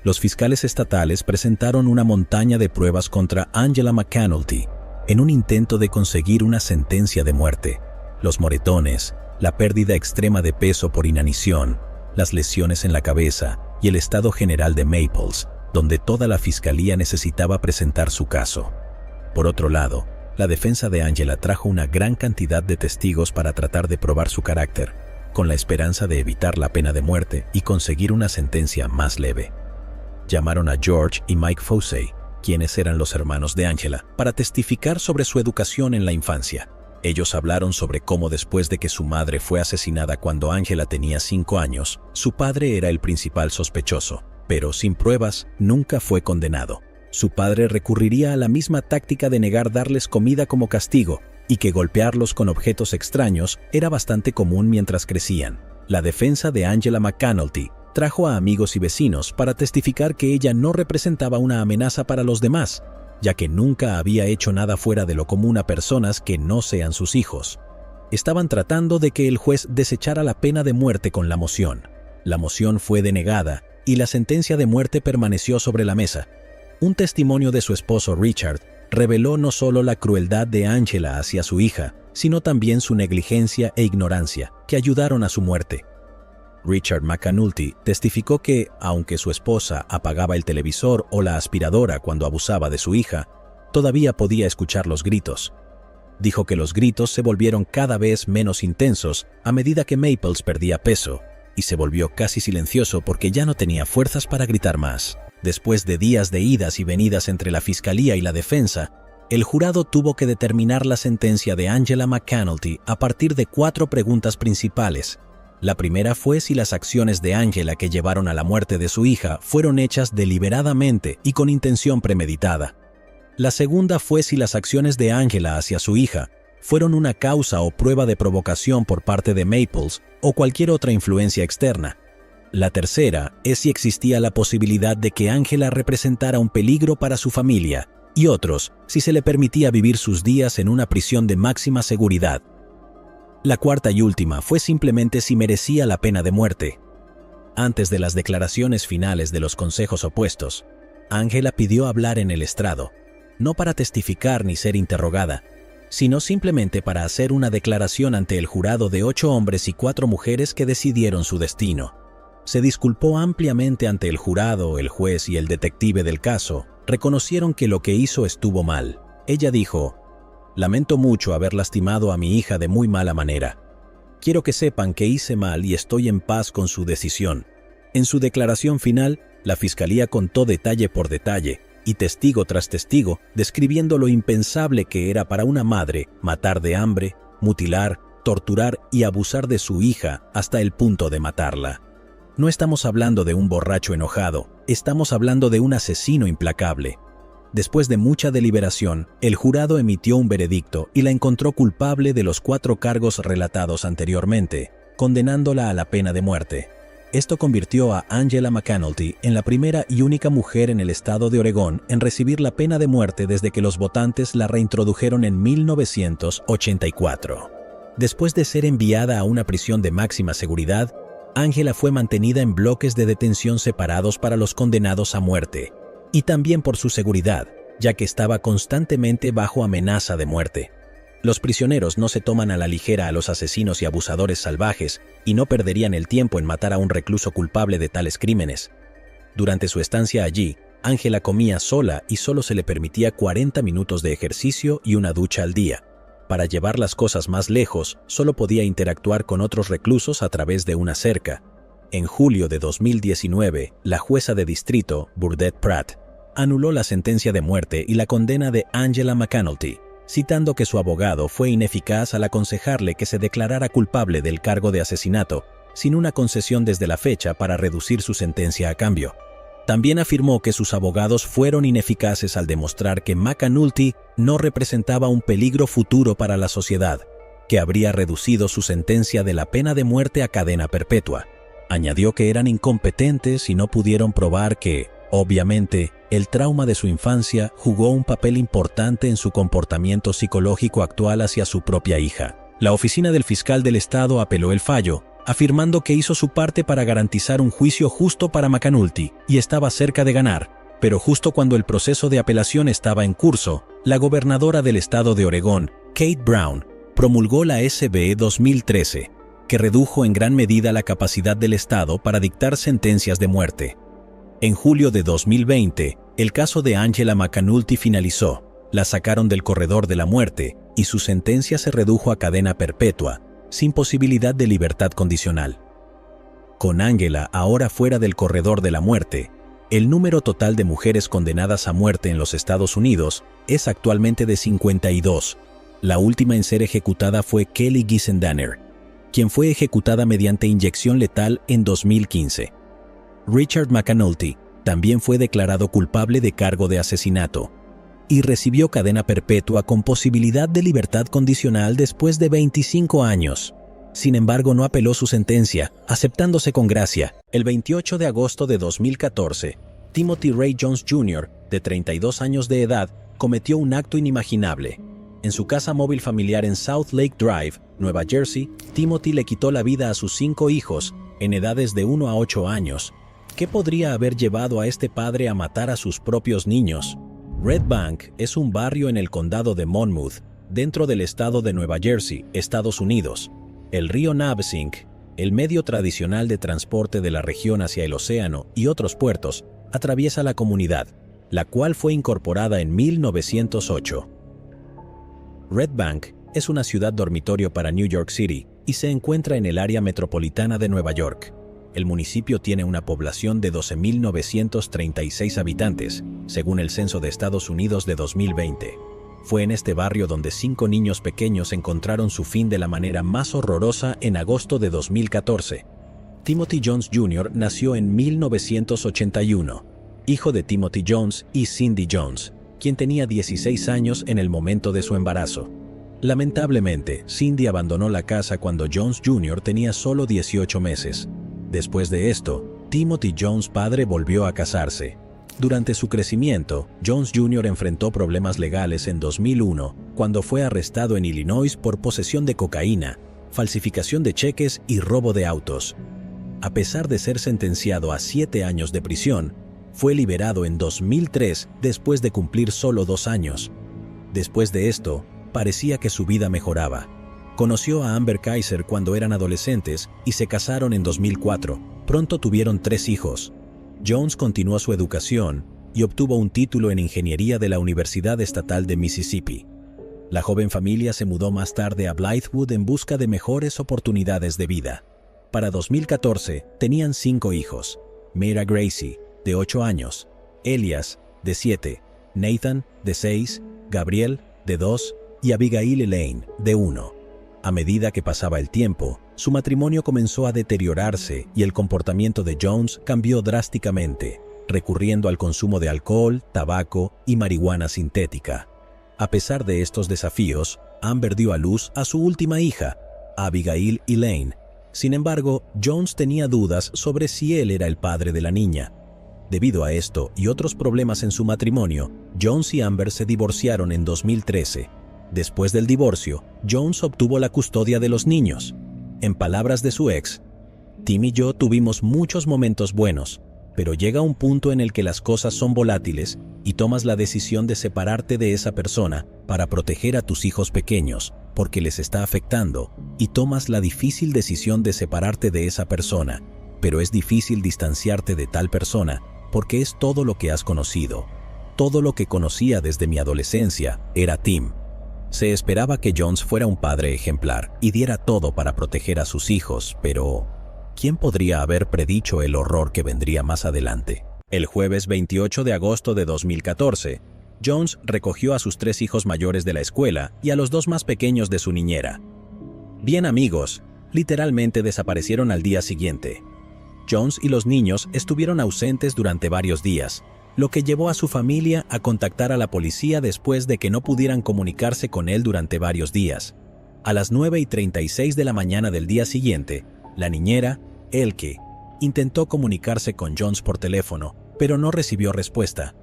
Los fiscales estatales presentaron una montaña de pruebas contra Angela McAnulty en un intento de conseguir una sentencia de muerte. Los moretones, la pérdida extrema de peso por inanición, las lesiones en la cabeza y el estado general de Maples, donde toda la fiscalía necesitaba presentar su caso. Por otro lado, la defensa de Angela trajo una gran cantidad de testigos para tratar de probar su carácter, con la esperanza de evitar la pena de muerte y conseguir una sentencia más leve. Llamaron a George y Mike Fosey, quienes eran los hermanos de Angela, para testificar sobre su educación en la infancia. Ellos hablaron sobre cómo después de que su madre fue asesinada cuando Angela tenía 5 años, su padre era el principal sospechoso, pero sin pruebas nunca fue condenado. Su padre recurriría a la misma táctica de negar darles comida como castigo y que golpearlos con objetos extraños era bastante común mientras crecían. La defensa de Angela McAnulty trajo a amigos y vecinos para testificar que ella no representaba una amenaza para los demás, ya que nunca había hecho nada fuera de lo común a personas que no sean sus hijos. Estaban tratando de que el juez desechara la pena de muerte con la moción. La moción fue denegada y la sentencia de muerte permaneció sobre la mesa. Un testimonio de su esposo Richard reveló no solo la crueldad de Angela hacia su hija, sino también su negligencia e ignorancia, que ayudaron a su muerte. Richard McAnulty testificó que, aunque su esposa apagaba el televisor o la aspiradora cuando abusaba de su hija, todavía podía escuchar los gritos. Dijo que los gritos se volvieron cada vez menos intensos a medida que Maples perdía peso, y se volvió casi silencioso porque ya no tenía fuerzas para gritar más. Después de días de idas y venidas entre la fiscalía y la defensa, el jurado tuvo que determinar la sentencia de Angela McAnulty a partir de 4 preguntas principales. La primera fue si las acciones de Angela que llevaron a la muerte de su hija fueron hechas deliberadamente y con intención premeditada. La segunda fue si las acciones de Angela hacia su hija fueron una causa o prueba de provocación por parte de Maples o cualquier otra influencia externa. La tercera es si existía la posibilidad de que Angela representara un peligro para su familia, y otros si se le permitía vivir sus días en una prisión de máxima seguridad. La cuarta y última fue simplemente si merecía la pena de muerte. Antes de las declaraciones finales de los consejos opuestos, Angela pidió hablar en el estrado, no para testificar ni ser interrogada, sino simplemente para hacer una declaración ante el jurado de 8 hombres y 4 mujeres que decidieron su destino. Se disculpó ampliamente ante el jurado, el juez y el detective del caso. Reconocieron que lo que hizo estuvo mal. Ella dijo: «Lamento mucho haber lastimado a mi hija de muy mala manera. Quiero que sepan que hice mal y estoy en paz con su decisión». En su declaración final, la fiscalía contó detalle por detalle y testigo tras testigo, describiendo lo impensable que era para una madre matar de hambre, mutilar, torturar y abusar de su hija hasta el punto de matarla. No estamos hablando de un borracho enojado, estamos hablando de un asesino implacable. Después de mucha deliberación, el jurado emitió un veredicto y la encontró culpable de los 4 cargos relatados anteriormente, condenándola a la pena de muerte. Esto convirtió a Angela McAnulty en la primera y única mujer en el estado de Oregón en recibir la pena de muerte desde que los votantes la reintrodujeron en 1984. Después de ser enviada a una prisión de máxima seguridad, Angela fue mantenida en bloques de detención separados para los condenados a muerte, y también por su seguridad, ya que estaba constantemente bajo amenaza de muerte. Los prisioneros no se toman a la ligera a los asesinos y abusadores salvajes y no perderían el tiempo en matar a un recluso culpable de tales crímenes. Durante su estancia allí, Angela comía sola y solo se le permitía 40 minutos de ejercicio y una ducha al día. Para llevar las cosas más lejos, solo podía interactuar con otros reclusos a través de una cerca. En julio de 2019, la jueza de distrito, Burdett Pratt, anuló la sentencia de muerte y la condena de Angela McAnulty, citando que su abogado fue ineficaz al aconsejarle que se declarara culpable del cargo de asesinato, sin una concesión desde la fecha para reducir su sentencia a cambio. También afirmó que sus abogados fueron ineficaces al demostrar que McAnulty no representaba un peligro futuro para la sociedad, que habría reducido su sentencia de la pena de muerte a cadena perpetua. Añadió que eran incompetentes y no pudieron probar que, obviamente, el trauma de su infancia jugó un papel importante en su comportamiento psicológico actual hacia su propia hija. La oficina del fiscal del estado apeló el fallo, afirmando que hizo su parte para garantizar un juicio justo para McAnulty y estaba cerca de ganar, pero justo cuando el proceso de apelación estaba en curso, la gobernadora del estado de Oregón, Kate Brown, promulgó la SB 2013, que redujo en gran medida la capacidad del estado para dictar sentencias de muerte. En julio de 2020, el caso de Angela McAnulty finalizó, la sacaron del corredor de la muerte y su sentencia se redujo a cadena perpetua, sin posibilidad de libertad condicional. Con Angela ahora fuera del corredor de la muerte, el número total de mujeres condenadas a muerte en los Estados Unidos es actualmente de 52. La última en ser ejecutada fue Kelly Gissendaner, quien fue ejecutada mediante inyección letal en 2015. Richard McAnulty también fue declarado culpable de cargo de asesinato y recibió cadena perpetua con posibilidad de libertad condicional después de 25 años. Sin embargo, no apeló su sentencia, aceptándose con gracia. El 28 de agosto de 2014, Timothy Ray Jones Jr., de 32 años de edad, cometió un acto inimaginable. En su casa móvil familiar en South Lake Drive, Nueva Jersey, Timothy le quitó la vida a sus 5 hijos, en edades de 1 a 8 años. ¿Qué podría haber llevado a este padre a matar a sus propios niños? Red Bank es un barrio en el condado de Monmouth, dentro del estado de Nueva Jersey, Estados Unidos. El río Navesink, el medio tradicional de transporte de la región hacia el océano y otros puertos, atraviesa la comunidad, la cual fue incorporada en 1908. Red Bank es una ciudad dormitorio para New York City y se encuentra en el área metropolitana de Nueva York. El municipio tiene una población de 12.936 habitantes, según el Censo de Estados Unidos de 2020. Fue en este barrio donde 5 niños pequeños encontraron su fin de la manera más horrorosa en agosto de 2014. Timothy Jones Jr. nació en 1981, hijo de Timothy Jones y Cindy Jones, quien tenía 16 años en el momento de su embarazo. Lamentablemente, Cindy abandonó la casa cuando Jones Jr. tenía solo 18 meses. Después de esto, Timothy Jones padre volvió a casarse. Durante su crecimiento, Jones Jr. enfrentó problemas legales en 2001, cuando fue arrestado en Illinois por posesión de cocaína, falsificación de cheques y robo de autos. A pesar de ser sentenciado a 7 años de prisión, fue liberado en 2003 después de cumplir solo 2 años. Después de esto, parecía que su vida mejoraba. Conoció a Amber Kaiser cuando eran adolescentes y se casaron en 2004. Pronto tuvieron 3 hijos. Jones continuó su educación y obtuvo un título en ingeniería de la Universidad Estatal de Mississippi. La joven familia se mudó más tarde a Blythewood en busca de mejores oportunidades de vida. Para 2014 tenían 5 hijos: Myra Gracie, de 8 años, Elias, de 7, Nathan, de 6, Gabriel, de 2 y Abigail Elaine, de 1. A medida que pasaba el tiempo, su matrimonio comenzó a deteriorarse y el comportamiento de Jones cambió drásticamente, recurriendo al consumo de alcohol, tabaco y marihuana sintética. A pesar de estos desafíos, Amber dio a luz a su última hija, Abigail Elaine. Sin embargo, Jones tenía dudas sobre si él era el padre de la niña. Debido a esto y otros problemas en su matrimonio, Jones y Amber se divorciaron en 2013. Después del divorcio, Jones obtuvo la custodia de los niños. En palabras de su ex, Tim y yo tuvimos muchos momentos buenos, pero llega un punto en el que las cosas son volátiles y tomas la decisión de separarte de esa persona para proteger a tus hijos pequeños, porque les está afectando, y tomas la difícil decisión de separarte de esa persona, pero es difícil distanciarte de tal persona porque es todo lo que has conocido. Todo lo que conocía desde mi adolescencia era Tim. Se esperaba que Jones fuera un padre ejemplar y diera todo para proteger a sus hijos, pero ¿quién podría haber predicho el horror que vendría más adelante? El jueves 28 de agosto de 2014, Jones recogió a sus 3 hijos mayores de la escuela y a los 2 más pequeños de su niñera. Bien amigos, literalmente desaparecieron al día siguiente. Jones y los niños estuvieron ausentes durante varios días, lo que llevó a su familia a contactar a la policía después de que no pudieran comunicarse con él durante varios días. A las 9:36 de la mañana del día siguiente, la niñera, Elke, intentó comunicarse con Jones por teléfono, pero no recibió respuesta.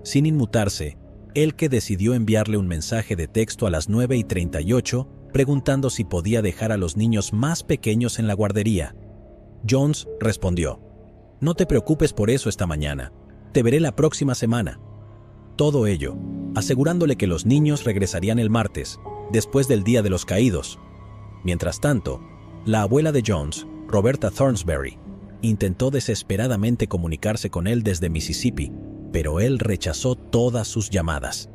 Sin inmutarse, Elke decidió enviarle un mensaje de texto a las 9:38 preguntando si podía dejar a los niños más pequeños en la guardería. Jones respondió: «No te preocupes por eso esta mañana. Te veré la próxima semana». Todo ello, asegurándole que los niños regresarían el martes, después del Día de los Caídos. Mientras tanto, la abuela de Jones, Roberta Thornsberry, intentó desesperadamente comunicarse con él desde Mississippi, pero él rechazó todas sus llamadas.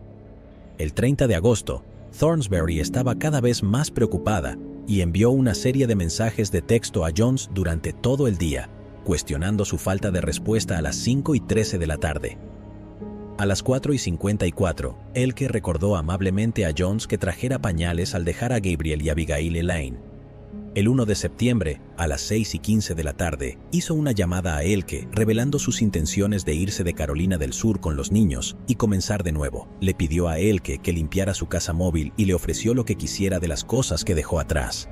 El 30 de agosto, Thornsberry estaba cada vez más preocupada y envió una serie de mensajes de texto a Jones durante todo el día, cuestionando su falta de respuesta a las 5:13 de la tarde. A las 4:54, Elke recordó amablemente a Jones que trajera pañales al dejar a Gabriel y Abigail Elaine. El 1 de septiembre, a las 6:15 de la tarde, hizo una llamada a Elke revelando sus intenciones de irse de Carolina del Sur con los niños y comenzar de nuevo. Le pidió a Elke que limpiara su casa móvil y le ofreció lo que quisiera de las cosas que dejó atrás.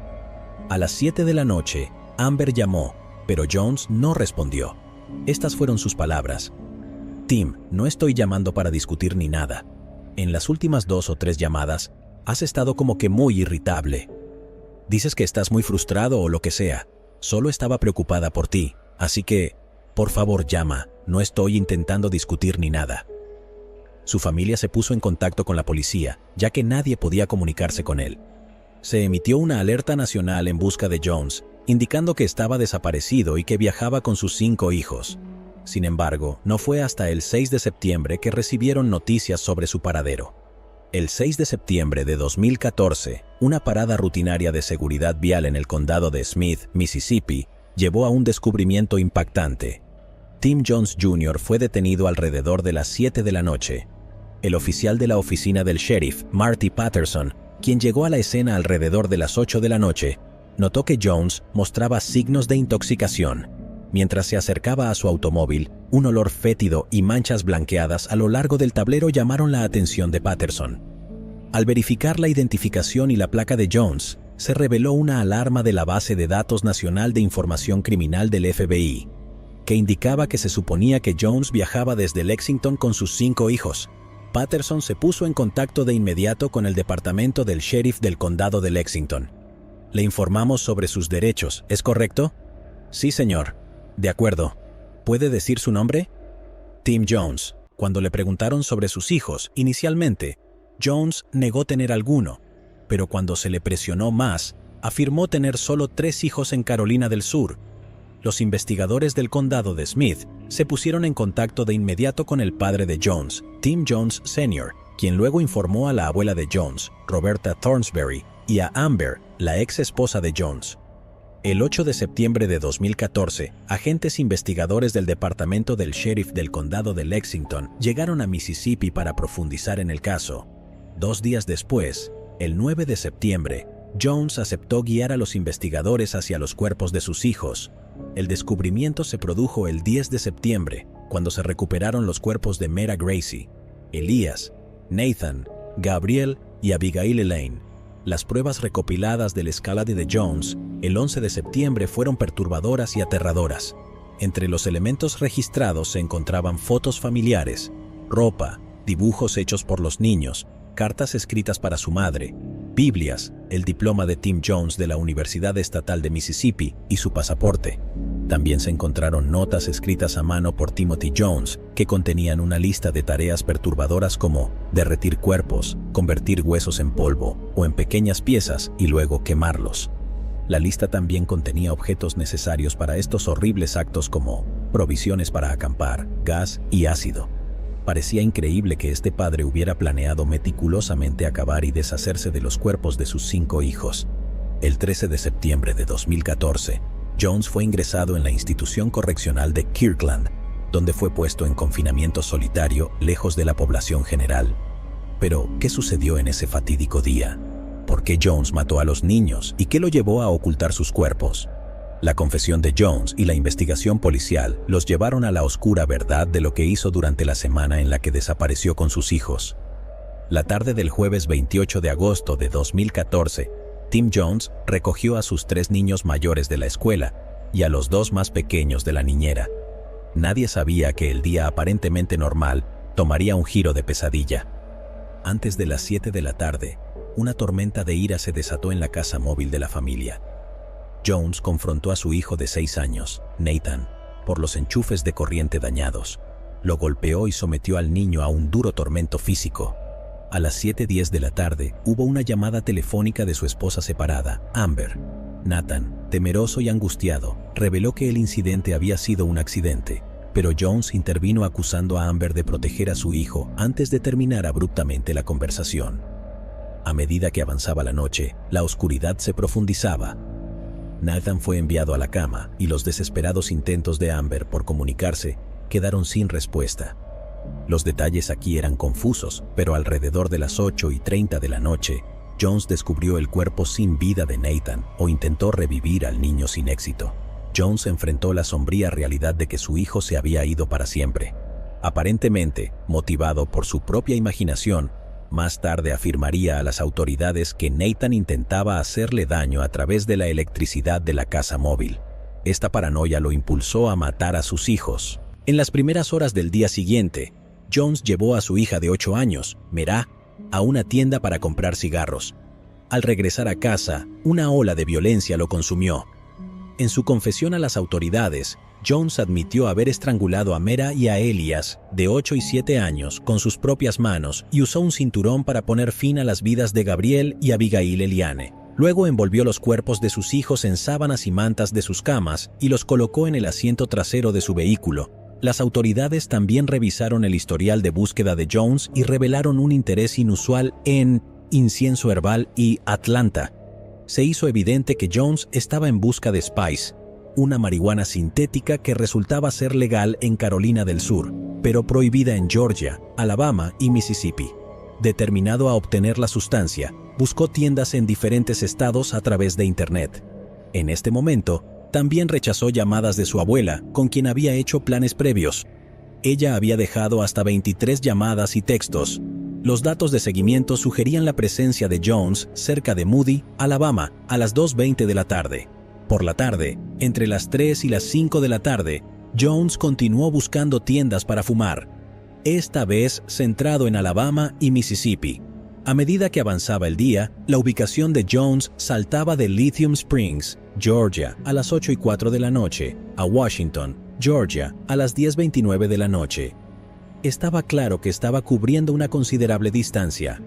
A las 7 de la noche, Amber llamó, pero Jones no respondió. Estas fueron sus palabras: «Tim, no estoy llamando para discutir ni nada. En las últimas 2 o 3 llamadas, has estado como que muy irritable. Dices que estás muy frustrado o lo que sea. Solo estaba preocupada por ti, así que, por favor, llama. No estoy intentando discutir ni nada». Su familia se puso en contacto con la policía, ya que nadie podía comunicarse con él. Se emitió una alerta nacional en busca de Jones, indicando que estaba desaparecido y que viajaba con sus 5 hijos. Sin embargo, no fue hasta el 6 de septiembre que recibieron noticias sobre su paradero. El 6 de septiembre de 2014, una parada rutinaria de seguridad vial en el condado de Smith, Mississippi, llevó a un descubrimiento impactante. Tim Jones Jr. fue detenido alrededor de las 7 de la noche. El oficial de la oficina del sheriff, Marty Patterson, quien llegó a la escena alrededor de las 8 de la noche, notó que Jones mostraba signos de intoxicación. Mientras se acercaba a su automóvil, un olor fétido y manchas blanqueadas a lo largo del tablero llamaron la atención de Patterson. Al verificar la identificación y la placa de Jones, se reveló una alarma de la Base de Datos Nacional de Información Criminal del FBI, que indicaba que se suponía que Jones viajaba desde Lexington con sus 5 hijos. Patterson se puso en contacto de inmediato con el departamento del sheriff del condado de Lexington. «Le informamos sobre sus derechos, ¿es correcto?» «Sí, señor». «De acuerdo. ¿Puede decir su nombre?» Tim Jones. Cuando le preguntaron sobre sus hijos, inicialmente, Jones negó tener alguno, pero cuando se le presionó más, afirmó tener solo 3 hijos en Carolina del Sur. Los investigadores del condado de Smith se pusieron en contacto de inmediato con el padre de Jones, Tim Jones Sr., quien luego informó a la abuela de Jones, Roberta Thornsberry, y a Amber, la ex esposa de Jones. El 8 de septiembre de 2014, agentes investigadores del departamento del sheriff del condado de Lexington llegaron a Mississippi para profundizar en el caso. 2 días después, el 9 de septiembre, Jones aceptó guiar a los investigadores hacia los cuerpos de sus hijos. El descubrimiento se produjo el 10 de septiembre, cuando se recuperaron los cuerpos de Mera Gracie, Elías, Nathan, Gabriel y Abigail Elaine. Las pruebas recopiladas del escalade de Jones el 11 de septiembre fueron perturbadoras y aterradoras. Entre los elementos registrados se encontraban fotos familiares, ropa, dibujos hechos por los niños, cartas escritas para su madre, Biblias, el diploma de Tim Jones de la Universidad Estatal de Mississippi y su pasaporte. También se encontraron notas escritas a mano por Timothy Jones que contenían una lista de tareas perturbadoras como derretir cuerpos, convertir huesos en polvo o en pequeñas piezas y luego quemarlos. La lista también contenía objetos necesarios para estos horribles actos como provisiones para acampar, gas y ácido. Parecía increíble que este padre hubiera planeado meticulosamente acabar y deshacerse de los cuerpos de sus 5 hijos. El 13 de septiembre de 2014, Jones fue ingresado en la institución correccional de Kirkland, donde fue puesto en confinamiento solitario lejos de la población general. Pero, ¿qué sucedió en ese fatídico día? ¿Por qué Jones mató a los niños y qué lo llevó a ocultar sus cuerpos? La confesión de Jones y la investigación policial los llevaron a la oscura verdad de lo que hizo durante la semana en la que desapareció con sus hijos. La tarde del jueves 28 de agosto de 2014, Tim Jones recogió a sus 3 niños mayores de la escuela y a los 2 más pequeños de la niñera. Nadie sabía que el día aparentemente normal tomaría un giro de pesadilla. Antes de las 7 de la tarde, una tormenta de ira se desató en la casa móvil de la familia. Jones confrontó a su hijo de 6 años, Nathan, por los enchufes de corriente dañados. Lo golpeó y sometió al niño a un duro tormento físico. A las 7:10 de la tarde hubo una llamada telefónica de su esposa separada, Amber. Nathan, temeroso y angustiado, reveló que el incidente había sido un accidente, pero Jones intervino acusando a Amber de proteger a su hijo antes de terminar abruptamente la conversación. A medida que avanzaba la noche, la oscuridad se profundizaba. Nathan fue enviado a la cama y los desesperados intentos de Amber por comunicarse quedaron sin respuesta. Los detalles aquí eran confusos, pero alrededor de las 8:30 de la noche, Jones descubrió el cuerpo sin vida de Nathan o intentó revivir al niño sin éxito. Jones enfrentó la sombría realidad de que su hijo se había ido para siempre. Aparentemente, motivado por su propia imaginación, más tarde afirmaría a las autoridades que Nathan intentaba hacerle daño a través de la electricidad de la casa móvil. Esta paranoia lo impulsó a matar a sus hijos. En las primeras horas del día siguiente, Jones llevó a su hija de 8 años, Merah, a una tienda para comprar cigarros. Al regresar a casa, una ola de violencia lo consumió. En su confesión a las autoridades, Jones admitió haber estrangulado a Merah y a Elias, de 8 y 7 años, con sus propias manos y usó un cinturón para poner fin a las vidas de Gabriel y Abigail Eliane. Luego envolvió los cuerpos de sus hijos en sábanas y mantas de sus camas y los colocó en el asiento trasero de su vehículo. Las autoridades también revisaron el historial de búsqueda de Jones y revelaron un interés inusual en incienso herbal y Atlanta. Se hizo evidente que Jones estaba en busca de Spice, una marihuana sintética que resultaba ser legal en Carolina del Sur, pero prohibida en Georgia, Alabama y Mississippi. Determinado a obtener la sustancia, buscó tiendas en diferentes estados a través de Internet. En este momento, también rechazó llamadas de su abuela, con quien había hecho planes previos. Ella había dejado hasta 23 llamadas y textos. Los datos de seguimiento sugerían la presencia de Jones cerca de Moody, Alabama, a las 2:20 de la tarde. Por la tarde, entre las 3 y las 5 de la tarde, Jones continuó buscando tiendas para fumar, esta vez centrado en Alabama y Mississippi. A medida que avanzaba el día, la ubicación de Jones saltaba de Lithium Springs, Georgia, a las 8:04 de la noche, a Washington, Georgia, a las 10:29 de la noche. Estaba claro que estaba cubriendo una considerable distancia.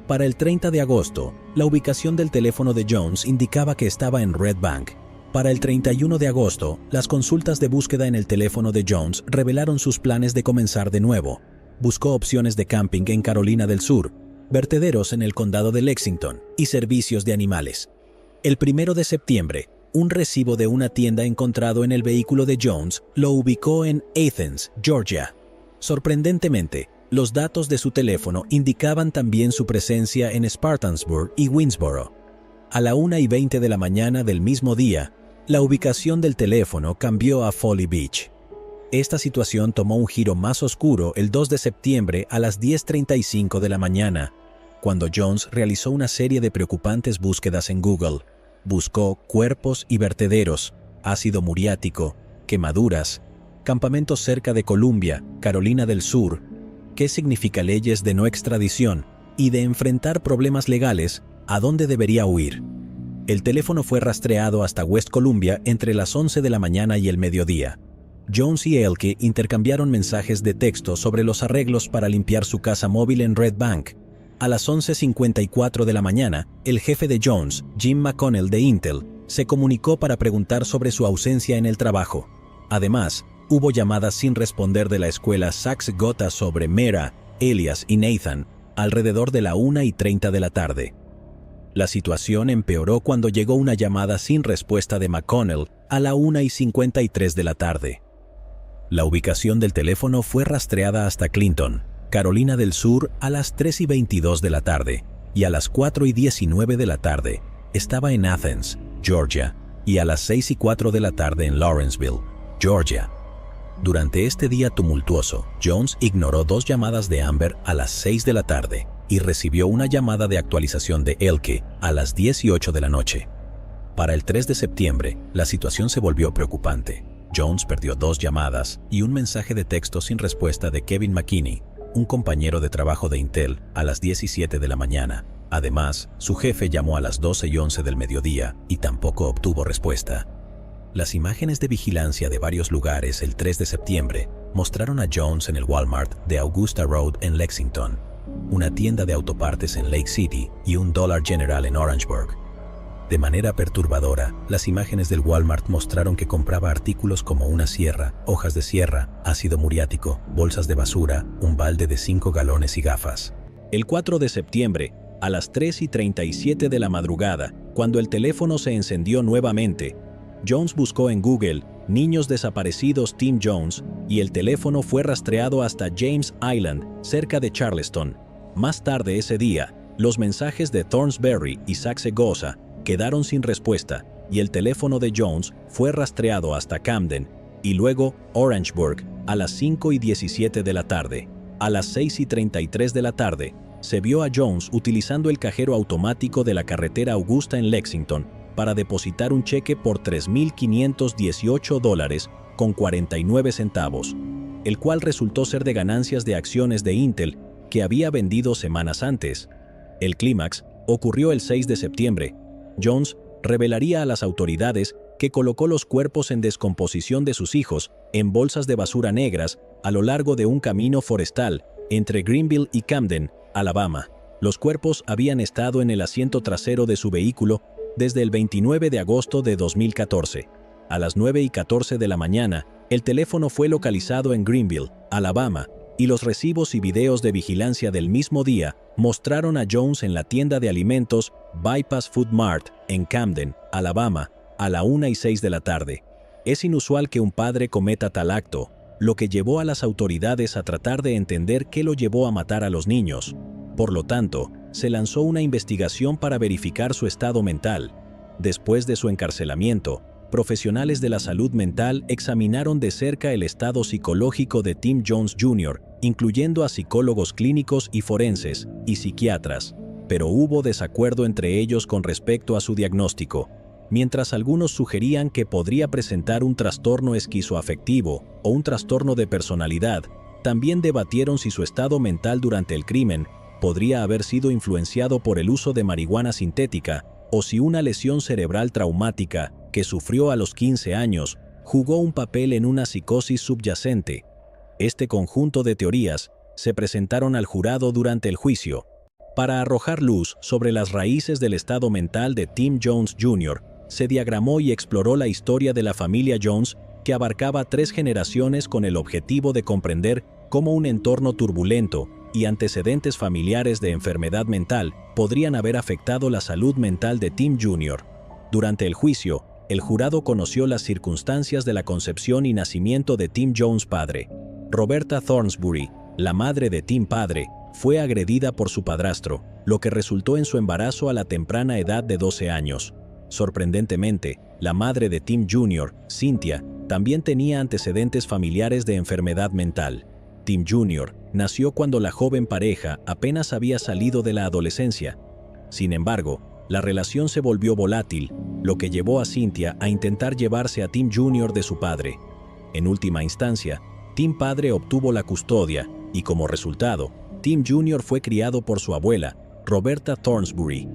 Para el 30 de agosto, la ubicación del teléfono de Jones indicaba que estaba en Red Bank. Para el 31 de agosto, las consultas de búsqueda en el teléfono de Jones revelaron sus planes de comenzar de nuevo. Buscó opciones de camping en Carolina del Sur, vertederos en el condado de Lexington y servicios de animales. El 1 de septiembre, un recibo de una tienda encontrado en el vehículo de Jones lo ubicó en Athens, Georgia. Sorprendentemente, los datos de su teléfono indicaban también su presencia en Spartansburg y Winnsboro. A la 1:20 de la mañana del mismo día, la ubicación del teléfono cambió a Folly Beach. Esta situación tomó un giro más oscuro el 2 de septiembre a las 10:35 de la mañana, cuando Jones realizó una serie de preocupantes búsquedas en Google. Buscó cuerpos y vertederos, ácido muriático, quemaduras, campamentos cerca de Columbia, Carolina del Sur, qué significa leyes de no extradición y de enfrentar problemas legales, a dónde debería huir. El teléfono fue rastreado hasta West Columbia entre las 11 de la mañana y el mediodía. Jones y Elke intercambiaron mensajes de texto sobre los arreglos para limpiar su casa móvil en Red Bank. A las 11:54 de la mañana, el jefe de Jones, Jim McConnell de Intel, se comunicó para preguntar sobre su ausencia en el trabajo. Además, hubo llamadas sin responder de la escuela Saxe Gotha sobre Merah, Elias y Nathan, alrededor de la 1:30 de la tarde. La situación empeoró cuando llegó una llamada sin respuesta de McConnell a la 1:53 de la tarde. La ubicación del teléfono fue rastreada hasta Clinton, Carolina del Sur, a las 3:22 de la tarde, y a las 4:19 de la tarde estaba en Athens, Georgia, y a las 6:04 de la tarde en Lawrenceville, Georgia. Durante este día tumultuoso, Jones ignoró 2 llamadas de Amber a las 6 de la tarde y recibió una llamada de actualización de Elke a las 10:08 de la noche. Para el 3 de septiembre, la situación se volvió preocupante. Jones perdió 2 llamadas y un mensaje de texto sin respuesta de Kevin McKinney, un compañero de trabajo de Intel, a las 17 de la mañana. Además, su jefe llamó a las 12:11 del mediodía y tampoco obtuvo respuesta. Las imágenes de vigilancia de varios lugares el 3 de septiembre mostraron a Jones en el Walmart de Augusta Road en Lexington, una tienda de autopartes en Lake City y un Dollar General en Orangeburg. De manera perturbadora, las imágenes del Walmart mostraron que compraba artículos como una sierra, hojas de sierra, ácido muriático, bolsas de basura, un balde de 5 galones y gafas. El 4 de septiembre, a las 3:37 de la madrugada, cuando el teléfono se encendió nuevamente, Jones buscó en Google "niños desaparecidos Tim Jones" y el teléfono fue rastreado hasta James Island, cerca de Charleston. Más tarde ese día, los mensajes de Thornsberry y Saxe Goza quedaron sin respuesta y el teléfono de Jones fue rastreado hasta Camden y luego Orangeburg a las 5:17 de la tarde. A las 6:33 de la tarde, se vio a Jones utilizando el cajero automático de la carretera Augusta en Lexington para depositar un cheque por $3,518.49, el cual resultó ser de ganancias de acciones de Intel que había vendido semanas antes. El clímax ocurrió el 6 de septiembre. Jones revelaría a las autoridades que colocó los cuerpos en descomposición de sus hijos en bolsas de basura negras a lo largo de un camino forestal entre Greenville y Camden, Alabama. Los cuerpos habían estado en el asiento trasero de su vehículo desde el 29 de agosto de 2014. A las 9:14 de la mañana, el teléfono fue localizado en Greenville, Alabama, y los recibos y videos de vigilancia del mismo día mostraron a Jones en la tienda de alimentos Bypass Food Mart en Camden, Alabama, a la 1:06 de la tarde. Es inusual que un padre cometa tal acto, lo que llevó a las autoridades a tratar de entender qué lo llevó a matar a los niños. Por lo tanto, se lanzó una investigación para verificar su estado mental. Después de su encarcelamiento, profesionales de la salud mental examinaron de cerca el estado psicológico de Tim Jones Jr., incluyendo a psicólogos clínicos y forenses, y psiquiatras, pero hubo desacuerdo entre ellos con respecto a su diagnóstico. Mientras algunos sugerían que podría presentar un trastorno esquizoafectivo o un trastorno de personalidad, también debatieron si su estado mental durante el crimen podría haber sido influenciado por el uso de marihuana sintética o si una lesión cerebral traumática que sufrió a los 15 años jugó un papel en una psicosis subyacente. Este conjunto de teorías se presentaron al jurado durante el juicio. Para arrojar luz sobre las raíces del estado mental de Tim Jones Jr., se diagramó y exploró la historia de la familia Jones, que abarcaba 3 generaciones con el objetivo de comprender cómo un entorno turbulento y antecedentes familiares de enfermedad mental podrían haber afectado la salud mental de Tim Jr. Durante el juicio, el jurado conoció las circunstancias de la concepción y nacimiento de Tim Jones padre. Roberta Thornsberry, la madre de Tim padre, fue agredida por su padrastro, lo que resultó en su embarazo a la temprana edad de 12 años. Sorprendentemente, la madre de Tim Jr., Cynthia, también tenía antecedentes familiares de enfermedad mental. Tim Jr. nació cuando la joven pareja apenas había salido de la adolescencia. Sin embargo, la relación se volvió volátil, lo que llevó a Cynthia a intentar llevarse a Tim Jr. de su padre. En última instancia, Tim padre obtuvo la custodia y, como resultado, Tim Jr. fue criado por su abuela, Roberta Thornsberry.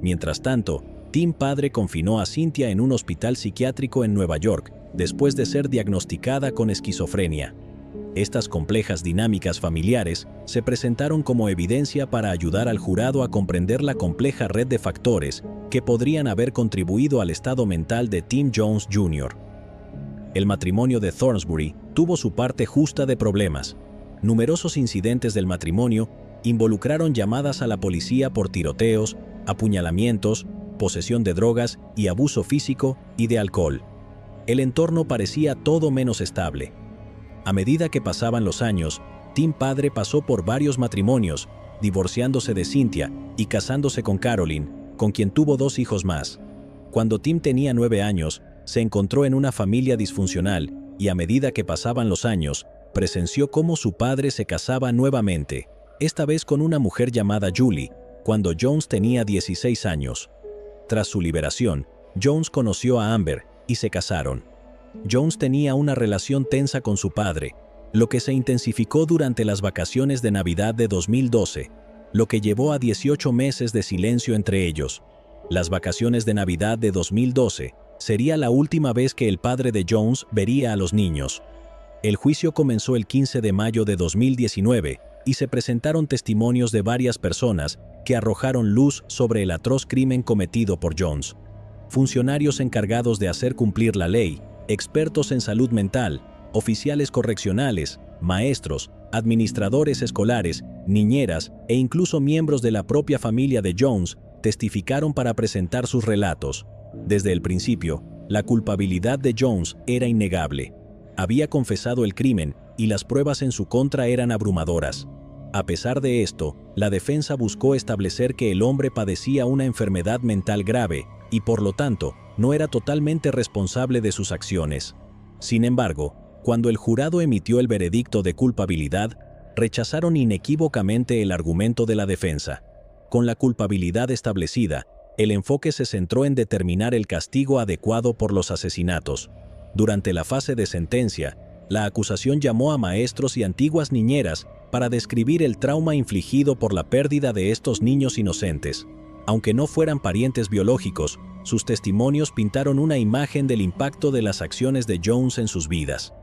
Mientras tanto, Tim padre confinó a Cynthia en un hospital psiquiátrico en Nueva York después de ser diagnosticada con esquizofrenia. Estas complejas dinámicas familiares se presentaron como evidencia para ayudar al jurado a comprender la compleja red de factores que podrían haber contribuido al estado mental de Tim Jones Jr. El matrimonio de Thornsberry tuvo su parte justa de problemas. Numerosos incidentes del matrimonio involucraron llamadas a la policía por tiroteos, apuñalamientos, posesión de drogas y abuso físico y de alcohol. El entorno parecía todo menos estable. A medida que pasaban los años, Tim padre pasó por varios matrimonios, divorciándose de Cynthia y casándose con Caroline, con quien tuvo 2 hijos más. Cuando Tim tenía 9 años, se encontró en una familia disfuncional y a medida que pasaban los años, presenció cómo su padre se casaba nuevamente, esta vez con una mujer llamada Julie, cuando Jones tenía 16 años. Tras su liberación, Jones conoció a Amber y se casaron. Jones tenía una relación tensa con su padre, lo que se intensificó durante las vacaciones de Navidad de 2012. lo que llevó a 18 meses de silencio entre ellos. Las vacaciones de Navidad de 2012 sería la última vez que el padre de Jones vería a los niños. El juicio comenzó el 15 de mayo de 2019 y se presentaron testimonios de varias personas que arrojaron luz sobre el atroz crimen cometido por Jones. Funcionarios encargados de hacer cumplir la ley, expertos en salud mental, oficiales correccionales, maestros, administradores escolares, niñeras e incluso miembros de la propia familia de Jones testificaron para presentar sus relatos. Desde el principio, la culpabilidad de Jones era innegable. Había confesado el crimen y las pruebas en su contra eran abrumadoras. A pesar de esto, la defensa buscó establecer que el hombre padecía una enfermedad mental grave y, por lo tanto, no era totalmente responsable de sus acciones. Sin embargo, cuando el jurado emitió el veredicto de culpabilidad, rechazaron inequívocamente el argumento de la defensa. Con la culpabilidad establecida, el enfoque se centró en determinar el castigo adecuado por los asesinatos. Durante la fase de sentencia, la acusación llamó a maestros y antiguas niñeras para describir el trauma infligido por la pérdida de estos niños inocentes. Aunque no fueran parientes biológicos, sus testimonios pintaron una imagen del impacto de las acciones de Jones en sus vidas.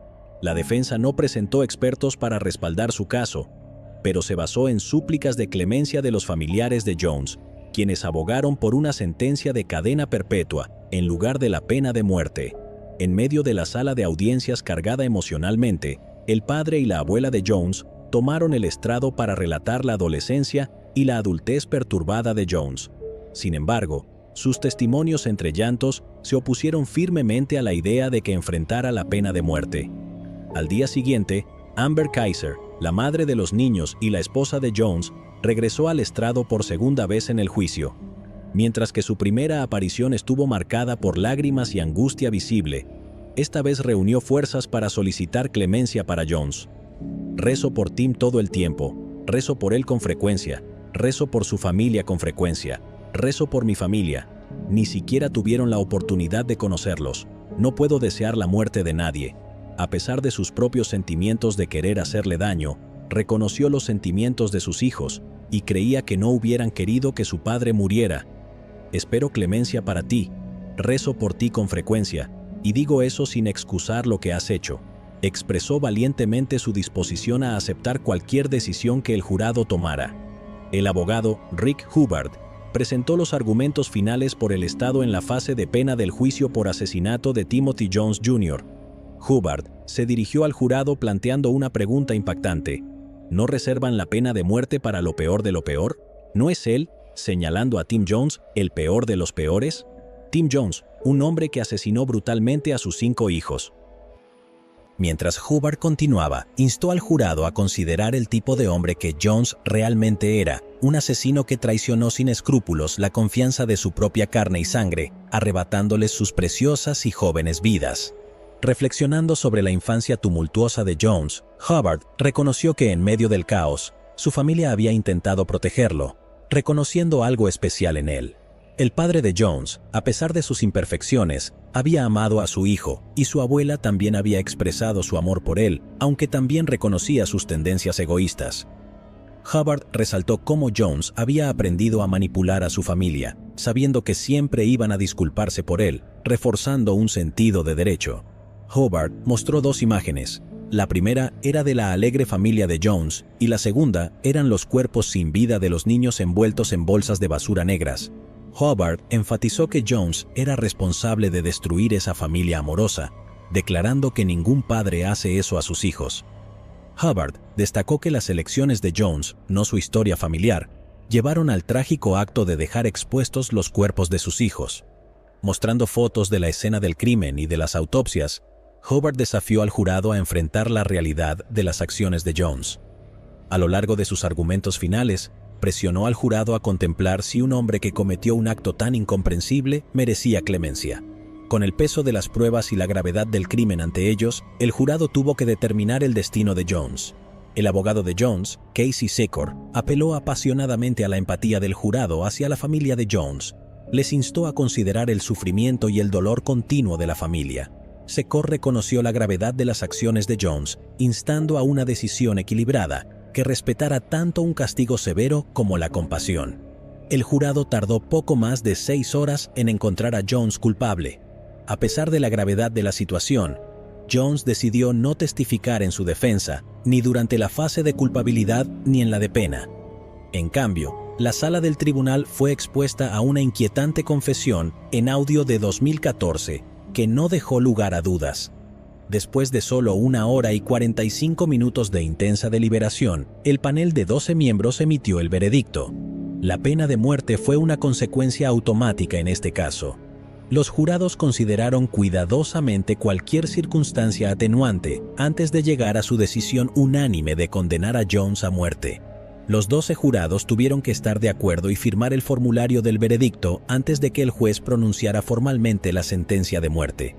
La defensa no presentó expertos para respaldar su caso, pero se basó en súplicas de clemencia de los familiares de Jones, quienes abogaron por una sentencia de cadena perpetua en lugar de la pena de muerte. En medio de la sala de audiencias cargada emocionalmente, el padre y la abuela de Jones tomaron el estrado para relatar la adolescencia y la adultez perturbada de Jones. Sin embargo, sus testimonios entre llantos se opusieron firmemente a la idea de que enfrentara la pena de muerte. Al día siguiente, Amber Kaiser, la madre de los niños y la esposa de Jones, regresó al estrado por segunda vez en el juicio. Mientras que su primera aparición estuvo marcada por lágrimas y angustia visible, esta vez reunió fuerzas para solicitar clemencia para Jones. Rezo por Tim todo el tiempo, rezo por él con frecuencia, rezo por su familia con frecuencia, rezo por mi familia. Ni siquiera tuvieron la oportunidad de conocerlos. No puedo desear la muerte de nadie. A pesar de sus propios sentimientos de querer hacerle daño, reconoció los sentimientos de sus hijos y creía que no hubieran querido que su padre muriera. Espero clemencia para ti, rezo por ti con frecuencia, y digo eso sin excusar lo que has hecho. Expresó valientemente su disposición a aceptar cualquier decisión que el jurado tomara. El abogado, Rick Hubbard, presentó los argumentos finales por el Estado en la fase de pena del juicio por asesinato de Timothy Jones Jr. Hubbard se dirigió al jurado planteando una pregunta impactante. ¿No reservan la pena de muerte para lo peor de lo peor? ¿No es él, señalando a Tim Jones, el peor de los peores? Tim Jones, un hombre que asesinó brutalmente a sus 5 hijos. Mientras Hubbard continuaba, instó al jurado a considerar el tipo de hombre que Jones realmente era, un asesino que traicionó sin escrúpulos la confianza de su propia carne y sangre, arrebatándoles sus preciosas y jóvenes vidas. Reflexionando sobre la infancia tumultuosa de Jones, Hubbard reconoció que en medio del caos, su familia había intentado protegerlo, reconociendo algo especial en él. El padre de Jones, a pesar de sus imperfecciones, había amado a su hijo, y su abuela también había expresado su amor por él, aunque también reconocía sus tendencias egoístas. Hubbard resaltó cómo Jones había aprendido a manipular a su familia, sabiendo que siempre iban a disculparse por él, reforzando un sentido de derecho. Hubbard mostró 2 imágenes. La primera era de la alegre familia de Jones y la segunda eran los cuerpos sin vida de los niños envueltos en bolsas de basura negras. Hubbard enfatizó que Jones era responsable de destruir esa familia amorosa, declarando que ningún padre hace eso a sus hijos. Hubbard destacó que las elecciones de Jones, no su historia familiar, llevaron al trágico acto de dejar expuestos los cuerpos de sus hijos. Mostrando fotos de la escena del crimen y de las autopsias, Hubbard desafió al jurado a enfrentar la realidad de las acciones de Jones. A lo largo de sus argumentos finales, presionó al jurado a contemplar si un hombre que cometió un acto tan incomprensible merecía clemencia. Con el peso de las pruebas y la gravedad del crimen ante ellos, el jurado tuvo que determinar el destino de Jones. El abogado de Jones, Casey Secor, apeló apasionadamente a la empatía del jurado hacia la familia de Jones. Les instó a considerar el sufrimiento y el dolor continuo de la familia. Secor reconoció la gravedad de las acciones de Jones, instando a una decisión equilibrada, que respetara tanto un castigo severo como la compasión. El jurado tardó poco más de 6 horas en encontrar a Jones culpable. A pesar de la gravedad de la situación, Jones decidió no testificar en su defensa, ni durante la fase de culpabilidad ni en la de pena. En cambio, la sala del tribunal fue expuesta a una inquietante confesión en audio de 2014 que no dejó lugar a dudas. Después de solo 1 hora y 45 minutos de intensa deliberación, el panel de 12 miembros emitió el veredicto. La pena de muerte fue una consecuencia automática en este caso. Los jurados consideraron cuidadosamente cualquier circunstancia atenuante antes de llegar a su decisión unánime de condenar a Jones a muerte. Los 12 jurados tuvieron que estar de acuerdo y firmar el formulario del veredicto antes de que el juez pronunciara formalmente la sentencia de muerte.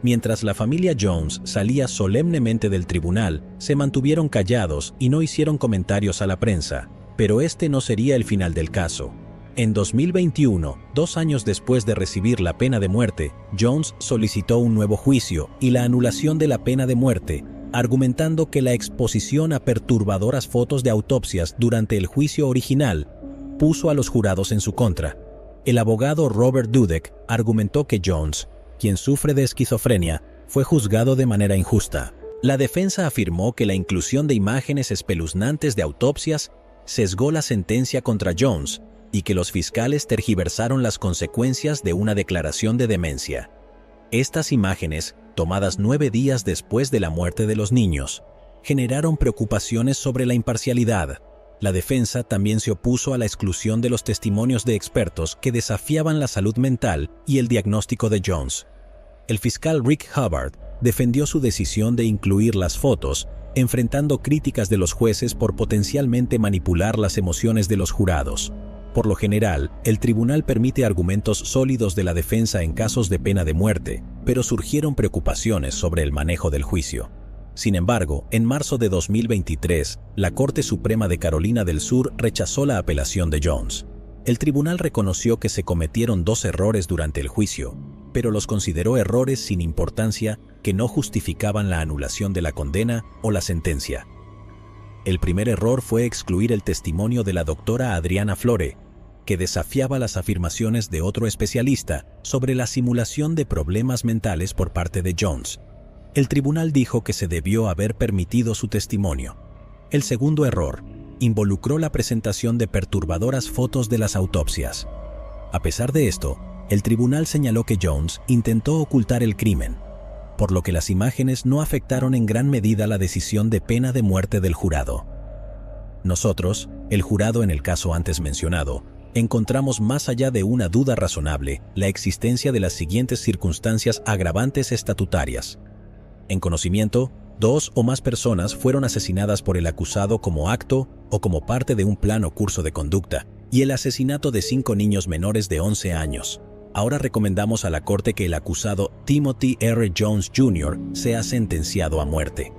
Mientras la familia Jones salía solemnemente del tribunal, se mantuvieron callados y no hicieron comentarios a la prensa, pero este no sería el final del caso. En 2021, 2 años después de recibir la pena de muerte, Jones solicitó un nuevo juicio y la anulación de la pena de muerte, argumentando que la exposición a perturbadoras fotos de autopsias durante el juicio original puso a los jurados en su contra. El abogado Robert Dudek argumentó que Jones, quien sufre de esquizofrenia, fue juzgado de manera injusta. La defensa afirmó que la inclusión de imágenes espeluznantes de autopsias sesgó la sentencia contra Jones y que los fiscales tergiversaron las consecuencias de una declaración de demencia. Estas imágenes, tomadas 9 días después de la muerte de los niños, generaron preocupaciones sobre la imparcialidad. La defensa también se opuso a la exclusión de los testimonios de expertos que desafiaban la salud mental y el diagnóstico de Jones. El fiscal Rick Hubbard defendió su decisión de incluir las fotos, enfrentando críticas de los jueces por potencialmente manipular las emociones de los jurados. Por lo general, el tribunal permite argumentos sólidos de la defensa en casos de pena de muerte, pero surgieron preocupaciones sobre el manejo del juicio. Sin embargo, en marzo de 2023, la Corte Suprema de Carolina del Sur rechazó la apelación de Jones. El tribunal reconoció que se cometieron 2 errores durante el juicio, pero los consideró errores sin importancia que no justificaban la anulación de la condena o la sentencia. El primer error fue excluir el testimonio de la doctora Adriana Flore, que desafiaba las afirmaciones de otro especialista sobre la simulación de problemas mentales por parte de Jones. El tribunal dijo que se debió haber permitido su testimonio. El segundo error involucró la presentación de perturbadoras fotos de las autopsias. A pesar de esto, el tribunal señaló que Jones intentó ocultar el crimen, por lo que las imágenes no afectaron en gran medida la decisión de pena de muerte del jurado. Nosotros, el jurado en el caso antes mencionado, encontramos más allá de una duda razonable la existencia de las siguientes circunstancias agravantes estatutarias. En conocimiento, 2 o más personas fueron asesinadas por el acusado como acto o como parte de un plan o curso de conducta, y el asesinato de 5 niños menores de 11 años. Ahora recomendamos a la Corte que el acusado Timothy R. Jones Jr. sea sentenciado a muerte.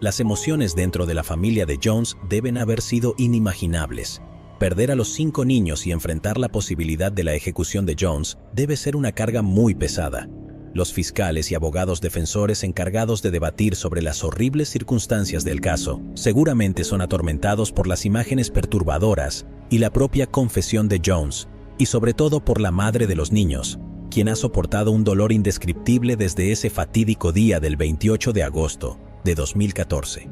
Las emociones dentro de la familia de Jones deben haber sido inimaginables. Perder a los 5 niños y enfrentar la posibilidad de la ejecución de Jones debe ser una carga muy pesada. Los fiscales y abogados defensores encargados de debatir sobre las horribles circunstancias del caso seguramente son atormentados por las imágenes perturbadoras y la propia confesión de Jones, y sobre todo por la madre de los niños, quien ha soportado un dolor indescriptible desde ese fatídico día del 28 de agosto de 2014.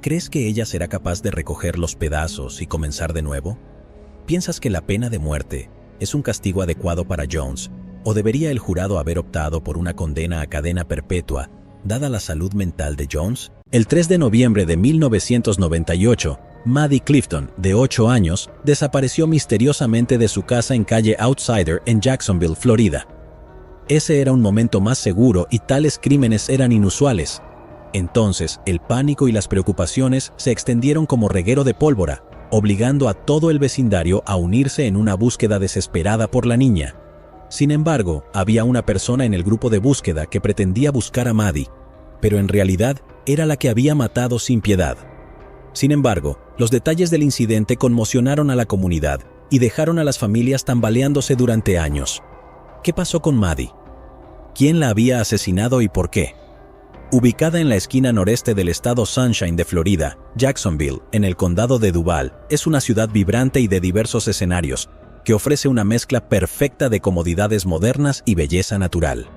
¿Crees que ella será capaz de recoger los pedazos y comenzar de nuevo? ¿Piensas que la pena de muerte es un castigo adecuado para Jones, o debería el jurado haber optado por una condena a cadena perpetua, dada la salud mental de Jones? El 3 de noviembre de 1998, Maddie Clifton, de 8 años, desapareció misteriosamente de su casa en calle Outsider en Jacksonville, Florida. Ese era un momento más seguro y tales crímenes eran inusuales. Entonces, el pánico y las preocupaciones se extendieron como reguero de pólvora, obligando a todo el vecindario a unirse en una búsqueda desesperada por la niña. Sin embargo, había una persona en el grupo de búsqueda que pretendía buscar a Maddie, pero en realidad era la que había matado sin piedad. Sin embargo, los detalles del incidente conmocionaron a la comunidad y dejaron a las familias tambaleándose durante años. ¿Qué pasó con Maddie? ¿Quién la había asesinado y por qué? Ubicada en la esquina noreste del estado Sunshine de Florida, Jacksonville, en el condado de Duval, es una ciudad vibrante y de diversos escenarios, que ofrece una mezcla perfecta de comodidades modernas y belleza natural.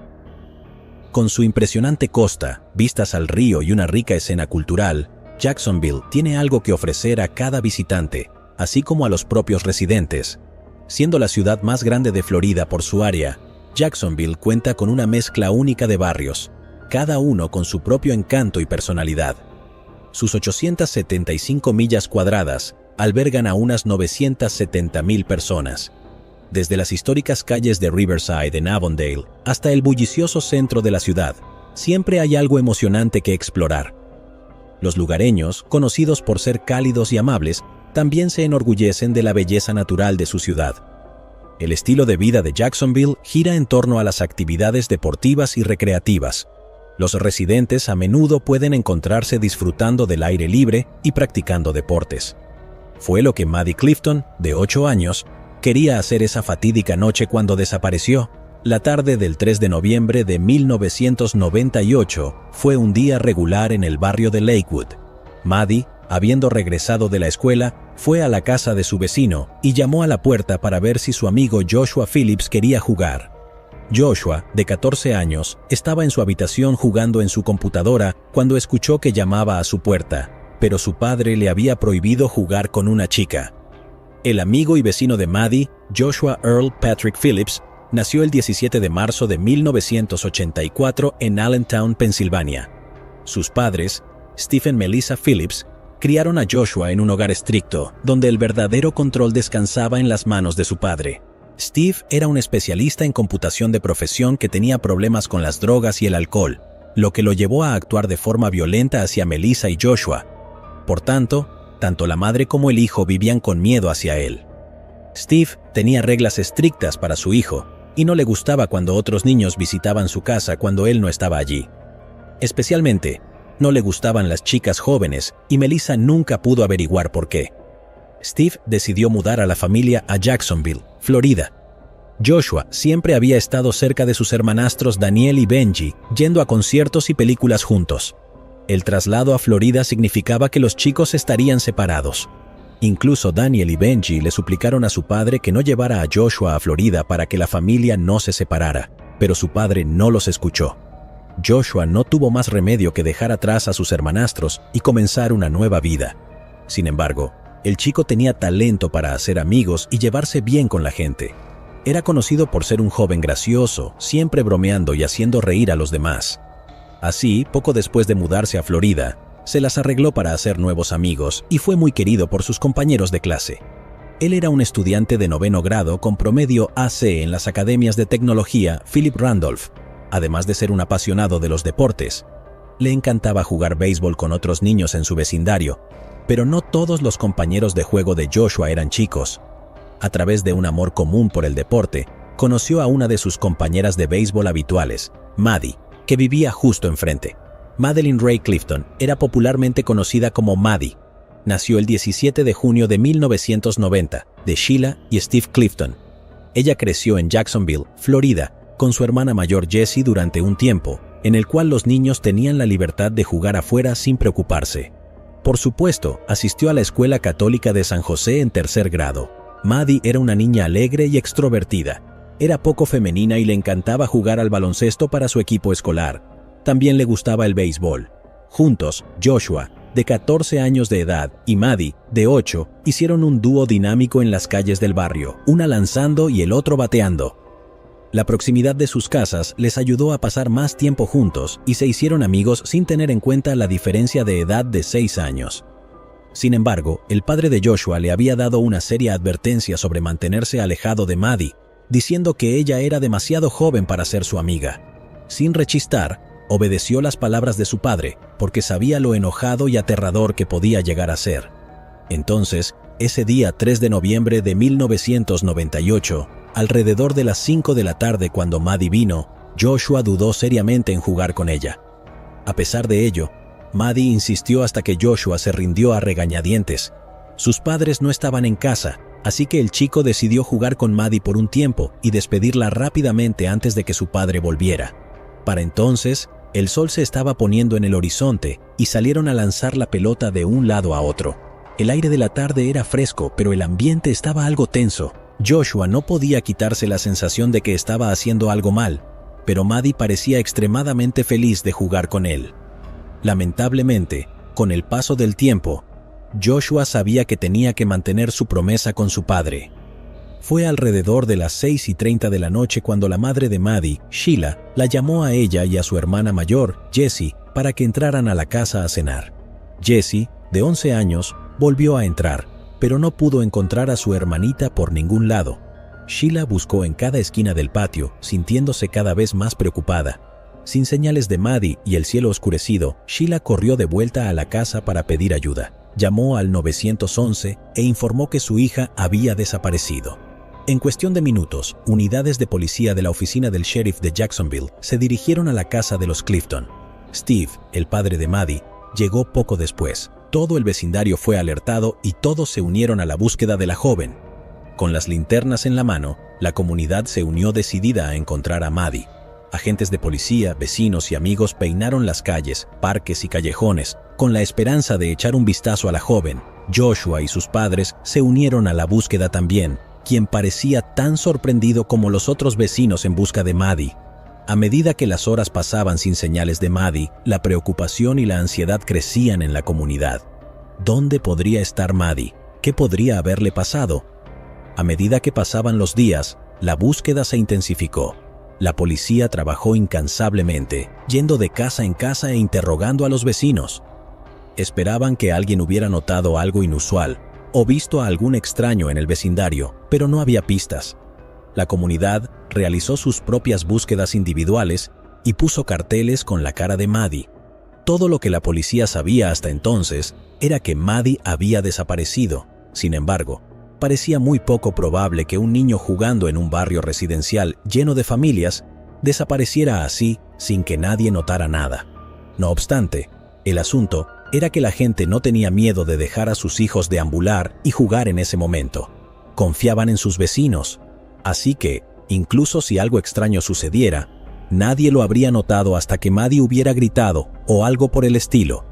Con su impresionante costa, vistas al río y una rica escena cultural, Jacksonville tiene algo que ofrecer a cada visitante, así como a los propios residentes. Siendo la ciudad más grande de Florida por su área, Jacksonville cuenta con una mezcla única de barrios, cada uno con su propio encanto y personalidad. Sus 875 millas cuadradas albergan a unas 970,000 personas. Desde las históricas calles de Riverside en Avondale hasta el bullicioso centro de la ciudad, siempre hay algo emocionante que explorar. Los lugareños, conocidos por ser cálidos y amables, también se enorgullecen de la belleza natural de su ciudad. El estilo de vida de Jacksonville gira en torno a las actividades deportivas y recreativas. Los residentes a menudo pueden encontrarse disfrutando del aire libre y practicando deportes. Fue lo que Maddie Clifton, de 8 años, quería hacer esa fatídica noche cuando desapareció. La tarde del 3 de noviembre de 1998 fue un día regular en el barrio de Lakewood. Maddie, habiendo regresado de la escuela, fue a la casa de su vecino y llamó a la puerta para ver si su amigo Joshua Phillips quería jugar. Joshua, de 14 años, estaba en su habitación jugando en su computadora cuando escuchó que llamaba a su puerta, pero su padre le había prohibido jugar con una chica. El amigo y vecino de Maddie, Joshua Earl Patrick Phillips, nació el 17 de marzo de 1984 en Allentown, Pensilvania. Sus padres, Stephen Melissa Phillips, criaron a Joshua en un hogar estricto, donde el verdadero control descansaba en las manos de su padre. Steve era un especialista en computación de profesión que tenía problemas con las drogas y el alcohol, lo que lo llevó a actuar de forma violenta hacia Melissa y Joshua. Por tanto, tanto la madre como el hijo vivían con miedo hacia él. Steve tenía reglas estrictas para su hijo, y no le gustaba cuando otros niños visitaban su casa cuando él no estaba allí. Especialmente, no le gustaban las chicas jóvenes, y Melissa nunca pudo averiguar por qué. Steve decidió mudar a la familia a Jacksonville, Florida. Joshua siempre había estado cerca de sus hermanastros Daniel y Benji, yendo a conciertos y películas juntos. El traslado a Florida significaba que los chicos estarían separados. Incluso Daniel y Benji le suplicaron a su padre que no llevara a Joshua a Florida para que la familia no se separara, pero su padre no los escuchó. Joshua no tuvo más remedio que dejar atrás a sus hermanastros y comenzar una nueva vida. Sin embargo, el chico tenía talento para hacer amigos y llevarse bien con la gente. Era conocido por ser un joven gracioso, siempre bromeando y haciendo reír a los demás. Así, poco después de mudarse a Florida, se las arregló para hacer nuevos amigos y fue muy querido por sus compañeros de clase. Él era un estudiante de 9º grado con promedio AC en las academias de tecnología Philip Randolph. Además de ser un apasionado de los deportes, le encantaba jugar béisbol con otros niños en su vecindario, pero no todos los compañeros de juego de Joshua eran chicos. A través de un amor común por el deporte, conoció a una de sus compañeras de béisbol habituales, Maddie, que vivía justo enfrente. Madeline Ray Clifton era popularmente conocida como Maddie. Nació el 17 de junio de 1990, de Sheila y Steve Clifton. Ella creció en Jacksonville, Florida, con su hermana mayor Jessie durante un tiempo, en el cual los niños tenían la libertad de jugar afuera sin preocuparse. Por supuesto, asistió a la Escuela Católica de San José en 3er grado. Maddie era una niña alegre y extrovertida. Era poco femenina y le encantaba jugar al baloncesto para su equipo escolar. También le gustaba el béisbol. Juntos, Joshua, de 14 años de edad, y Maddie, de 8, hicieron un dúo dinámico en las calles del barrio, una lanzando y el otro bateando. La proximidad de sus casas les ayudó a pasar más tiempo juntos y se hicieron amigos sin tener en cuenta la diferencia de edad de 6 años. Sin embargo, el padre de Joshua le había dado una seria advertencia sobre mantenerse alejado de Maddie, diciendo que ella era demasiado joven para ser su amiga. Sin rechistar, obedeció las palabras de su padre, porque sabía lo enojado y aterrador que podía llegar a ser. Entonces, ese día 3 de noviembre de 1998, alrededor de las 5 de la tarde cuando Maddie vino, Joshua dudó seriamente en jugar con ella. A pesar de ello, Maddie insistió hasta que Joshua se rindió a regañadientes. Sus padres no estaban en casa, así que el chico decidió jugar con Maddie por un tiempo y despedirla rápidamente antes de que su padre volviera. Para entonces, El sol se estaba poniendo en el horizonte y salieron a lanzar la pelota de un lado a otro. El aire de la tarde era fresco, pero el ambiente estaba algo tenso. Joshua no podía quitarse la sensación de que estaba haciendo algo mal, pero Maddie parecía extremadamente feliz de jugar con él. Lamentablemente, con el paso del tiempo, Joshua sabía que tenía que mantener su promesa con su padre. Fue alrededor de las 6:30 de la noche cuando la madre de Maddie, Sheila, la llamó a ella y a su hermana mayor, Jessie, para que entraran a la casa a cenar. Jessie, de 11 años, volvió a entrar, pero no pudo encontrar a su hermanita por ningún lado. Sheila buscó en cada esquina del patio, sintiéndose cada vez más preocupada. Sin señales de Maddie y el cielo oscurecido, Sheila corrió de vuelta a la casa para pedir ayuda. Llamó al 911 e informó que su hija había desaparecido. En cuestión de minutos, unidades de policía de la oficina del sheriff de Jacksonville se dirigieron a la casa de los Clifton. Steve, el padre de Maddie, llegó poco después. Todo el vecindario fue alertado y todos se unieron a la búsqueda de la joven. Con las linternas en la mano, la comunidad se unió decidida a encontrar a Maddie. Agentes de policía, vecinos y amigos peinaron las calles, parques y callejones, con la esperanza de echar un vistazo a la joven. Joshua y sus padres se unieron a la búsqueda también, quien parecía tan sorprendido como los otros vecinos en busca de Maddie. A medida que las horas pasaban sin señales de Maddie, la preocupación y la ansiedad crecían en la comunidad. ¿Dónde podría estar Maddie? ¿Qué podría haberle pasado? A medida que pasaban los días, la búsqueda se intensificó. La policía trabajó incansablemente, yendo de casa en casa e interrogando a los vecinos. Esperaban que alguien hubiera notado algo inusual o visto a algún extraño en el vecindario, pero no había pistas. La comunidad realizó sus propias búsquedas individuales y puso carteles con la cara de Maddie. Todo lo que la policía sabía hasta entonces era que Maddie había desaparecido. Sin embargo, parecía muy poco probable que un niño jugando en un barrio residencial lleno de familias desapareciera así sin que nadie notara nada. No obstante, el asunto era que la gente no tenía miedo de dejar a sus hijos deambular y jugar en ese momento. Confiaban en sus vecinos, así que, incluso si algo extraño sucediera, nadie lo habría notado hasta que Maddie hubiera gritado o algo por el estilo.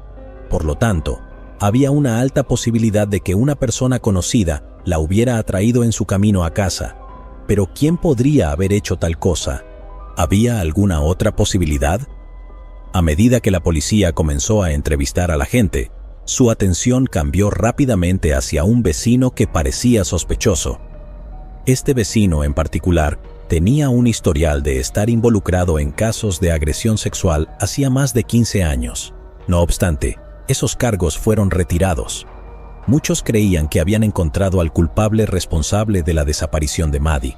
Por lo tanto, había una alta posibilidad de que una persona conocida la hubiera atraído en su camino a casa. Pero ¿quién podría haber hecho tal cosa? ¿Había alguna otra posibilidad? A medida que la policía comenzó a entrevistar a la gente, su atención cambió rápidamente hacia un vecino que parecía sospechoso. Este vecino en particular tenía un historial de estar involucrado en casos de agresión sexual hacía más de 15 años. No obstante, esos cargos fueron retirados. Muchos creían que habían encontrado al culpable responsable de la desaparición de Maddie.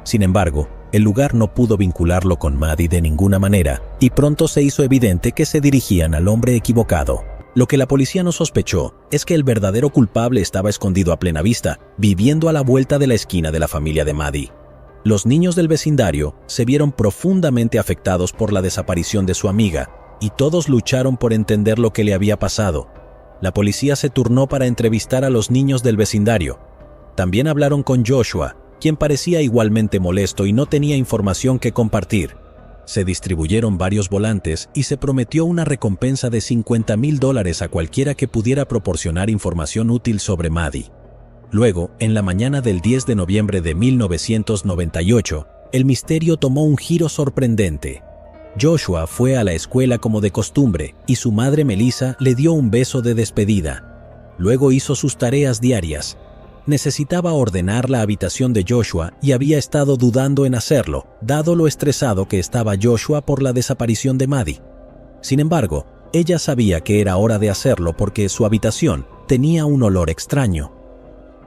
Sin embargo, el lugar no pudo vincularlo con Maddie de ninguna manera, y pronto se hizo evidente que se dirigían al hombre equivocado. Lo que la policía no sospechó es que el verdadero culpable estaba escondido a plena vista, viviendo a la vuelta de la esquina de la familia de Maddie. Los niños del vecindario se vieron profundamente afectados por la desaparición de su amiga, y todos lucharon por entender lo que le había pasado. La policía se turnó para entrevistar a los niños del vecindario. También hablaron con Joshua, quien parecía igualmente molesto y no tenía información que compartir. Se distribuyeron varios volantes y se prometió una recompensa de $50,000 a cualquiera que pudiera proporcionar información útil sobre Maddie. Luego, en la mañana del 10 de noviembre de 1998, el misterio tomó un giro sorprendente. Joshua fue a la escuela como de costumbre y su madre Melissa le dio un beso de despedida. Luego hizo sus tareas diarias. Necesitaba ordenar la habitación de Joshua y había estado dudando en hacerlo, dado lo estresado que estaba Joshua por la desaparición de Maddie. Sin embargo, ella sabía que era hora de hacerlo porque su habitación tenía un olor extraño.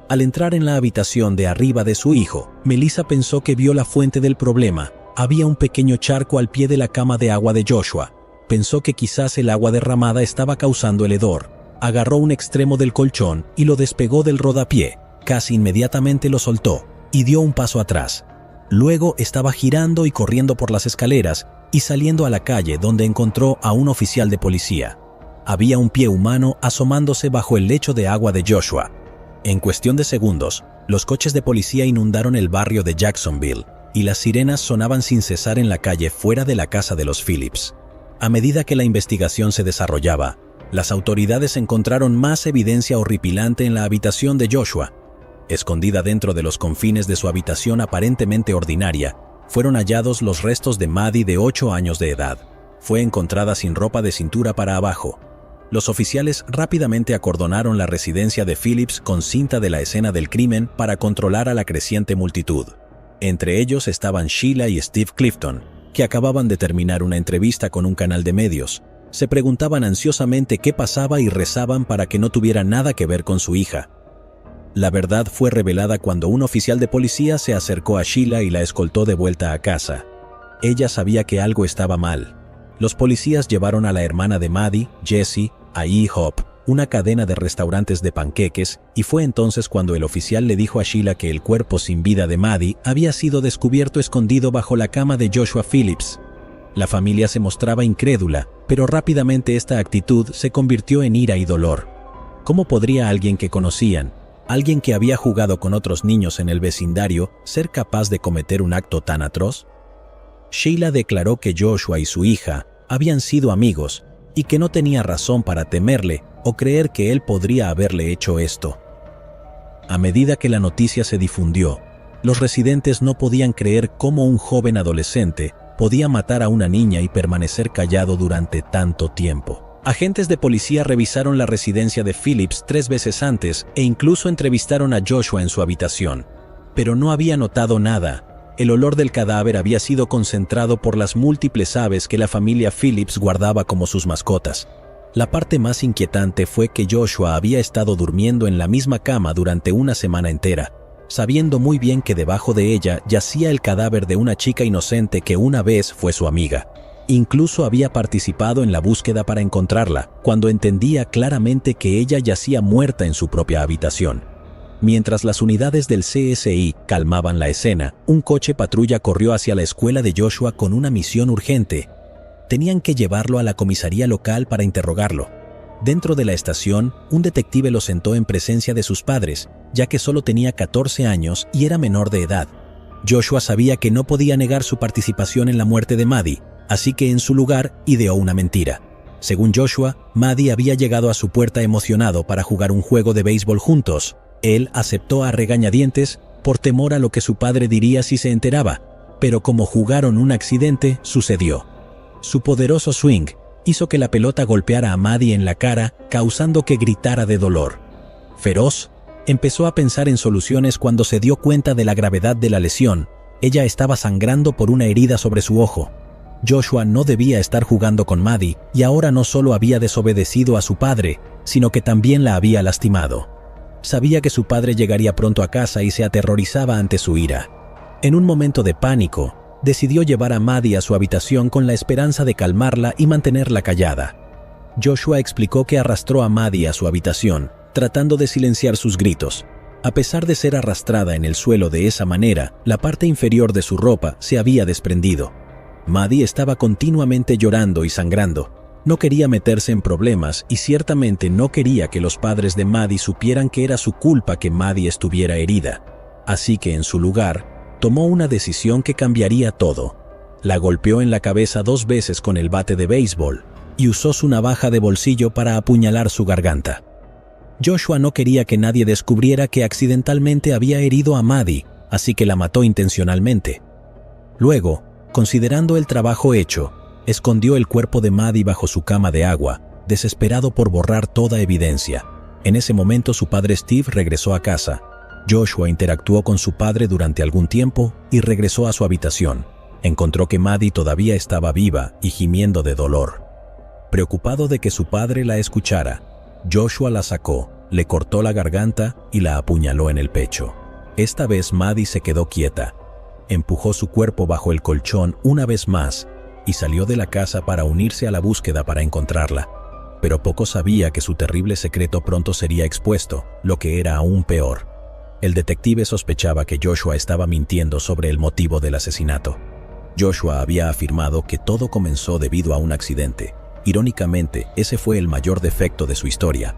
Al entrar en la habitación de arriba de su hijo, Melissa pensó que vio la fuente del problema. Había un pequeño charco al pie de la cama de agua de Joshua. Pensó que quizás el agua derramada estaba causando el hedor. Agarró un extremo del colchón y lo despegó del rodapié. Casi inmediatamente lo soltó y dio un paso atrás. Luego estaba girando y corriendo por las escaleras y saliendo a la calle donde encontró a un oficial de policía. Había un pie humano asomándose bajo el lecho de agua de Joshua. En cuestión de segundos, los coches de policía inundaron el barrio de Jacksonville y las sirenas sonaban sin cesar en la calle fuera de la casa de los Phillips. A medida que la investigación se desarrollaba, las autoridades encontraron más evidencia horripilante en la habitación de Joshua. Escondida dentro de los confines de su habitación aparentemente ordinaria, fueron hallados los restos de Maddie de 8 años de edad. Fue encontrada sin ropa de cintura para abajo. Los oficiales rápidamente acordonaron la residencia de Phillips con cinta de la escena del crimen para controlar a la creciente multitud. Entre ellos estaban Sheila y Steve Clifton, que acababan de terminar una entrevista con un canal de medios. Se preguntaban ansiosamente qué pasaba y rezaban para que no tuviera nada que ver con su hija. La verdad fue revelada cuando un oficial de policía se acercó a Sheila y la escoltó de vuelta a casa. Ella sabía que algo estaba mal. Los policías llevaron a la hermana de Maddie, Jessie, a IHOP, una cadena de restaurantes de panqueques, y fue entonces cuando el oficial le dijo a Sheila que el cuerpo sin vida de Maddie había sido descubierto escondido bajo la cama de Joshua Phillips. La familia se mostraba incrédula, pero rápidamente esta actitud se convirtió en ira y dolor. ¿Cómo podría alguien que conocían, alguien que había jugado con otros niños en el vecindario, ser capaz de cometer un acto tan atroz? Sheila declaró que Joshua y su hija habían sido amigos y que no tenía razón para temerle o creer que él podría haberle hecho esto. A medida que la noticia se difundió, los residentes no podían creer cómo un joven adolescente podía matar a una niña y permanecer callado durante tanto tiempo. Agentes de policía revisaron la residencia de Phillips 3 veces antes e incluso entrevistaron a Joshua en su habitación, pero no había notado nada. El olor del cadáver había sido concentrado por las múltiples aves que la familia Phillips guardaba como sus mascotas. La parte más inquietante fue que Joshua había estado durmiendo en la misma cama durante una semana entera, sabiendo muy bien que debajo de ella yacía el cadáver de una chica inocente que una vez fue su amiga. Incluso había participado en la búsqueda para encontrarla, cuando entendía claramente que ella yacía muerta en su propia habitación. Mientras las unidades del CSI calmaban la escena, un coche patrulla corrió hacia la escuela de Joshua con una misión urgente. Tenían que llevarlo a la comisaría local para interrogarlo. Dentro de la estación, un detective lo sentó en presencia de sus padres, ya que solo tenía 14 años y era menor de edad. Joshua sabía que no podía negar su participación en la muerte de Maddie, así que en su lugar ideó una mentira. Según Joshua, Maddie había llegado a su puerta emocionado para jugar un juego de béisbol juntos. Él aceptó a regañadientes por temor a lo que su padre diría si se enteraba, pero como jugaron un accidente, sucedió. Su poderoso swing hizo que la pelota golpeara a Maddie en la cara, causando que gritara de dolor. Feroz, empezó a pensar en soluciones cuando se dio cuenta de la gravedad de la lesión. Ella estaba sangrando por una herida sobre su ojo. Joshua no debía estar jugando con Maddie y ahora no solo había desobedecido a su padre, sino que también la había lastimado. Sabía que su padre llegaría pronto a casa y se aterrorizaba ante su ira. En un momento de pánico, decidió llevar a Maddie a su habitación con la esperanza de calmarla y mantenerla callada. Joshua explicó que arrastró a Maddie a su habitación, tratando de silenciar sus gritos. A pesar de ser arrastrada en el suelo de esa manera, la parte inferior de su ropa se había desprendido. Maddie estaba continuamente llorando y sangrando. No quería meterse en problemas y ciertamente no quería que los padres de Maddie supieran que era su culpa que Maddie estuviera herida. Así que en su lugar, tomó una decisión que cambiaría todo. La golpeó en la cabeza 2 veces con el bate de béisbol y usó su navaja de bolsillo para apuñalar su garganta. Joshua no quería que nadie descubriera que accidentalmente había herido a Maddie, así que la mató intencionalmente. Luego, considerando el trabajo hecho, escondió el cuerpo de Maddie bajo su cama de agua, desesperado por borrar toda evidencia. En ese momento su padre Steve regresó a casa. Joshua interactuó con su padre durante algún tiempo y regresó a su habitación. Encontró que Maddie todavía estaba viva y gimiendo de dolor. Preocupado de que su padre la escuchara, Joshua la sacó, le cortó la garganta y la apuñaló en el pecho. Esta vez Maddie se quedó quieta. Empujó su cuerpo bajo el colchón una vez más y salió de la casa para unirse a la búsqueda para encontrarla. Pero poco sabía que su terrible secreto pronto sería expuesto, lo que era aún peor. El detective sospechaba que Joshua estaba mintiendo sobre el motivo del asesinato. Joshua había afirmado que todo comenzó debido a un accidente. Irónicamente, ese fue el mayor defecto de su historia.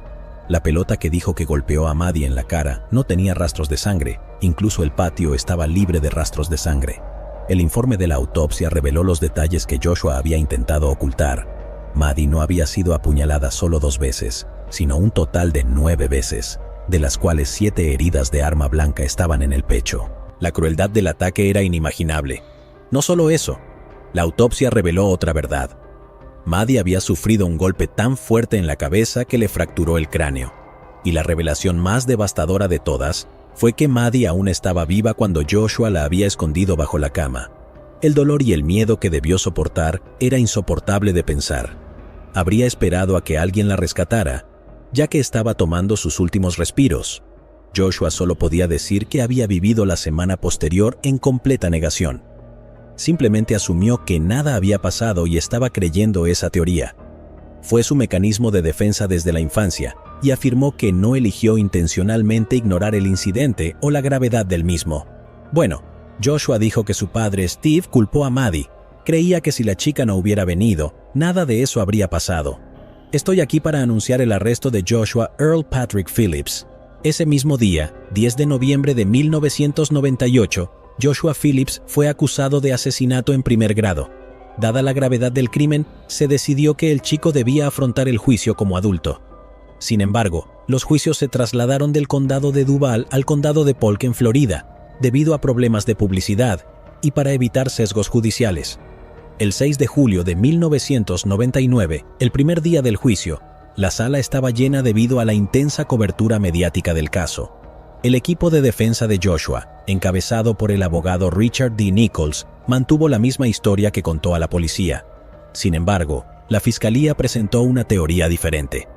La pelota que dijo que golpeó a Maddie en la cara no tenía rastros de sangre, incluso el patio estaba libre de rastros de sangre. El informe de la autopsia reveló los detalles que Joshua había intentado ocultar. Maddie no había sido apuñalada solo 2 veces, sino un total de 9 veces, de las cuales 7 heridas de arma blanca estaban en el pecho. La crueldad del ataque era inimaginable. No solo eso, la autopsia reveló otra verdad. Maddie había sufrido un golpe tan fuerte en la cabeza que le fracturó el cráneo. Y la revelación más devastadora de todas fue que Maddie aún estaba viva cuando Joshua la había escondido bajo la cama. El dolor y el miedo que debió soportar era insoportable de pensar. Habría esperado a que alguien la rescatara, ya que estaba tomando sus últimos respiros. Joshua solo podía decir que había vivido la semana posterior en completa negación. Simplemente asumió que nada había pasado y estaba creyendo esa teoría. Fue su mecanismo de defensa desde la infancia y afirmó que no eligió intencionalmente ignorar el incidente o la gravedad del mismo. Bueno, Joshua dijo que su padre Steve culpó a Maddie. Creía que si la chica no hubiera venido, nada de eso habría pasado. Estoy aquí para anunciar el arresto de Joshua Earl Patrick Phillips. Ese mismo día, 10 de noviembre de 1998, Joshua Phillips fue acusado de asesinato en primer grado. Dada la gravedad del crimen, se decidió que el chico debía afrontar el juicio como adulto. Sin embargo, los juicios se trasladaron del condado de Duval al condado de Polk en Florida, debido a problemas de publicidad y para evitar sesgos judiciales. El 6 de julio de 1999, el primer día del juicio, la sala estaba llena debido a la intensa cobertura mediática del caso. El equipo de defensa de Joshua, encabezado por el abogado Richard D. Nichols, mantuvo la misma historia que contó a la policía. Sin embargo, la fiscalía presentó una teoría diferente.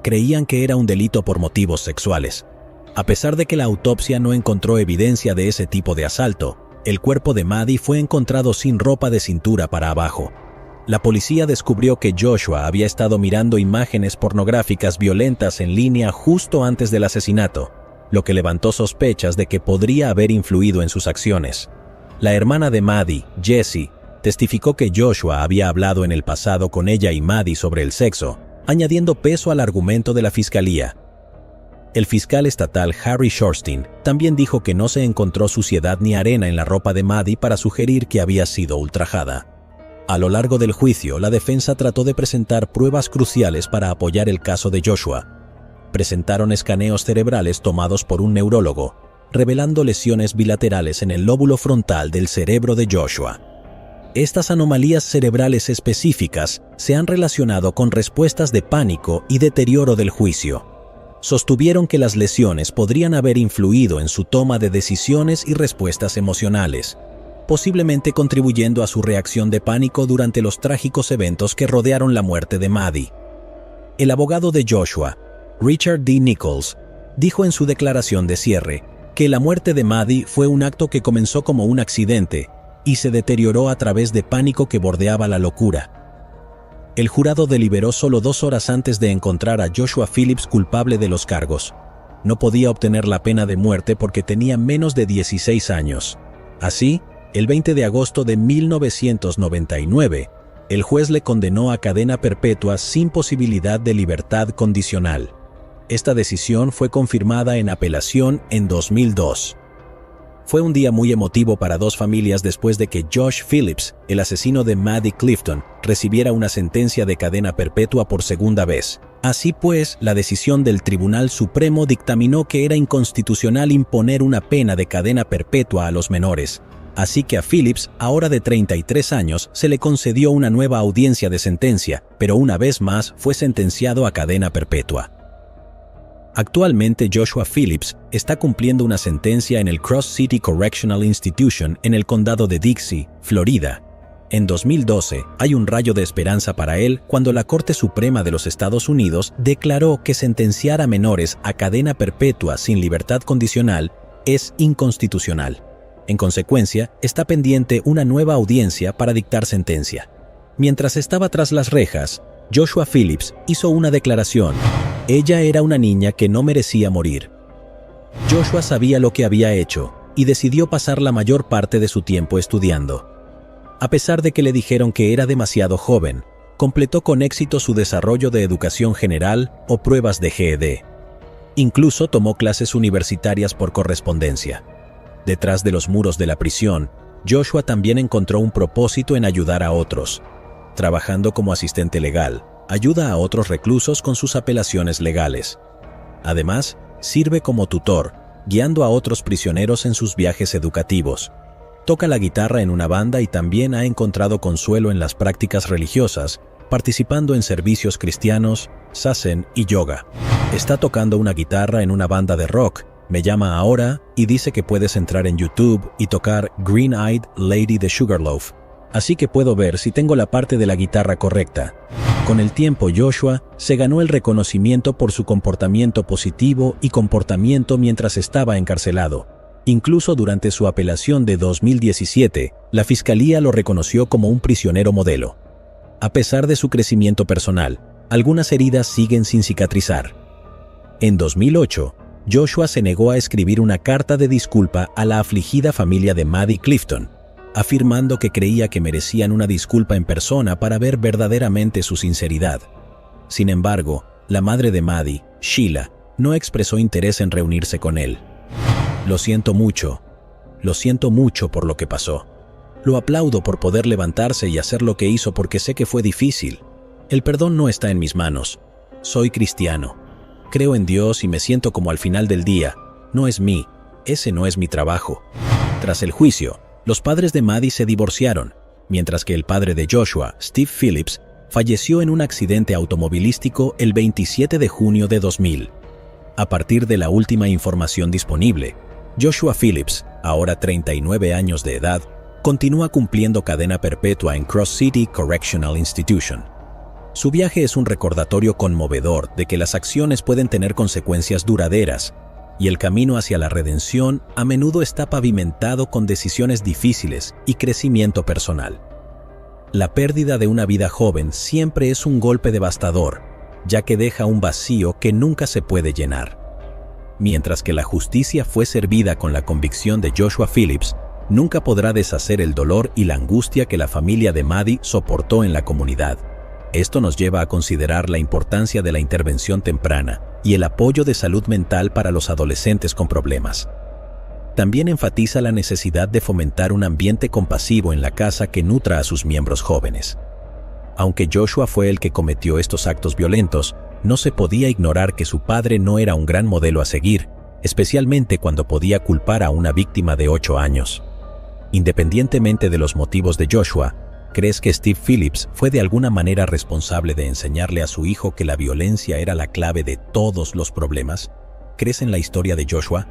Creían que era un delito por motivos sexuales. A pesar de que la autopsia no encontró evidencia de ese tipo de asalto, el cuerpo de Maddie fue encontrado sin ropa de cintura para abajo. La policía descubrió que Joshua había estado mirando imágenes pornográficas violentas en línea justo antes del asesinato, lo que levantó sospechas de que podría haber influido en sus acciones. La hermana de Maddie, Jessie, testificó que Joshua había hablado en el pasado con ella y Maddie sobre el sexo, añadiendo peso al argumento de la fiscalía. El fiscal estatal Harry Shorstein también dijo que no se encontró suciedad ni arena en la ropa de Maddie para sugerir que había sido ultrajada. A lo largo del juicio, la defensa trató de presentar pruebas cruciales para apoyar el caso de Joshua. Presentaron escaneos cerebrales tomados por un neurólogo, revelando lesiones bilaterales en el lóbulo frontal del cerebro de Joshua. Estas anomalías cerebrales específicas se han relacionado con respuestas de pánico y deterioro del juicio. Sostuvieron que las lesiones podrían haber influido en su toma de decisiones y respuestas emocionales, posiblemente contribuyendo a su reacción de pánico durante los trágicos eventos que rodearon la muerte de Maddie. El abogado de Joshua, Richard D. Nichols, dijo en su declaración de cierre que la muerte de Maddie fue un acto que comenzó como un accidente y se deterioró a través de pánico que bordeaba la locura. El jurado deliberó solo 2 horas antes de encontrar a Joshua Phillips culpable de los cargos. No podía obtener la pena de muerte porque tenía menos de 16 años. Así, el 20 de agosto de 1999, el juez le condenó a cadena perpetua sin posibilidad de libertad condicional. Esta decisión fue confirmada en apelación en 2002. Fue un día muy emotivo para 2 familias después de que Josh Phillips, el asesino de Maddie Clifton, recibiera una sentencia de cadena perpetua por segunda vez. Así pues, la decisión del Tribunal Supremo dictaminó que era inconstitucional imponer una pena de cadena perpetua a los menores. Así que a Phillips, ahora de 33 años, se le concedió una nueva audiencia de sentencia, pero una vez más fue sentenciado a cadena perpetua. Actualmente Joshua Phillips está cumpliendo una sentencia en el Cross City Correctional Institution en el condado de Dixie, Florida. En 2012, hay un rayo de esperanza para él cuando la Corte Suprema de los Estados Unidos declaró que sentenciar a menores a cadena perpetua sin libertad condicional es inconstitucional. En consecuencia, está pendiente una nueva audiencia para dictar sentencia. Mientras estaba tras las rejas, Joshua Phillips hizo una declaración. Ella era una niña que no merecía morir. Joshua sabía lo que había hecho y decidió pasar la mayor parte de su tiempo estudiando. A pesar de que le dijeron que era demasiado joven, completó con éxito su desarrollo de educación general o pruebas de GED. Incluso tomó clases universitarias por correspondencia. Detrás de los muros de la prisión, Joshua también encontró un propósito en ayudar a otros. Trabajando como asistente legal, ayuda a otros reclusos con sus apelaciones legales. Además, sirve como tutor, guiando a otros prisioneros en sus viajes educativos. Toca la guitarra en una banda y también ha encontrado consuelo en las prácticas religiosas, participando en servicios cristianos, sasen y yoga. Está tocando una guitarra en una banda de rock, me llama ahora y dice que puedes entrar en YouTube y tocar Green Eyed Lady de Sugarloaf. Así que puedo ver si tengo la parte de la guitarra correcta. Con el tiempo, Joshua se ganó el reconocimiento por su comportamiento positivo y comportamiento mientras estaba encarcelado. Incluso durante su apelación de 2017, la fiscalía lo reconoció como un prisionero modelo. A pesar de su crecimiento personal, algunas heridas siguen sin cicatrizar. En 2008, Joshua se negó a escribir una carta de disculpa a la afligida familia de Maddie Clifton, afirmando que creía que merecían una disculpa en persona para ver verdaderamente su sinceridad. Sin embargo, la madre de Maddie, Sheila, no expresó interés en reunirse con él. Lo siento mucho por lo que pasó. Lo aplaudo por poder levantarse y hacer lo que hizo porque sé que fue difícil. El perdón no está en mis manos. Soy cristiano. Creo en Dios y me siento como al final del día. No es mí. Ese no es mi trabajo. Tras el juicio, los padres de Maddie se divorciaron, mientras que el padre de Joshua, Steve Phillips, falleció en un accidente automovilístico el 27 de junio de 2000. A partir de la última información disponible, Joshua Phillips, ahora 39 años de edad, continúa cumpliendo cadena perpetua en Cross City Correctional Institution. Su viaje es un recordatorio conmovedor de que las acciones pueden tener consecuencias duraderas, y el camino hacia la redención a menudo está pavimentado con decisiones difíciles y crecimiento personal. La pérdida de una vida joven siempre es un golpe devastador, ya que deja un vacío que nunca se puede llenar. Mientras que la justicia fue servida con la convicción de Joshua Phillips, nunca podrá deshacer el dolor y la angustia que la familia de Maddie soportó en la comunidad. Esto nos lleva a considerar la importancia de la intervención temprana y el apoyo de salud mental para los adolescentes con problemas. También enfatiza la necesidad de fomentar un ambiente compasivo en la casa que nutra a sus miembros jóvenes. Aunque Joshua fue el que cometió estos actos violentos, no se podía ignorar que su padre no era un gran modelo a seguir, especialmente cuando podía culpar a una víctima de 8 años. Independientemente de los motivos de Joshua, ¿crees que Steve Phillips fue de alguna manera responsable de enseñarle a su hijo que la violencia era la clave de todos los problemas? ¿Crees en la historia de Joshua?